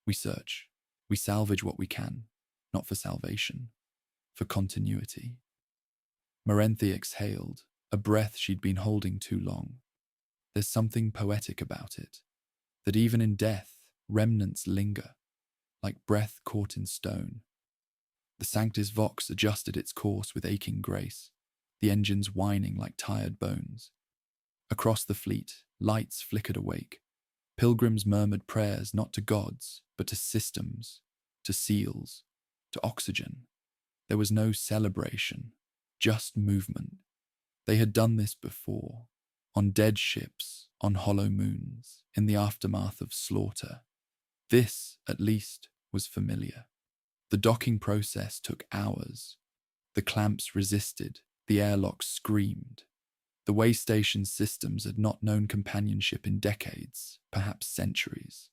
we search, we salvage what we can, not for salvation, for continuity. Morenthi exhaled, a breath she'd been holding too long. There's something poetic about it, that even in death, remnants linger, like breath caught in stone. The Sanctus Vox adjusted its course with aching grace, the engines whining like tired bones. Across the fleet, lights flickered awake. Pilgrims murmured prayers not to gods, but to systems, to seals, to oxygen. There was no celebration, just movement. They had done this before, on dead ships, on hollow moons, in the aftermath of slaughter. This, at least, was familiar. The docking process took hours. The clamps resisted, the airlocks screamed. The way station systems had not known companionship in decades, perhaps centuries.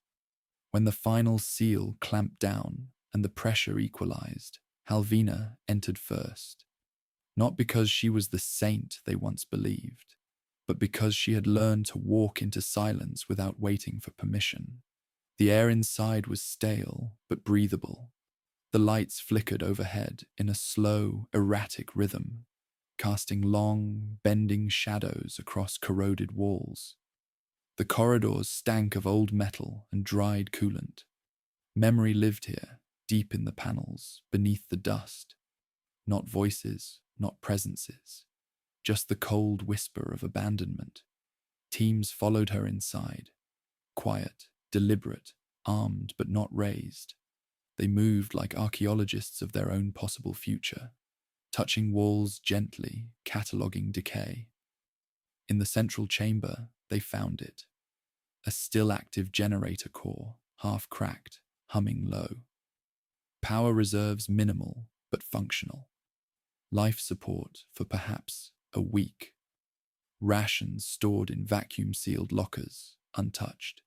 When the final seal clamped down and the pressure equalized, Halvina entered first. Not because she was the saint they once believed, but because she had learned to walk into silence without waiting for permission. The air inside was stale but breathable. The lights flickered overhead in a slow, erratic rhythm, casting long, bending shadows across corroded walls. The corridors stank of old metal and dried coolant. Memory lived here, deep in the panels, beneath the dust. Not voices, not presences, just the cold whisper of abandonment. Teams followed her inside, quiet, deliberate, armed but not raised. They moved like archaeologists of their own possible future, touching walls gently, cataloguing decay. In the central chamber, they found it. A still-active generator core, half-cracked, humming low. Power reserves minimal, but functional. Life support for perhaps a week. Rations stored in vacuum-sealed lockers, untouched.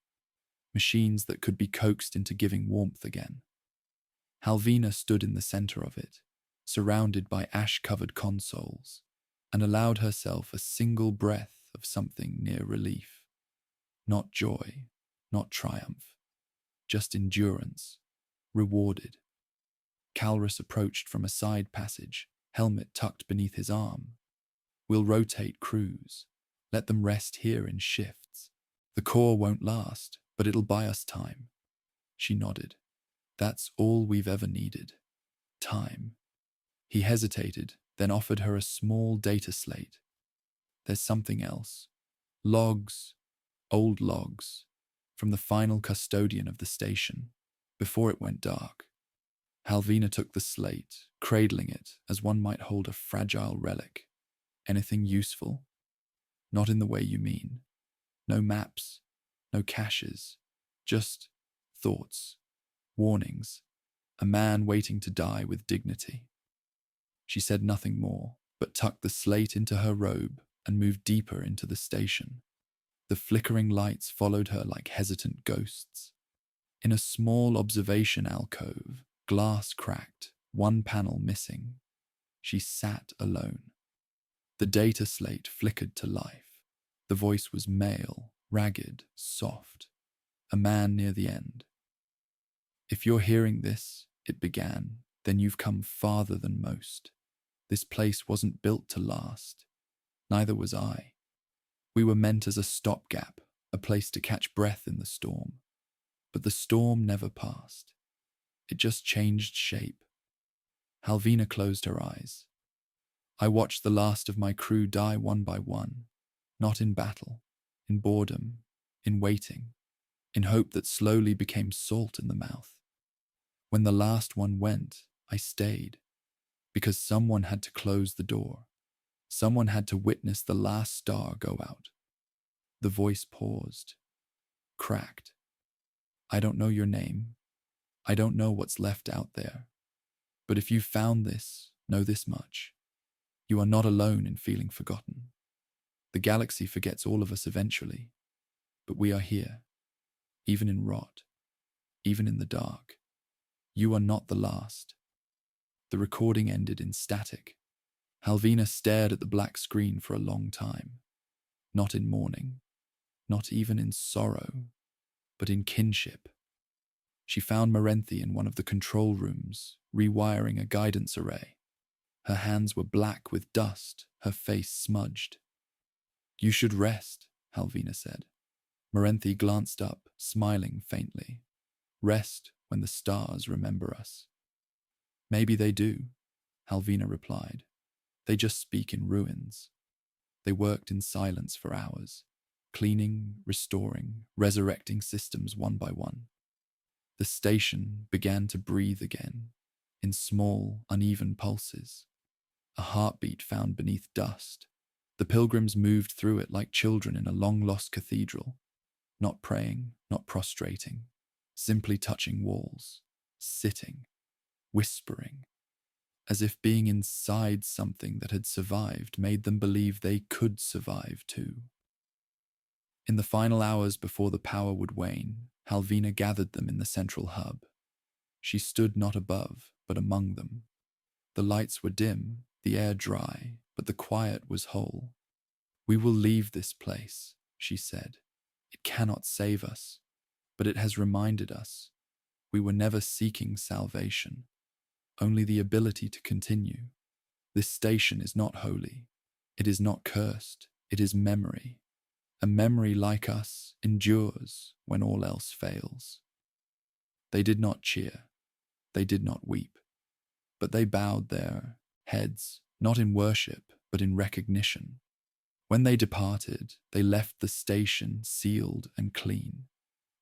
Machines that could be coaxed into giving warmth again. Halvina stood in the center of it, surrounded by ash-covered consoles, and allowed herself a single breath of something near relief. Not joy, not triumph, just endurance, rewarded. Calrus approached from a side passage, helmet tucked beneath his arm. We'll rotate crews. Let them rest here in shifts. The core won't last, but it'll buy us time. She nodded. That's all we've ever needed. Time. He hesitated, then offered her a small data slate. There's something else. Logs, old logs, from the final custodian of the station, before it went dark. Halvina took the slate, cradling it as one might hold a fragile relic. Anything useful? Not in the way you mean. No maps, no caches, just thoughts, warnings, a man waiting to die with dignity. She said nothing more, but tucked the slate into her robe and moved deeper into the station. The flickering lights followed her like hesitant ghosts. In a small observation alcove, glass cracked, one panel missing. She sat alone. The data slate flickered to life. The voice was male, ragged, soft. A man near the end. "If you're hearing this," it began, "then you've come farther than most. This place wasn't built to last. Neither was I. We were meant as a stopgap, a place to catch breath in the storm. But the storm never passed. It just changed shape." Halvina closed her eyes. "I watched the last of my crew die one by one, not in battle, in boredom, in waiting, in hope that slowly became salt in the mouth. When the last one went, I stayed, because someone had to close the door. Someone had to witness the last star go out." The voice paused, cracked. "I don't know your name. I don't know what's left out there. But if you've found this, know this much. You are not alone in feeling forgotten. The galaxy forgets all of us eventually, but we are here, even in rot, even in the dark. You are not the last." The recording ended in static. Halvina stared at the black screen for a long time. Not in mourning, not even in sorrow, but in kinship. She found Morenthi in one of the control rooms, rewiring a guidance array. Her hands were black with dust, her face smudged. "You should rest," Halvina said. Morenthi glanced up, smiling faintly. "Rest when the stars remember us." "Maybe they do," Halvina replied. "They just speak in ruins." They worked in silence for hours, cleaning, restoring, resurrecting systems one by one. The station began to breathe again, in small, uneven pulses. A heartbeat found beneath dust. The pilgrims moved through it like children in a long-lost cathedral, not praying, not prostrating, simply touching walls, sitting, whispering, as if being inside something that had survived made them believe they could survive too. In the final hours before the power would wane, Halvina gathered them in the central hub. She stood not above, but among them. The lights were dim, the air dry, but the quiet was whole. "We will leave this place," she said. "It cannot save us, but it has reminded us. We were never seeking salvation, only the ability to continue. This station is not holy. It is not cursed. It is memory. A memory like us endures when all else fails." They did not cheer. They did not weep. But they bowed their heads, not in worship, but in recognition. When they departed, they left the station sealed and clean.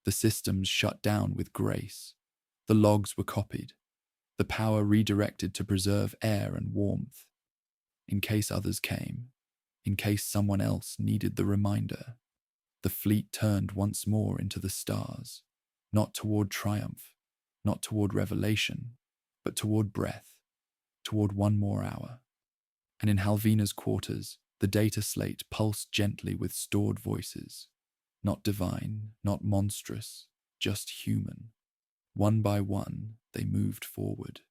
The systems shut down with grace. The logs were copied. The power redirected to preserve air and warmth. In case others came, in case someone else needed the reminder, the fleet turned once more into the stars, not toward triumph, not toward revelation, but toward breath, toward one more hour. And in Halvina's quarters, the data slate pulsed gently with stored voices, not divine, not monstrous, just human. One by one, they moved forward.